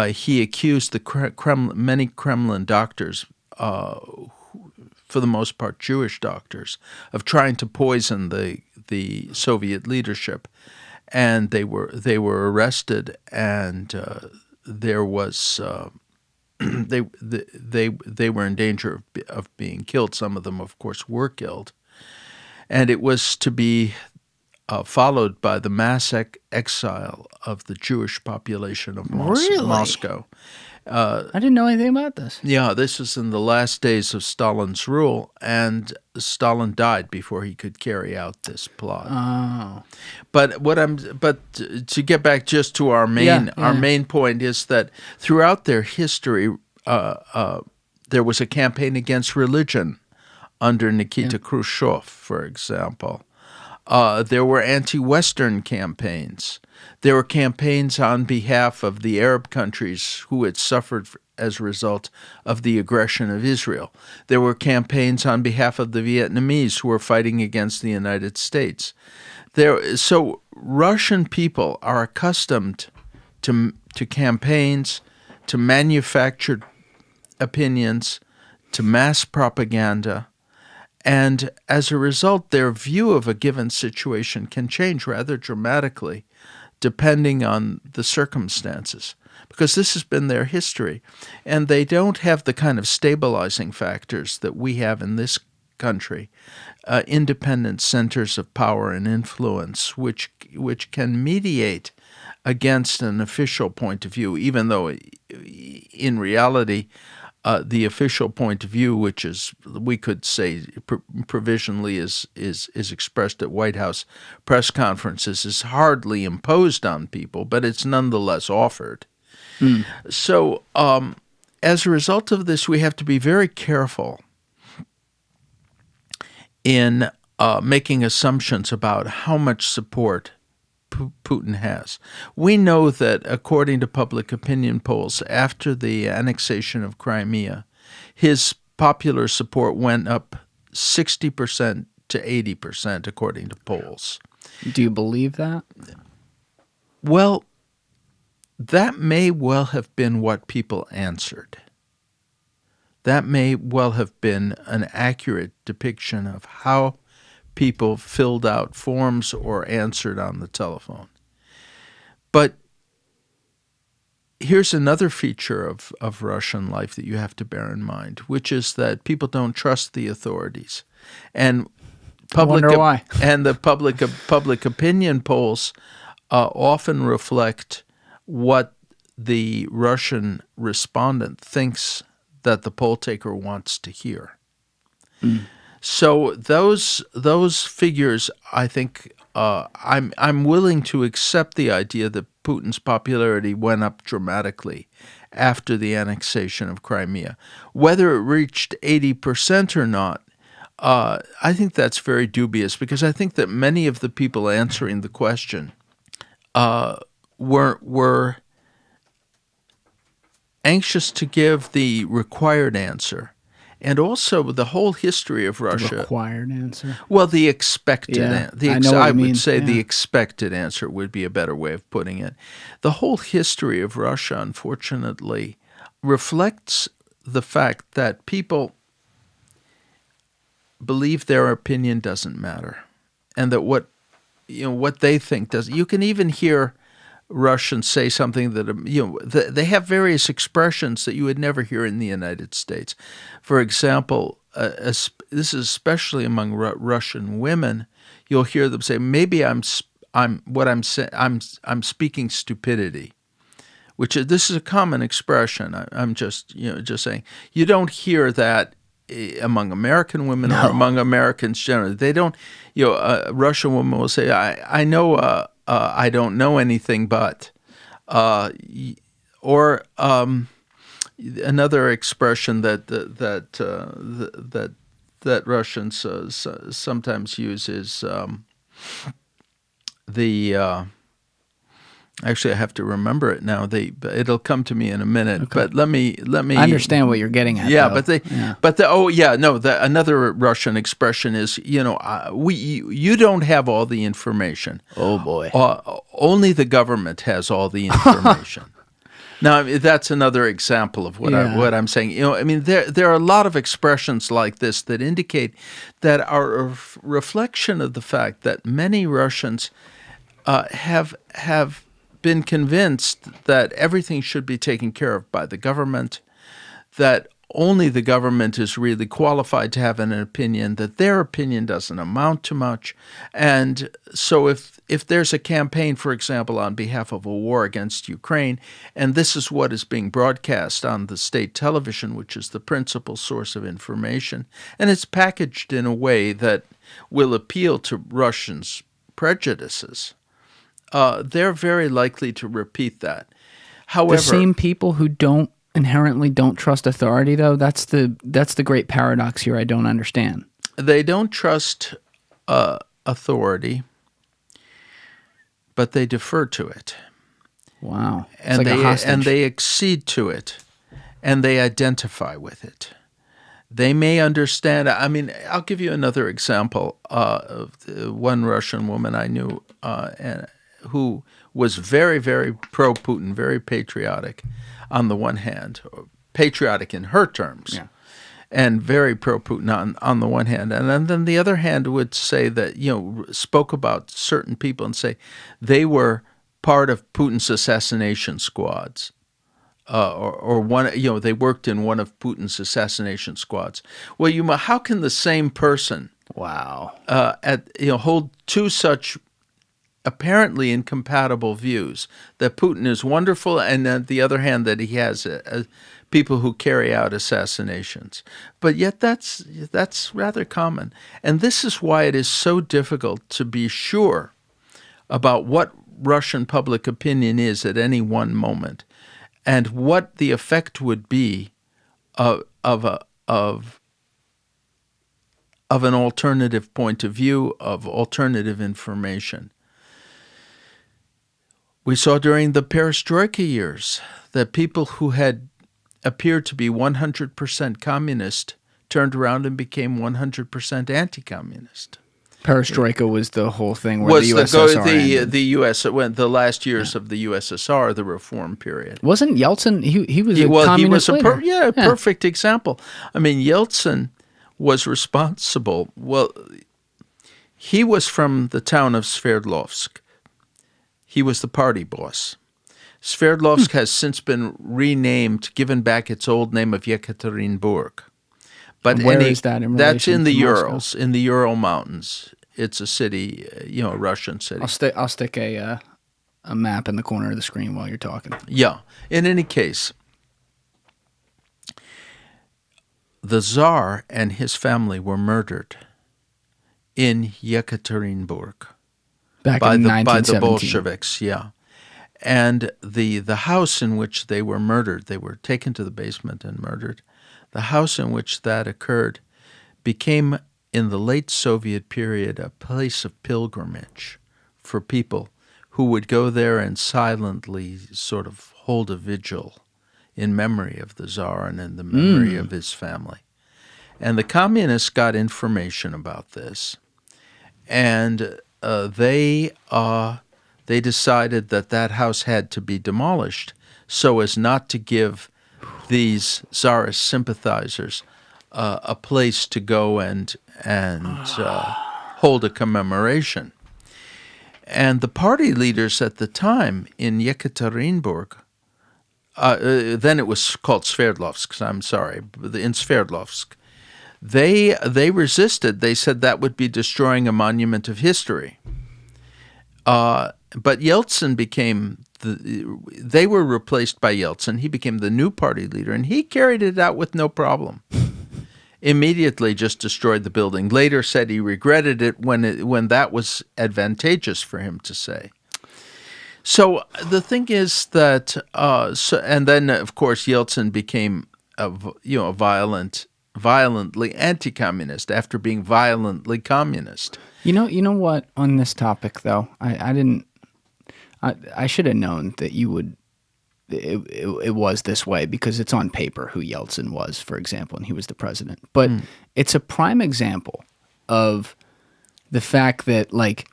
he accused many Kremlin doctors, for the most part Jewish doctors, of trying to poison the Soviet leadership, and they were arrested, and there was they were in danger of being killed. Some of them, of course, were killed. And it was to be followed by the mass exile of the Jewish population of Moscow. I didn't know anything about this. Yeah, this was in the last days of Stalin's rule, and Stalin died before he could carry out this plot. Oh. But to get back just to our main point is that throughout their history, there was a campaign against religion under Nikita Khrushchev, for example. There were anti-Western campaigns. There were campaigns on behalf of the Arab countries who had suffered as a result of the aggression of Israel. There were campaigns on behalf of the Vietnamese who were fighting against the United States. So Russian people are accustomed to campaigns, to manufactured opinions, to mass propaganda. And as a result, their view of a given situation can change rather dramatically depending on the circumstances, because this has been their history. And they don't have the kind of stabilizing factors that we have in this country, independent centers of power and influence, which can mediate against an official point of view, even though in reality, the official point of view, which is, we could say provisionally is expressed at White House press conferences, is hardly imposed on people, but it's nonetheless offered. So as a result of this, we have to be very careful in making assumptions about how much support Putin has. We know that according to public opinion polls, after the annexation of Crimea, his popular support went up 60% to 80%, according to polls. Do you believe that? Well, that may well have been what people answered. That may well have been an accurate depiction of how people filled out forms or answered on the telephone. But here's another feature of Russian life that you have to bear in mind, which is that people don't trust the authorities. And the public opinion polls often reflect what the Russian respondent thinks that the poll taker wants to hear. So those figures, I think, I'm willing to accept the idea that Putin's popularity went up dramatically after the annexation of Crimea. Whether it reached 80% or not, I think that's very dubious, because I think that many of the people answering the question were anxious to give the required answer. And also the whole history of Russia. The required answer? Well, the expected answer. I would say the expected answer would be a better way of putting it. The whole history of Russia, unfortunately, reflects the fact that people believe their opinion doesn't matter, and that what they think does. You can even hear Russians say something that, they have various expressions that you would never hear in the United States. For example, this is especially among Russian women. You'll hear them say, "Maybe I'm speaking stupidity," which this is a common expression. I'm just saying. You don't hear that among American women or among Americans generally. They don't. A Russian woman will say, "I know." I don't know anything but, or another expression that Russians sometimes use is actually I have to remember it now. It'll come to me in a minute. Okay. But let me. I understand what you're getting at. Yeah, another Russian expression is you don't have all the information. Oh boy. Only the government has all the information. Now that's another example of what I'm saying. There are a lot of expressions like this that indicate that are a reflection of the fact that many Russians have been convinced that everything should be taken care of by the government, that only the government is really qualified to have an opinion, that their opinion doesn't amount to much. And so if there's a campaign, for example, on behalf of a war against Ukraine, and this is what is being broadcast on the state television, which is the principal source of information, and it's packaged in a way that will appeal to Russians' prejudices, they're very likely to repeat that. However, the same people who inherently don't trust authority, though, that's the great paradox here I don't understand. They don't trust authority, but they defer to it. Wow. It's like a hostage. And they accede to it, and they identify with it. They may understand. I'll give you another example of one Russian woman I knew who was very, very pro-Putin, very patriotic on the one hand, patriotic in her terms, and very pro-Putin on the one hand. And then the other hand would say that, spoke about certain people and say they were part of Putin's assassination squads. Or one, they worked in one of Putin's assassination squads. Well, how can the same person, hold two such apparently incompatible views, that Putin is wonderful, and on the other hand that he has people who carry out assassinations? But yet that's rather common, and this is why it is so difficult to be sure about what Russian public opinion is at any one moment, and what the effect would be of an alternative point of view, of alternative information. We saw during the perestroika years that people who had appeared to be 100% communist turned around and became 100% anti-communist. Perestroika was the whole thing where the USSR the US went the last years of the USSR, the reform period. Wasn't Yeltsin? He was a communist leader. Perfect example. Yeltsin was responsible. Well, he was from the town of Sverdlovsk. He was the party boss. Sverdlovsk has since been renamed, given back its old name of Yekaterinburg. But where is that in relation that's in the to Urals, in the Ural Mountains. It's a city, a Russian city. I'll stick a map in the corner of the screen while you're talking. Yeah. In any case, the Tsar and his family were murdered in Yekaterinburg by the Bolsheviks. Yeah. And the house in which they were murdered, they were taken to the basement and murdered. The house in which that occurred became, in the late Soviet period, a place of pilgrimage for people who would go there and silently sort of hold a vigil in memory of the Tsar and in the memory of his family. And the communists got information about this, and they decided that that house had to be demolished so as not to give these Tsarist sympathizers a place to go and hold a commemoration. And the party leaders at the time in Yekaterinburg, then it was called Sverdlovsk, I'm sorry, in Sverdlovsk, they resisted. They said that would be destroying a monument of history. But Yeltsin became they were replaced by Yeltsin. He became the new party leader, and he carried it out with no problem. Immediately just destroyed the building. Later said he regretted it when that was advantageous for him to say. So the thing is that, and then of course Yeltsin became violently anti-communist after being violently communist. You know what? On this topic, though, I should have known that you would. It was this way because it's on paper who Yeltsin was, for example, and he was the president. But it's a prime example of the fact that, like,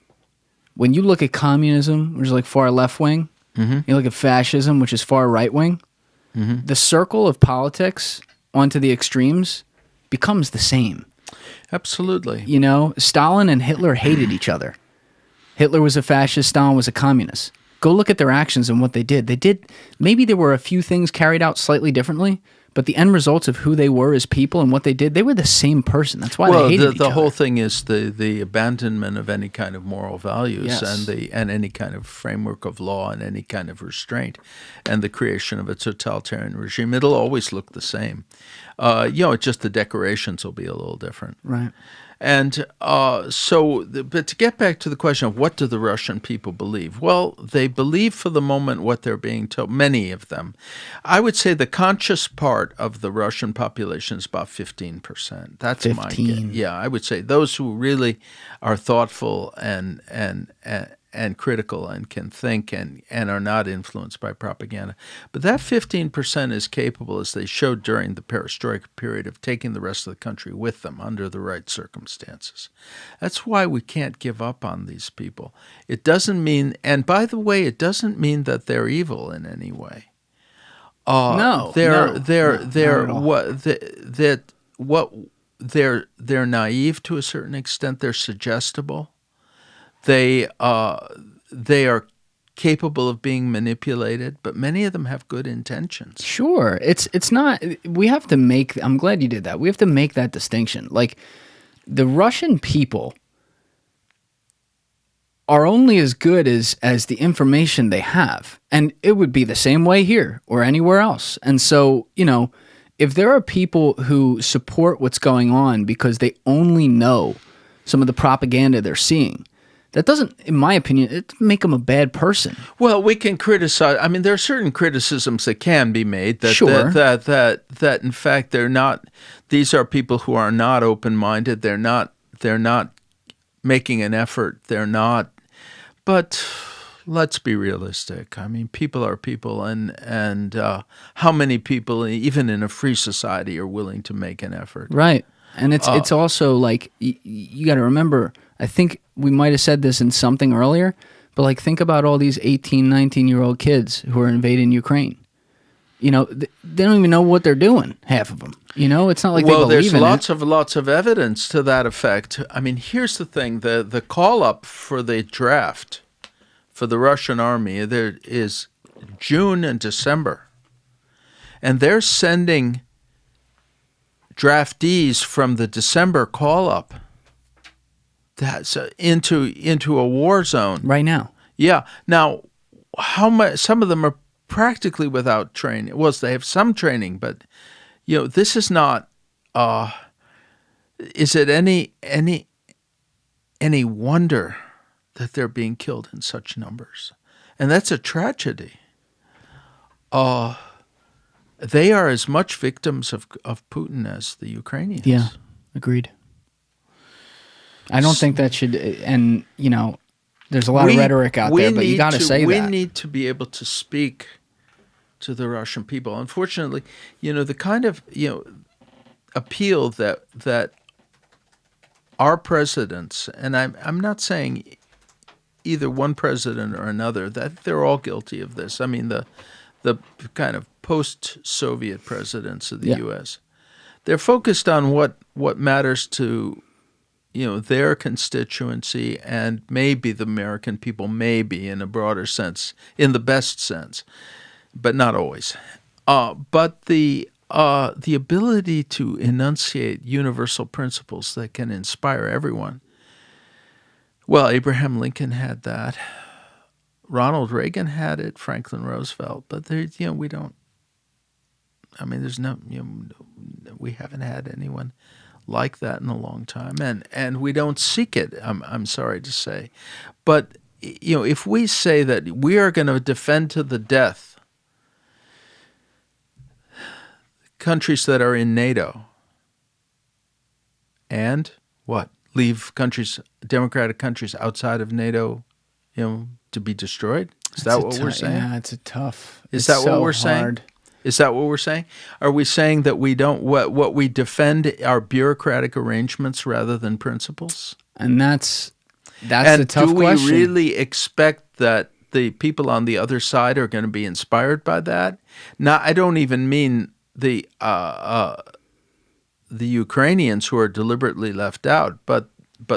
when you look at communism, which is like far left wing, you look at fascism, which is far right wing, the circle of politics onto the extremes becomes the same. Absolutely. You know, Stalin and Hitler hated each other. Hitler was a fascist, Stalin was a communist. Go look at their actions and what they did. Maybe there were a few things carried out slightly differently, but the end results of who they were as people and what they did, they were the same person. That's why they hated each other. The whole thing is the abandonment of any kind of moral values, Yes. and any kind of framework of law and any kind of restraint, and the creation of a totalitarian regime. It'll always look the same. It's just the decorations will be a little different. Right. And but to get back to the question of what do the Russian people believe? Well, they believe for the moment what they're being told, many of them. I would say the conscious part of the Russian population is about 15%. That's 15. my guess. Yeah, I would say those who really are thoughtful and critical and can think and are not influenced by propaganda. But that 15% is capable, as they showed during the perestroika period, of taking the rest of the country with them under the right circumstances. That's why we can't give up on these people. It doesn't mean, and by the way, it doesn't mean that they're evil in any way. They're naive to a certain extent. They're suggestible. They are capable of being manipulated, but many of them have good intentions. Sure. It's not, we have to make, I'm glad you did that. We have to make that distinction. Like, the Russian people are only as good as the information they have. And it would be the same way here or anywhere else. And so, if there are people who support what's going on because they only know some of the propaganda they're seeing, that doesn't, in my opinion, it doesn't make them a bad person. Well, we can criticize. I mean, there are certain criticisms that can be made that Sure. that in fact they're not. These are people who are not open-minded. They're not making an effort. They're not. But let's be realistic. I mean, people are people, and how many people, even in a free society, are willing to make an effort? Right. And it's also like, you got to remember, I think we might have said this in something earlier, but like, think about all these 18, 19-year-old kids who are invading Ukraine. They don't even know what they're doing, half of them. It's not like they believe in it. There's lots of evidence to that effect. I mean, here's the thing. The call-up for the draft for the Russian army, there is June and December. And they're sending draftees from the December call-up that's into a war zone Right now. Yeah. Now, how much? Some of them are practically without training. Well, they have some training, but this is not. Is it any wonder that they're being killed in such numbers? And that's a tragedy. They are as much victims of Putin as the Ukrainians. Yeah, agreed. I don't think that should, and, you know, there's a lot of rhetoric out there, but you got to say that. We need to be able to speak to the Russian people. Unfortunately, you know, the kind of, you know, appeal that our presidents, and I'm not saying either one president or another, that they're all guilty of this. I mean, the kind of post-Soviet presidents of the U.S., they're focused on what matters to, you know, their constituency and maybe the American people, maybe in a broader sense, in the best sense, but not always. But the ability to enunciate universal principles that can inspire everyone. Well, Abraham Lincoln had that. Ronald Reagan had it. Franklin Roosevelt. But there, you know, we don't. I mean, there's no. You know, we haven't had anyone like that in a long time, and we don't seek it. I'm sorry to say, but you know, if we say that we are going to defend to the death countries that are in NATO, and what, leave countries, democratic countries outside of NATO, you know, to be destroyed? Is that what we're saying? Yeah, it's a tough. Is that what we're saying? Is that what we're saying? Are we saying that we don't what we defend are bureaucratic arrangements rather than principles? And that's a tough question. Do we really expect that the people on the other side are going to be inspired by that? Now, I don't even mean the Ukrainians who are deliberately left out, but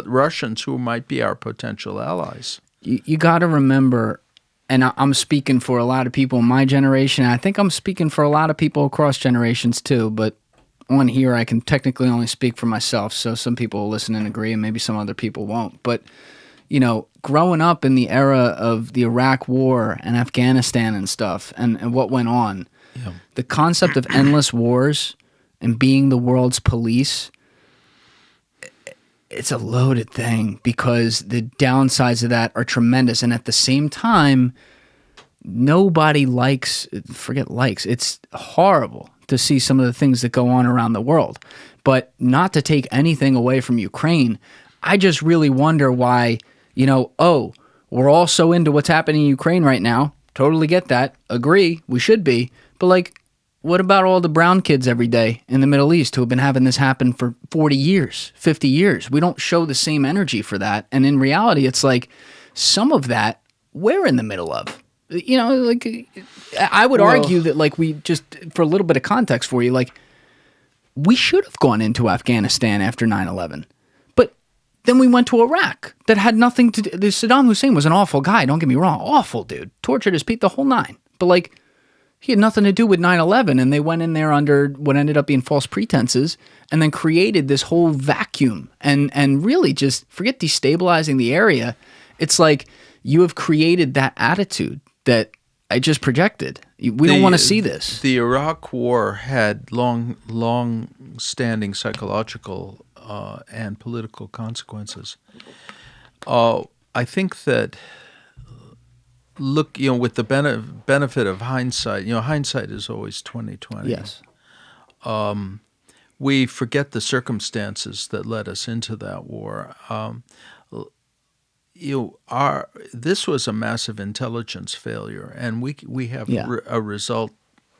Russians who might be our potential allies. You got to remember, and I'm speaking for a lot of people in my generation. I think I'm speaking for a lot of people across generations too, but on here I can technically only speak for myself, so some people will listen and agree, and maybe some other people won't. But, you know, growing up in the era of the Iraq War and Afghanistan and stuff and what went on, the concept of endless wars and being the world's police, it's a loaded thing because the downsides of that are tremendous. And at the same time, nobody it's horrible to see some of the things that go on around the world. But not to take anything away from Ukraine, I just really wonder why, you know, we're all so into what's happening in Ukraine right now. Totally get that. Agree. We should be. But, like, what about all the brown kids every day in the Middle East who have been having this happen for 40 years, 50 years? We don't show the same energy for that. And in reality, it's like some of that we're in the middle of. You know, like, I would argue that, like, we just, for a little bit of context for you, like, we should have gone into Afghanistan after 9/11. But then we went to Iraq that had nothing to do. Saddam Hussein was an awful guy, don't get me wrong. Awful dude. Tortured his people, the whole nine. But, like, he had nothing to do with 9/11, and they went in there under what ended up being false pretenses and then created this whole vacuum and really just forget destabilizing the area. It's like you have created that attitude that I just projected. We don't want to see this. The Iraq War had long-standing psychological and political consequences. I think that, look, you know, with the benefit of hindsight, you know, hindsight is always 20/20. Yes. We forget the circumstances that led us into that war. This was a massive intelligence failure, and we have a result.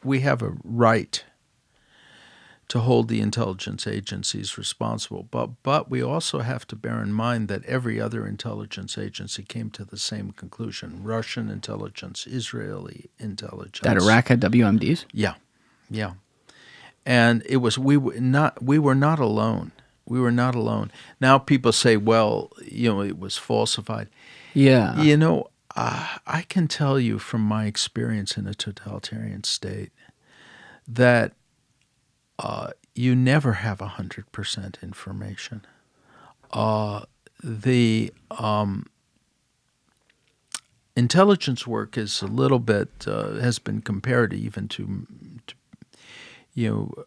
We have a right to hold the intelligence agencies responsible, but we also have to bear in mind that every other intelligence agency came to the same conclusion: Russian intelligence, Israeli intelligence. That Iraq had WMDs? Yeah, and it was we were not alone. We were not alone. Now people say, well, you know, it was falsified. Yeah. You know, I can tell you from my experience in a totalitarian state that you never have 100% information. The intelligence work is a little bit, has been compared even to you know,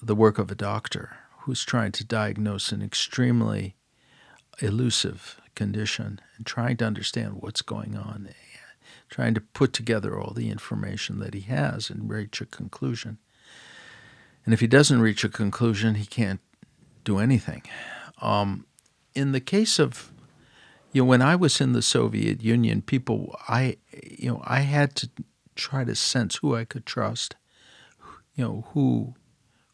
the work of a doctor who's trying to diagnose an extremely elusive condition and trying to understand what's going on. trying to put together all the information that he has and reach a conclusion. And if he doesn't reach a conclusion, he can't do anything. In the case of, when I was in the Soviet Union, I had to try to sense who I could trust, who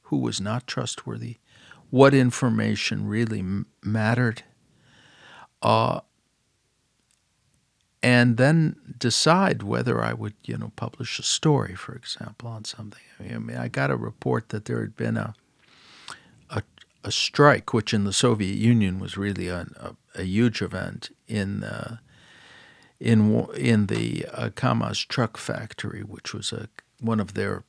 was not trustworthy, what information really mattered, and then decide whether I would, publish a story, for example, on something. I got a report that there had been a strike, which in the Soviet Union was really a huge event in the Kamaz truck factory, which was one of their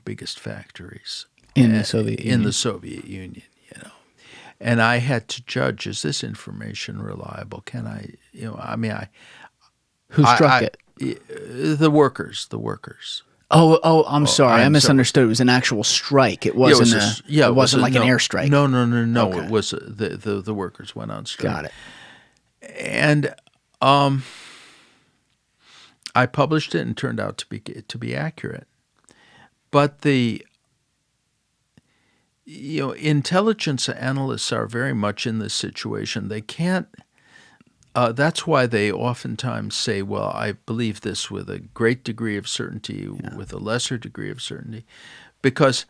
biggest factories in the Soviet Union. In the Soviet Union, and I had to judge: is this information reliable? Can I, Who struck it? The workers. Oh, I'm sorry. I misunderstood. It was an actual strike. It wasn't it wasn't like an airstrike. No. Okay. It was the workers went on strike. Got it. And I published it and it turned out to be accurate. But the intelligence analysts are very much in this situation. They can't. That's why they oftentimes say, well, I believe this with a great degree of certainty, with a lesser degree of certainty. Because,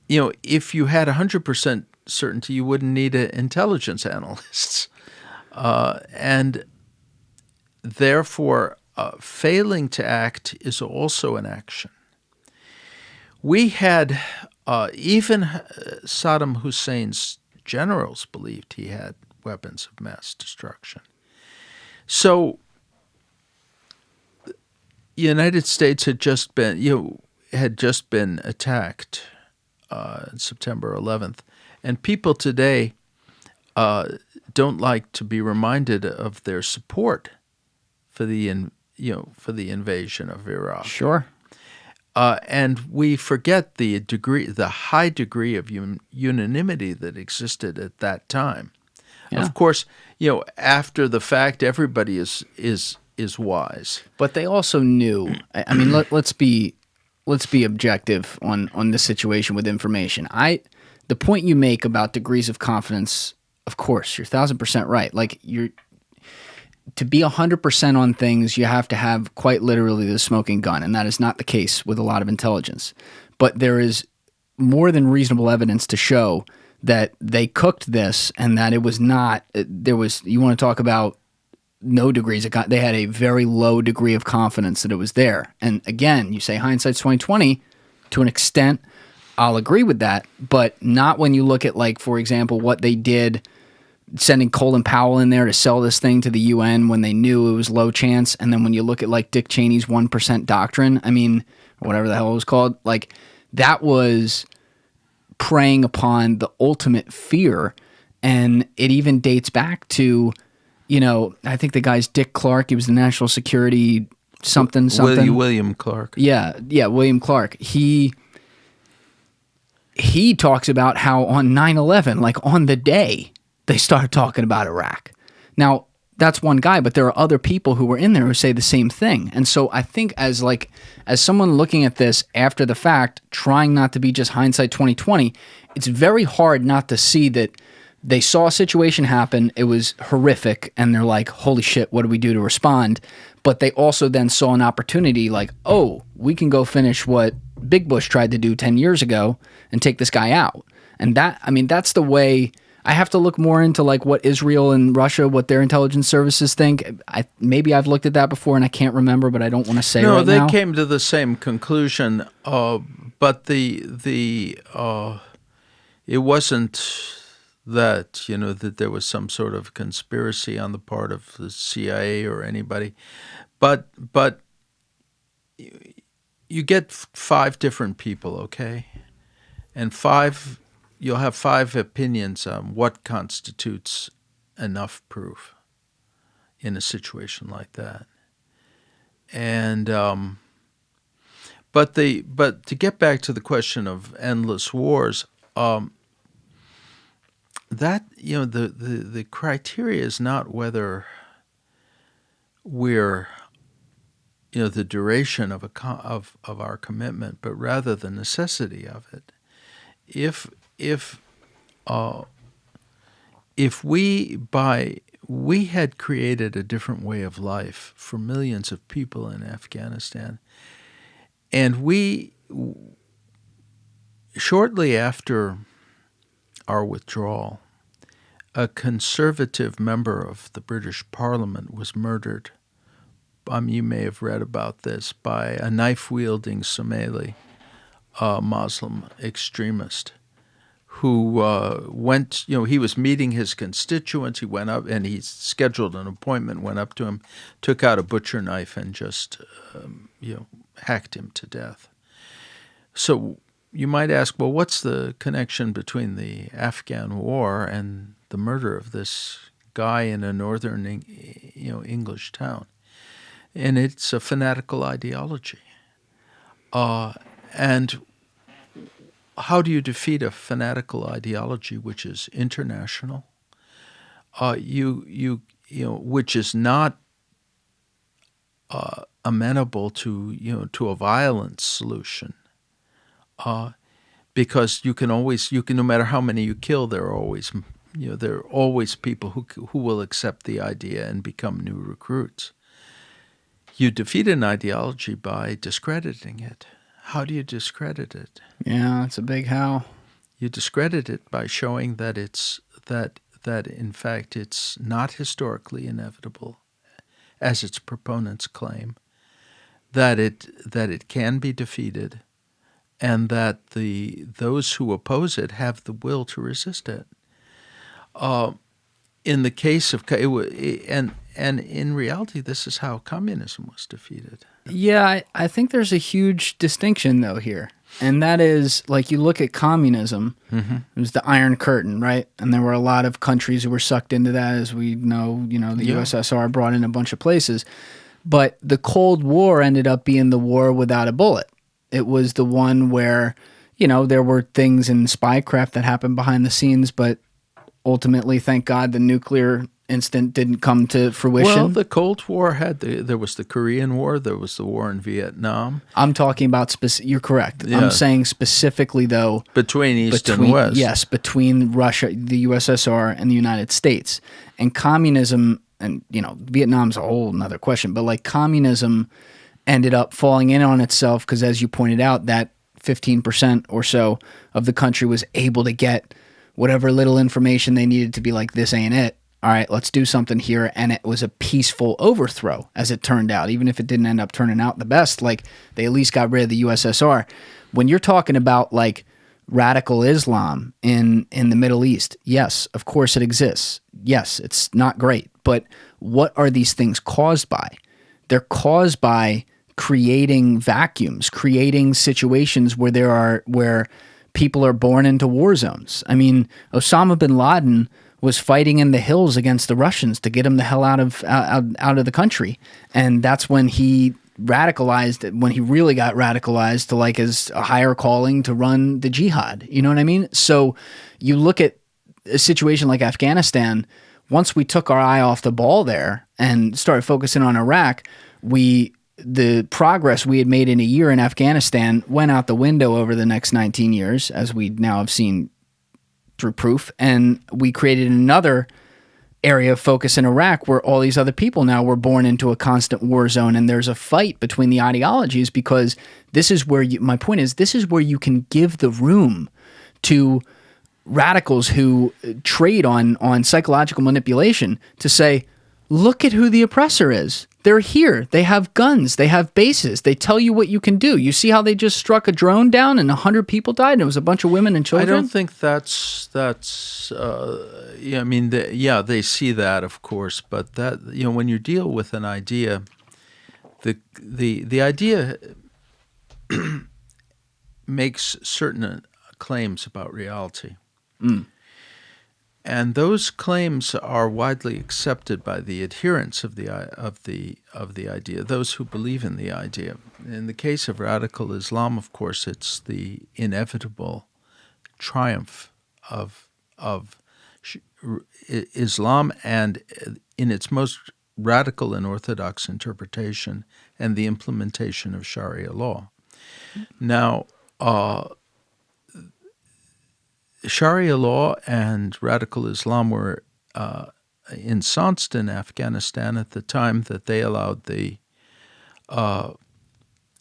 if you had 100% certainty, you wouldn't need intelligence analysts. And therefore, failing to act is also an action. We had, even Saddam Hussein's generals believed he had weapons of mass destruction. So the United States had just been attacked on September 11th, and people today don't like to be reminded of their support for the invasion of Iraq. Sure. And we forget the high degree of unanimity that existed at that time. Yeah. Of course, after the fact, everybody is wise. But they also knew. I mean, let's be objective on the situation with information. The point you make about degrees of confidence, of course, you're 1,000% right. Like to be 100% on things, you have to have quite literally the smoking gun, and that is not the case with a lot of intelligence. But there is more than reasonable evidence to show that they cooked this and that it was not, you want to talk about no degrees of, they had a very low degree of confidence that it was there. And again, you say hindsight's 20/20 to an extent, I'll agree with that, but not when you look at, like, for example, what they did sending Colin Powell in there to sell this thing to the UN when they knew it was low chance. And then when you look at like Dick Cheney's 1% doctrine, or whatever the hell it was called, like that was preying upon the ultimate fear. And it even dates back to, I think the guy's Dick Clark. He was the national security something. William Clark. Yeah, William Clark. He talks about how on 9/11, like on the day, they started talking about Iraq. Now, that's one guy, but there are other people who were in there who say the same thing. And so I think as someone looking at this after the fact, trying not to be just hindsight 20/20, it's very hard not to see that they saw a situation happen, it was horrific, and they're like, holy shit, what do we do to respond? But they also then saw an opportunity like, oh, we can go finish what Big Bush tried to do 10 years ago and take this guy out. And that's the way. I have to look more into like what Israel and Russia, what their intelligence services think. Maybe I've looked at that before and I can't remember, but I don't want to say right now. No, they came to the same conclusion, but it wasn't that that there was some sort of conspiracy on the part of the CIA or anybody, but you get 5 different people, okay, and you'll have 5 opinions on what constitutes enough proof in a situation like that. And but to get back to the question of endless wars, that the criteria is not whether we're the duration of of our commitment, but rather the necessity of it. If we had created a different way of life for millions of people in Afghanistan, and we, shortly after our withdrawal, a conservative member of the British Parliament was murdered. You may have read about this, by a knife-wielding Somali Muslim extremist who went, he was meeting his constituents. He went up and he scheduled an appointment, went up to him, took out a butcher knife and just, hacked him to death. So you might ask, well, what's the connection between the Afghan war and the murder of this guy in a northern, English town? And it's a fanatical ideology. And how do you defeat a fanatical ideology which is international? Which is not amenable to a violent solution. Because you can, no matter how many you kill, there are always people who will accept the idea and become new recruits. You defeat an ideology by discrediting it. How do you discredit it? Yeah, it's a big how. You discredit it by showing that that in fact it's not historically inevitable, as its proponents claim, that it can be defeated, and that those who oppose it have the will to resist it. In the case of and in reality, this is how communism was defeated. Yeah, I think there's a huge distinction, though, here. And that is, like, you look at communism, it was the Iron Curtain, right? And there were a lot of countries who were sucked into that, as we know, the USSR brought in a bunch of places. But the Cold War ended up being the war without a bullet. It was the one where, there were things in spycraft that happened behind the scenes, but ultimately, thank God, the nuclear incident didn't come to fruition. Well, the Cold War there was the Korean War, there was the war in Vietnam. I'm talking about you're correct. Yeah. I'm saying specifically, though, between East and West. Yes, between Russia, the USSR, and the United States. And communism, and Vietnam's a whole another question, but like communism ended up falling in on itself because, as you pointed out, that 15% or so of the country was able to get whatever little information they needed to be like, this ain't it. All right, let's do something here. And it was a peaceful overthrow, as it turned out. Even if it didn't end up turning out the best, like, they at least got rid of the USSR. When you're talking about, like, radical Islam in the Middle East, yes, of course it exists. Yes, it's not great. But what are these things caused by? They're caused by creating vacuums, creating situations where people are born into war zones. I mean, Osama bin Laden was fighting in the hills against the Russians to get him the hell out of the country. And that's when he radicalized, when he really got radicalized to like his higher calling to run the jihad. You know what I mean? So you look at a situation like Afghanistan, once we took our eye off the ball there and started focusing on Iraq, the progress we had made in a year in Afghanistan went out the window over the next 19 years, as we now have seen through proof. And we created another area of focus in Iraq where all these other people now were born into a constant war zone. And there's a fight between the ideologies, because this is where my point is, this is where you can give the room to radicals who trade on psychological manipulation to say, look at who the oppressor is. They're here. They have guns. They have bases. They tell you what you can do. You see how they just struck a drone down and 100 people died, and it was a bunch of women and children? I don't think that's I mean, they see that, of course, but that, when you deal with an idea, the idea makes certain claims about reality. Mm. And those claims are widely accepted by the adherents of the idea, those who believe in the idea. In the case of radical Islam, of course, it's the inevitable triumph of Islam, and in its most radical and orthodox interpretation and the implementation of Sharia law. Now, Sharia law and radical Islam were ensconced in Afghanistan at the time that they allowed the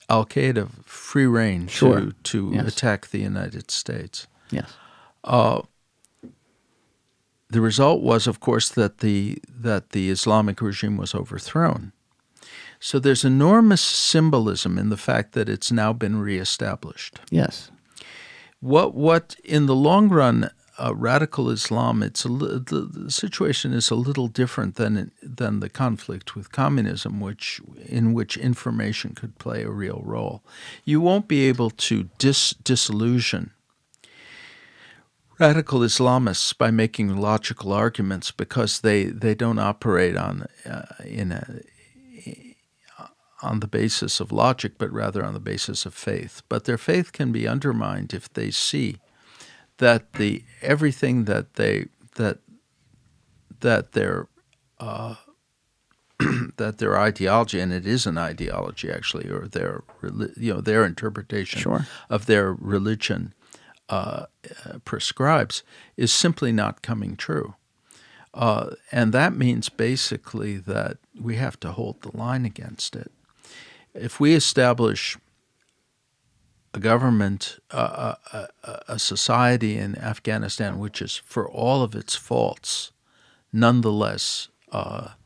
Al-Qaeda free rein to Yes. attack the United States. Yes. The result was, of course, that the Islamic regime was overthrown. So there's enormous symbolism in the fact that it's now been reestablished. Yes. What in the long run, radical Islam, the situation is a little different than the conflict with communism, in which information could play a real role. You won't be able to disillusion radical Islamists by making logical arguments because they don't operate on the basis of logic, but rather on the basis of faith. But their faith can be undermined if they see that everything that their ideology, and it is an ideology actually, or their interpretation of their religion prescribes, is simply not coming true. And that means basically that we have to hold the line against it. If we establish a government, a society in Afghanistan which is, for all of its faults, nonetheless not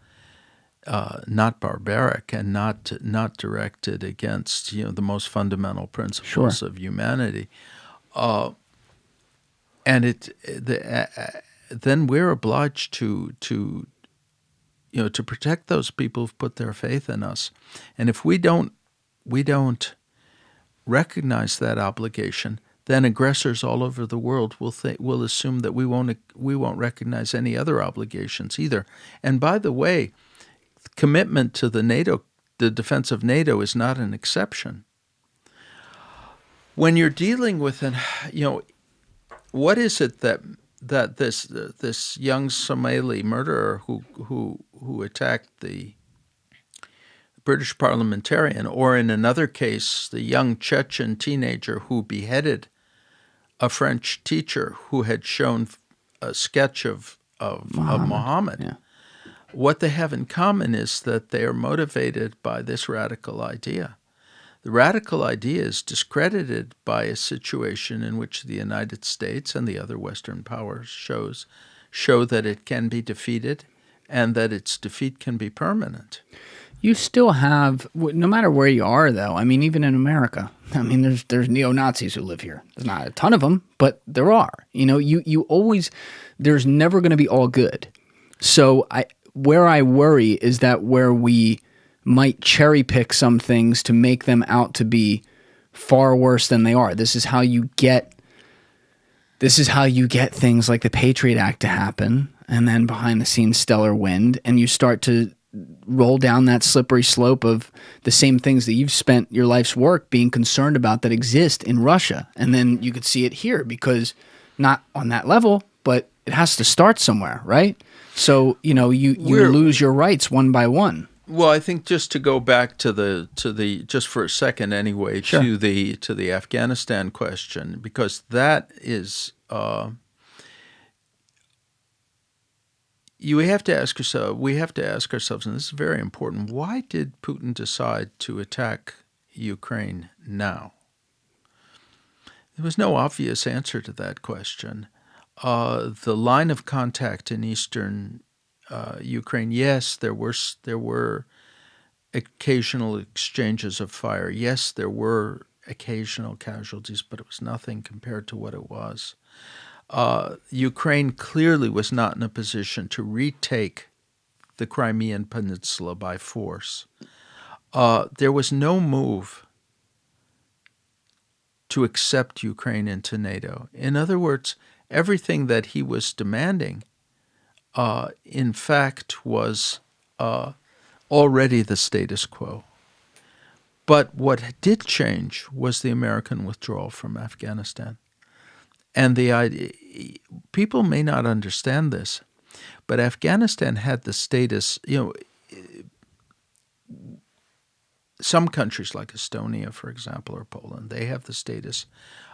barbaric and not directed against the most fundamental principles of humanity, then we're obliged to protect those people who've put their faith in us. And if we don't recognize that obligation, then aggressors all over the world will assume that we won't recognize any other obligations either. And by the way, commitment to the defense of NATO is not an exception. When you're dealing with what is it that this young Somali murderer who attacked the British parliamentarian, or in another case, the young Chechen teenager who beheaded a French teacher who had shown a sketch of Muhammad. Yeah. What they have in common is that they are motivated by this radical idea. The radical idea is discredited by a situation in which the United States and the other Western powers show that it can be defeated and that its defeat can be permanent. You still have, no matter where you are, though, I mean, even in America, I mean, there's neo-Nazis who live here. There's not a ton of them, but there are. You always, there's never going to be all good. So where I worry is that where we might cherry pick some things to make them out to be far worse than they are. This is how you get things like the Patriot Act to happen, and then behind the scenes stellar wind, and you start to roll down that slippery slope of the same things that you've spent your life's work being concerned about that exist in Russia. And then you could see it here, because not on that level, but it has to start somewhere, right? So, you lose your rights one by one. Well, I think just to go back to the just for a second anyway, Sure. to the Afghanistan question, because that is we have to ask ourselves, and this is very important, why did Putin decide to attack Ukraine now? There was no obvious answer to that question. The line of contact in eastern Ukraine, yes, there were occasional exchanges of fire. Yes, there were occasional casualties, but it was nothing compared to what it was. Ukraine clearly was not in a position to retake the Crimean Peninsula by force. There was no move to accept Ukraine into NATO. In other words, everything that he was demanding, in fact, was already the status quo. But what did change was the American withdrawal from Afghanistan. And the idea, people may not understand this, but Afghanistan had the status, some countries like Estonia, for example, or Poland, they have the status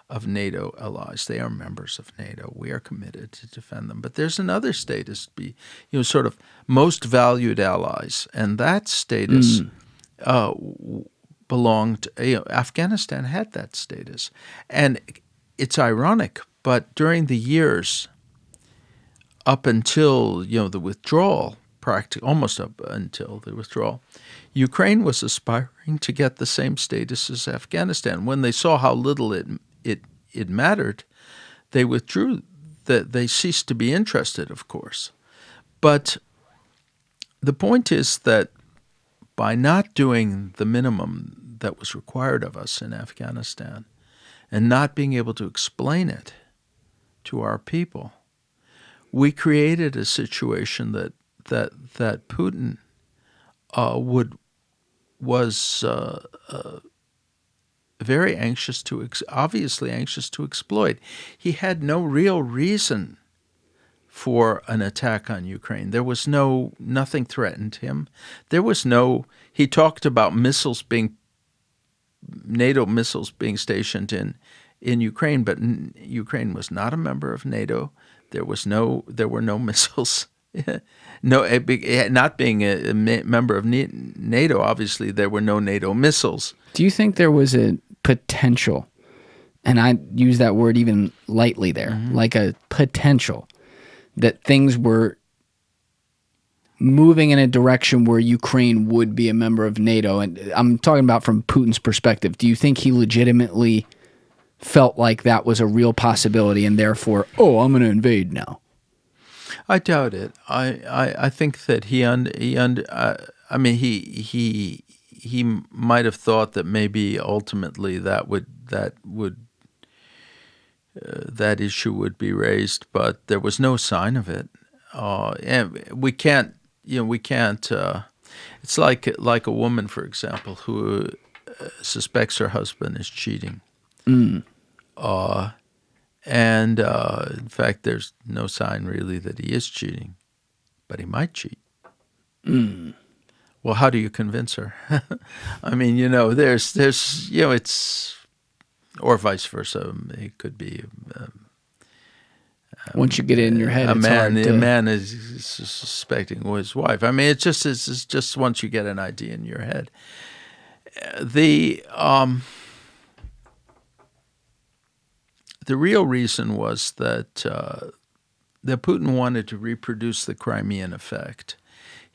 of NATO allies. They are members of NATO. We are committed to defend them. But there's another status to be, sort of most valued allies, and that status belonged. Afghanistan had that status, and it's ironic. But during the years up until the withdrawal, almost up until the withdrawal, Ukraine was aspiring to get the same status as Afghanistan. When they saw how little it mattered, they withdrew. They ceased to be interested, of course. But the point is that by not doing the minimum that was required of us in Afghanistan and not being able to explain it to our people, we created a situation that Putin was very anxious obviously anxious to exploit. He had no real reason for an attack on Ukraine. There was nothing threatened him. He talked about NATO missiles being stationed in Ukraine, but Ukraine was not a member of NATO. There were no missiles. Not being a member of NATO, obviously there were no NATO missiles. Do you think there was a potential, and I use that word even lightly there, like a potential, that things were moving in a direction where Ukraine would be a member of NATO? And I'm talking about from Putin's perspective. Do you think he legitimately felt like that was a real possibility and therefore, I'm going to invade now? I doubt it. I think that he might have thought that maybe ultimately that issue would be raised, but there was no sign of it. And we can't. It's like a woman, for example, who suspects her husband is cheating. And in fact, there's no sign really that he is cheating, but he might cheat. Well, how do you convince her? I mean, there's it's, or vice versa. It could be. Once you get it in your head, a man is suspecting his wife. I mean, it's just once you get an idea in your head. The real reason was that Putin wanted to reproduce the Crimean effect.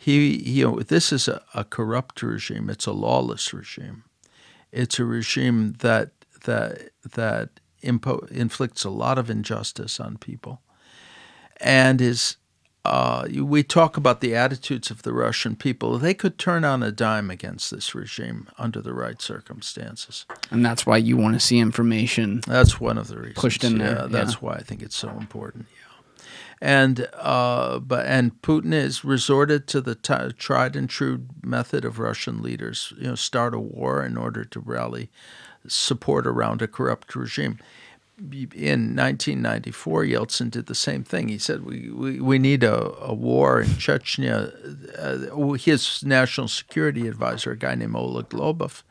This is a corrupt regime. It's a lawless regime. It's a regime that inflicts a lot of injustice on people, and we talk about the attitudes of the Russian people. They could turn on a dime against this regime under the right circumstances. And that's why you want to see information. That's one of the reasons. Pushed in there. That's why I think it's so important. Yeah. And Putin has resorted to the tried and true method of Russian leaders, start a war in order to rally support around a corrupt regime. In 1994, Yeltsin did the same thing. He said, we need a war in Chechnya. His national security advisor, a guy named Oleg Lobov,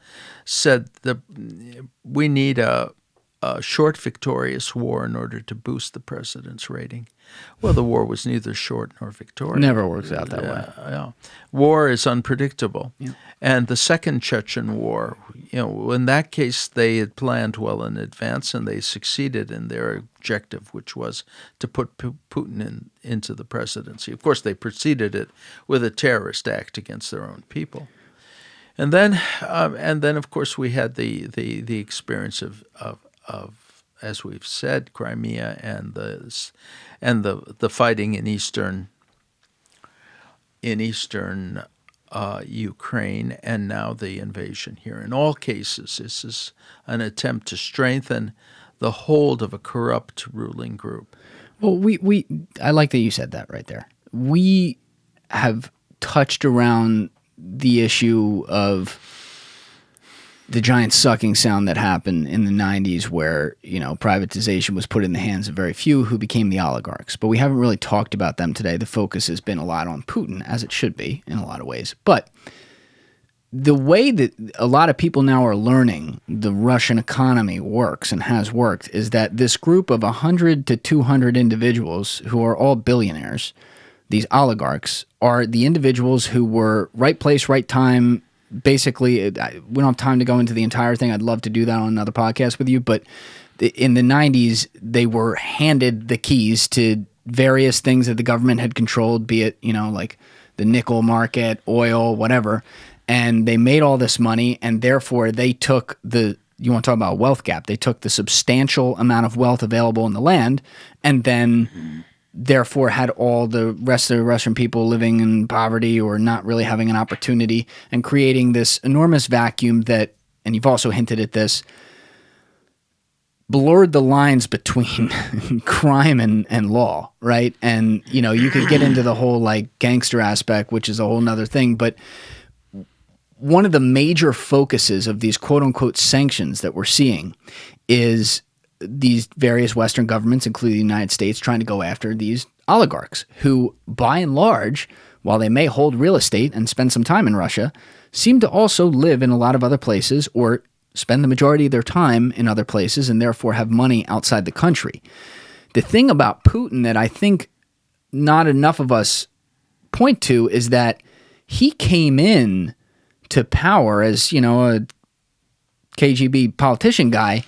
said that we need a short, victorious war in order to boost the president's rating. Well, the war was neither short nor victorious. Never works out that way. Yeah. War is unpredictable. Yeah. And the Second Chechen War, in that case, they had planned well in advance, and they succeeded in their objective, which was to put Putin into the presidency. Of course, they preceded it with a terrorist act against their own people. And then, of course, we had the experience of as we've said, Crimea and the fighting in eastern Ukraine, and now the invasion here. In all cases, this is an attempt to strengthen the hold of a corrupt ruling group. Well, I like that you said that right there. We have touched around the issue of the giant sucking sound that happened in the 90s where, privatization was put in the hands of very few who became the oligarchs. But we haven't really talked about them today. The focus has been a lot on Putin, as it should be in a lot of ways. But the way that a lot of people now are learning the Russian economy works and has worked is that this group of 100 to 200 individuals who are all billionaires, these oligarchs, are the individuals who were right place, right time. Basically, we don't have time to go into the entire thing. I'd love to do that on another podcast with you. But in the 90s, they were handed the keys to various things that the government had controlled, be it, like the nickel market, oil, whatever. And they made all this money, and therefore they took you want to talk about a wealth gap, they took the substantial amount of wealth available in the land and then therefore had all the rest of the Russian people living in poverty or not really having an opportunity, and creating this enormous vacuum that, and you've also hinted at this, blurred the lines between crime and law, right? And, you could get into the whole gangster aspect, which is a whole nother thing, but one of the major focuses of these quote-unquote sanctions that we're seeing is these various Western governments, including the United States, trying to go after these oligarchs who, by and large, while they may hold real estate and spend some time in Russia, seem to also live in a lot of other places or spend the majority of their time in other places and therefore have money outside the country. The thing about Putin that I think not enough of us point to is that he came in to power as, a KGB politician guy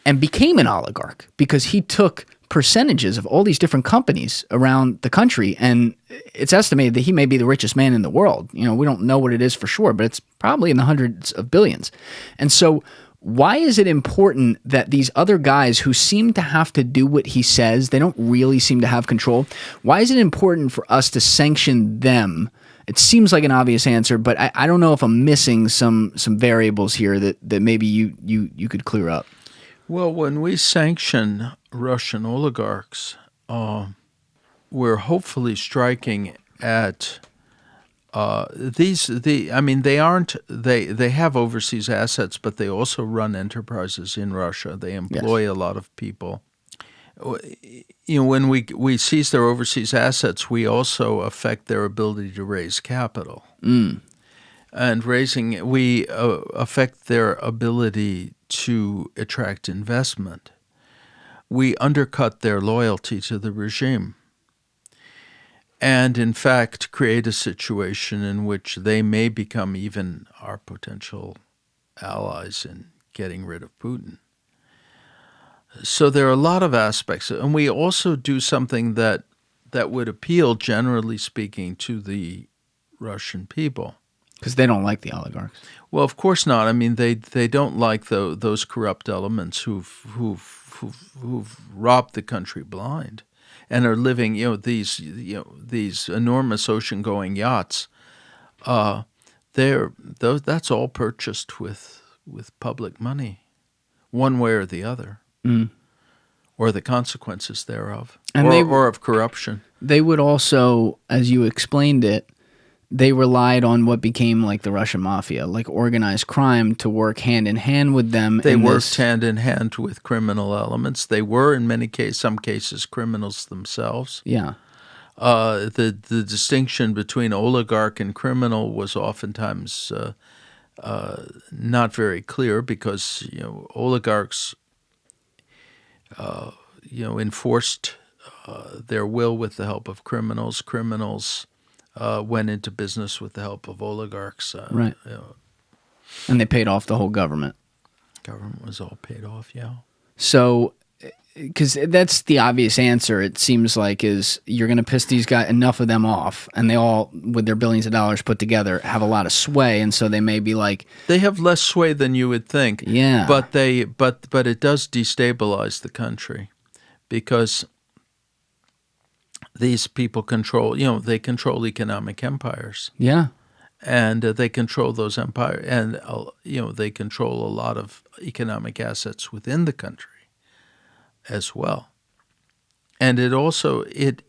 and became an oligarch because he took percentages of all these different companies around the country. And it's estimated that he may be the richest man in the world. We don't know what it is for sure, but it's probably in the hundreds of billions. And so why is it important that these other guys who seem to have to do what he says, they don't really seem to have control, why is it important for us to sanction them? It seems like an obvious answer, but I don't know if I'm missing some variables here that maybe you could clear up. Well, when we sanction Russian oligarchs, we're hopefully striking at they have overseas assets, but they also run enterprises in Russia. They employ a lot of people. When we seize their overseas assets, we also affect their ability to raise capital. And we affect their ability to attract investment. We undercut their loyalty to the regime and, in fact, create a situation in which they may become even our potential allies in getting rid of Putin. So there are a lot of aspects. And we also do something that would appeal, generally speaking, to the Russian people. Because they don't like the oligarchs. Well, of course not. I mean, they don't like those corrupt elements who've robbed the country blind and are living, these enormous ocean-going yachts. That's all purchased with public money, one way or the other, or the consequences thereof, or of corruption. They would also, as you explained it, they relied on what became like the Russian mafia, like organized crime, to work hand in hand with them. They worked hand in hand with criminal elements. They were, in some cases, criminals themselves. Yeah. The distinction between oligarch and criminal was oftentimes not very clear because oligarchs enforced their will with the help of criminals. Criminals went into business with the help of oligarchs. Right. And they paid off the whole government. Government was all paid off, yeah. So, because that's the obvious answer, it seems like, is you're going to piss these guys, enough of them off, and they all, with their billions of dollars put together, have a lot of sway, and so they may be like... They have less sway than you would think. Yeah. But it does destabilize the country because... These people control, they control economic empires. Yeah. And they control those empires, and, they control a lot of economic assets within the country as well. And it also, it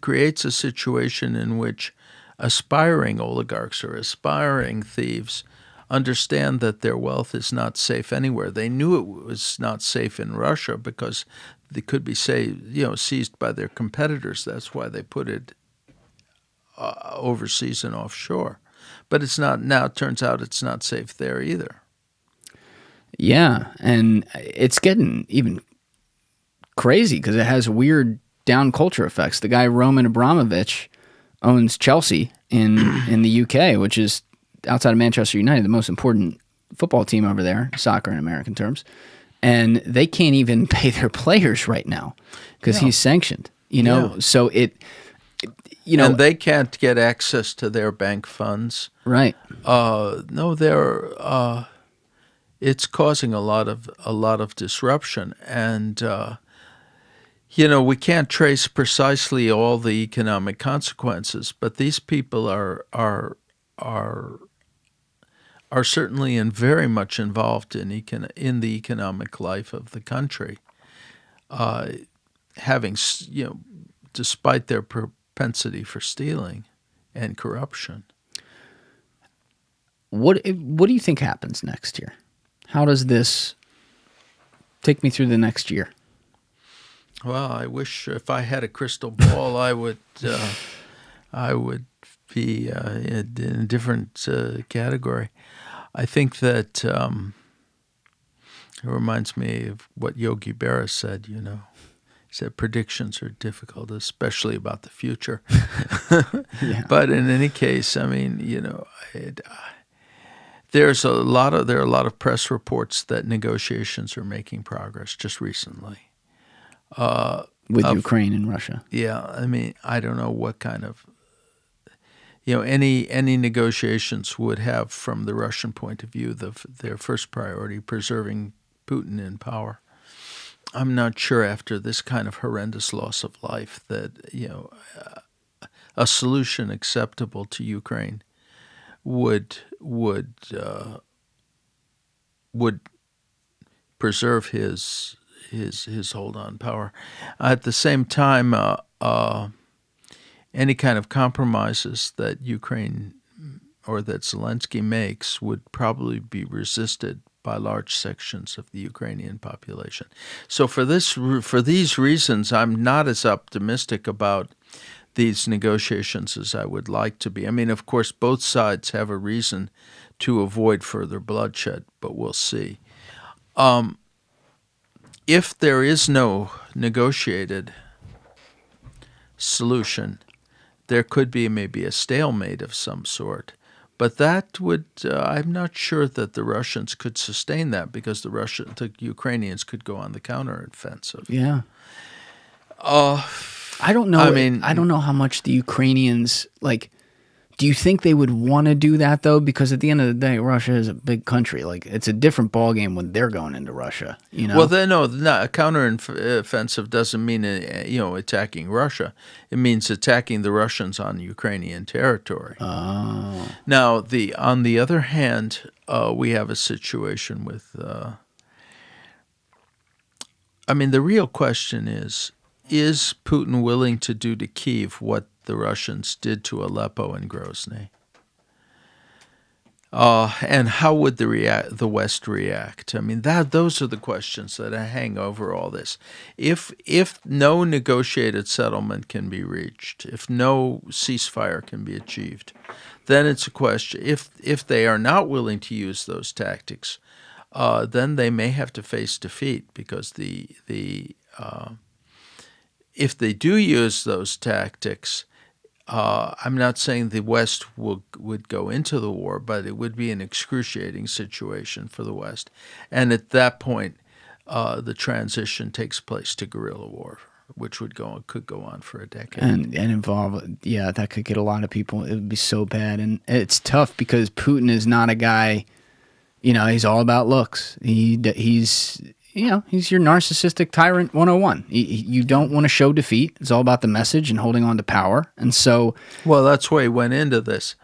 creates a situation in which aspiring oligarchs or aspiring thieves understand that their wealth is not safe anywhere. They knew it was not safe in Russia because they could be seized by their competitors. That's why they put it overseas and offshore. But it's not now. It turns out it's not safe there either. Yeah, and it's getting even crazy because it has weird down culture effects. The guy Roman Abramovich owns Chelsea in the UK, which is outside of Manchester United, the most important football team over there, soccer in American terms. And they can't even pay their players right now because he's sanctioned. So and they can't get access to their bank funds. Right. It's causing a lot of disruption, and we can't trace precisely all the economic consequences, but these people are certainly and very much involved in the economic life of the country, having despite their propensity for stealing and corruption. What do you think happens next year? How does this take me through the next year? Well, I wish if I had a crystal ball, I would be in a different category. I think that it reminds me of what Yogi Berra said. He said predictions are difficult, especially about the future. Yeah. But in any case, I mean, there are a lot of press reports that negotiations are making progress just recently. With Ukraine and Russia. Yeah, I mean, I don't know what kind of, any negotiations would have from the Russian point of view their first priority, preserving Putin in power. I'm not sure after this kind of horrendous loss of life that, a solution acceptable to Ukraine would preserve his hold on power. At the same time, any kind of compromises that Ukraine or that Zelensky makes would probably be resisted by large sections of the Ukrainian population. So for these reasons, I'm not as optimistic about these negotiations as I would like to be. I mean, of course, both sides have a reason to avoid further bloodshed, but we'll see. If there is no negotiated solution, there could be maybe a stalemate of some sort. But that would, I'm not sure that the Russians could sustain that because the Ukrainians could go on the counteroffensive. Yeah. I don't know. I don't know how much the Ukrainians, do you think they would want to do that, though? Because at the end of the day, Russia is a big country. It's a different ballgame when they're going into Russia, Well, a counteroffensive doesn't mean, attacking Russia. It means attacking the Russians on Ukrainian territory. Oh. Now, on the other hand, we have a situation with, the real question is Putin willing to do to Kyiv what the Russians did to Aleppo and Grozny? And how would the West react? I mean, those are the questions that hang over all this. If no negotiated settlement can be reached, if no ceasefire can be achieved, then it's a question. If they are not willing to use those tactics, then they may have to face defeat because if they do use those tactics, I'm not saying the West would go into the war, but it would be an excruciating situation for the West. And at that point, the transition takes place to guerrilla war, which could go on for a decade. And involve, that could get a lot of people. It would be so bad. And it's tough because Putin is not a guy, he's all about looks. He's your narcissistic tyrant 101. You don't want to show defeat. It's all about the message and holding on to power. And so, well, that's why he went into this,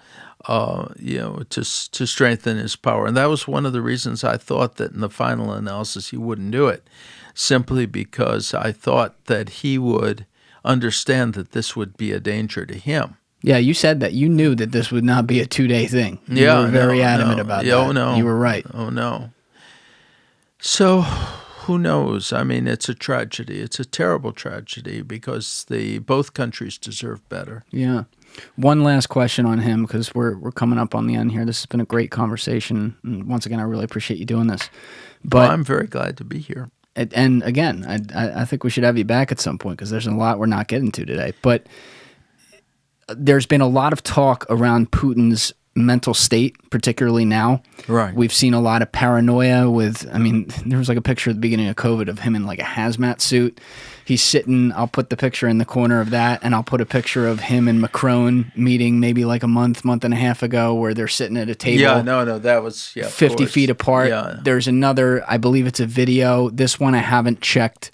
to strengthen his power. And that was one of the reasons I thought that in the final analysis he wouldn't do it, simply because I thought that he would understand that this would be a danger to him. Yeah, you said that. You knew that this would not be a 2-day thing. You were very adamant about that. Oh, no. You were right. Oh, no. So who knows? I mean, it's a tragedy. It's a terrible tragedy because both countries deserve better. Yeah. One last question on him, because we're coming up on the end here. This has been a great conversation. And once again, I really appreciate you doing this. But Well, I'm very glad to be here. And again, I think we should have you back at some point, because there's a lot we're not getting to today. But there's been a lot of talk around Putin's mental state, particularly now. Right. We've seen a lot of paranoia with, I mean, there was like a picture at the beginning of COVID of him in like a hazmat suit. He's sitting, I'll put the picture in the corner of that, and I'll put a picture of him and Macron meeting maybe like a month and a half ago, where they're sitting at a table. Yeah, no, that was 50 feet apart. Yeah. There's another, I believe it's a video. This one I haven't checked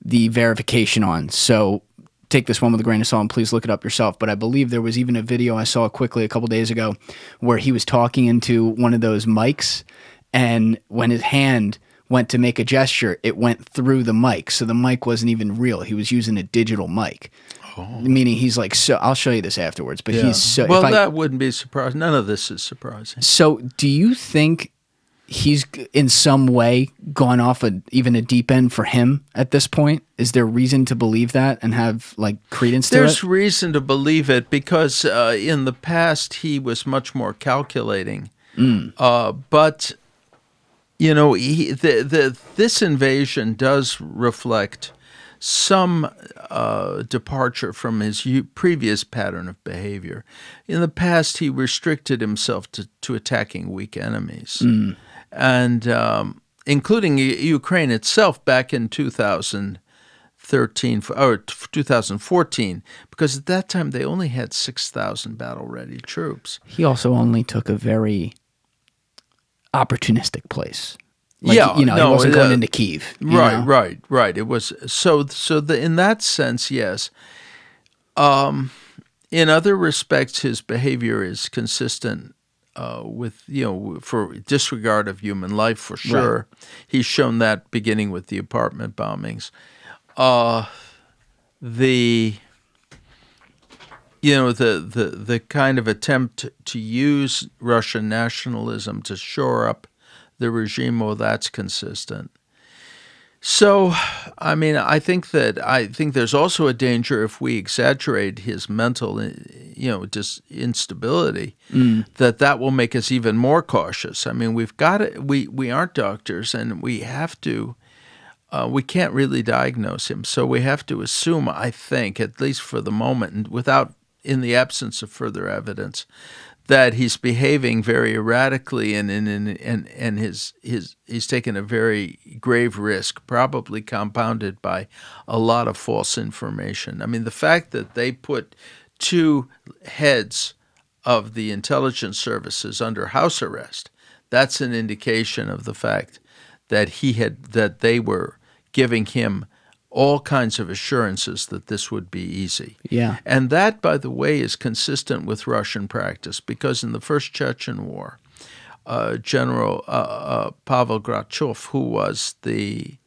the verification on, so take this one with a grain of salt and please look it up yourself. But I believe there was even a video I saw quickly a couple days ago where he was talking into one of those mics, and when his hand went to make a gesture, it went through the mic. So the mic wasn't even real. He was using a digital mic. Meaning he's like, so I'll show you this afterwards, but he's so... Well, that wouldn't be surprising. None of this is surprising. So do you think he's in some way gone off even a deep end for him at this point? Is there reason to believe that and have like credence to it? There's reason to believe it because in the past he was much more calculating. But, you know, this invasion does reflect some departure from his previous pattern of behavior. In the past, he restricted himself to attacking weak enemies. And including Ukraine itself back in 2013 or 2014, because at that time they only had 6,000 battle-ready troops. He also only took a very opportunistic place. Like, he wasn't going into Kyiv. Right. It was in that sense, yes. In other respects, his behavior is consistent with, for disregard of human life, for sure. Right. He's shown that beginning with the apartment bombings. The kind of attempt to use Russian nationalism to shore up the regime, well, that's consistent. So, I mean, I think there's also a danger if we exaggerate his mental, instability, that will make us even more cautious. I mean, we aren't doctors, and we have to, we can't really diagnose him. So we have to assume, I think, at least for the moment, and in the absence of further evidence, that he's behaving very erratically and he's taken a very grave risk, probably compounded by a lot of false information. I mean, the fact that they put two heads of the intelligence services under house arrest, that's an indication of the fact that they were giving him all kinds of assurances that this would be easy. Yeah. And that, by the way, is consistent with Russian practice, because in the First Chechen War, General Pavel Grachev, who was the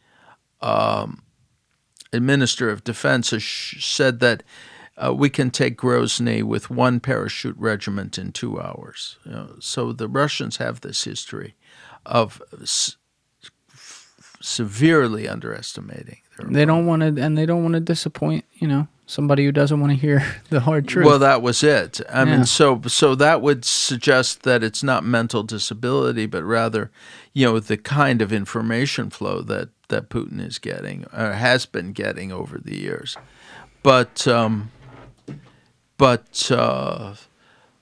Minister of Defense, said that we can take Grozny with one parachute regiment in 2 hours. So the Russians have this history of severely underestimating. They don't want to disappoint, somebody who doesn't want to hear the hard truth. Well, that was it. I mean, so that would suggest that it's not mental disability, but rather, the kind of information flow that Putin is getting or has been getting over the years. But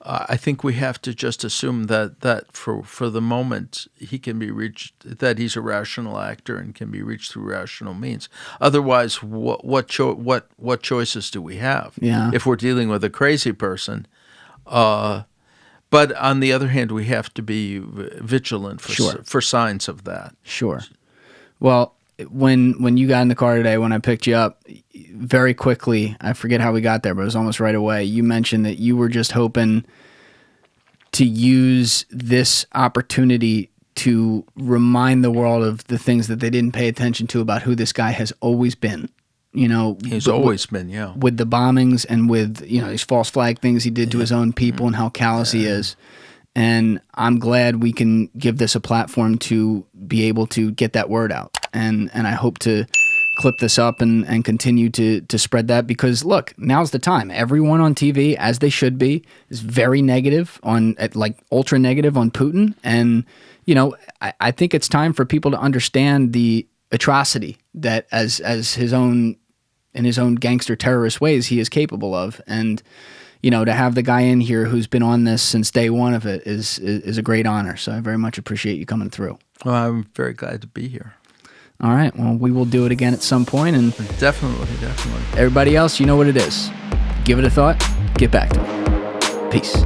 I think we have to just assume that for the moment he can be reached, that he's a rational actor and can be reached through rational means. Otherwise, what choices do we have? Yeah. If we're dealing with a crazy person, but on the other hand, we have to be vigilant for signs of that. Sure. Well, when you got in the car today, when I picked you up, very quickly, I forget how we got there, but it was almost right away, you mentioned that you were just hoping to use this opportunity to remind the world of the things that they didn't pay attention to about who this guy has always been. you know, He's always been, yeah. with the bombings and with, you know, these false flag things he did to his own people and how callous he is. And I'm glad we can give this a platform to be able to get that word out. And I hope to clip this up and continue to spread that, because look, now's the time. Everyone on TV, as they should be, is very negative like ultra negative on Putin. And, you know, I think it's time for people to understand the atrocity that as his own, in his own gangster terrorist ways, he is capable of. And, you know, to have the guy in here who's been on this since day one of it is a great honor. So I very much appreciate you coming through. Well, I'm very glad to be here. All right. Well, we will do it again at some point. And Definitely. everybody else, you know what it is. Give it a thought. Get back to it. Peace.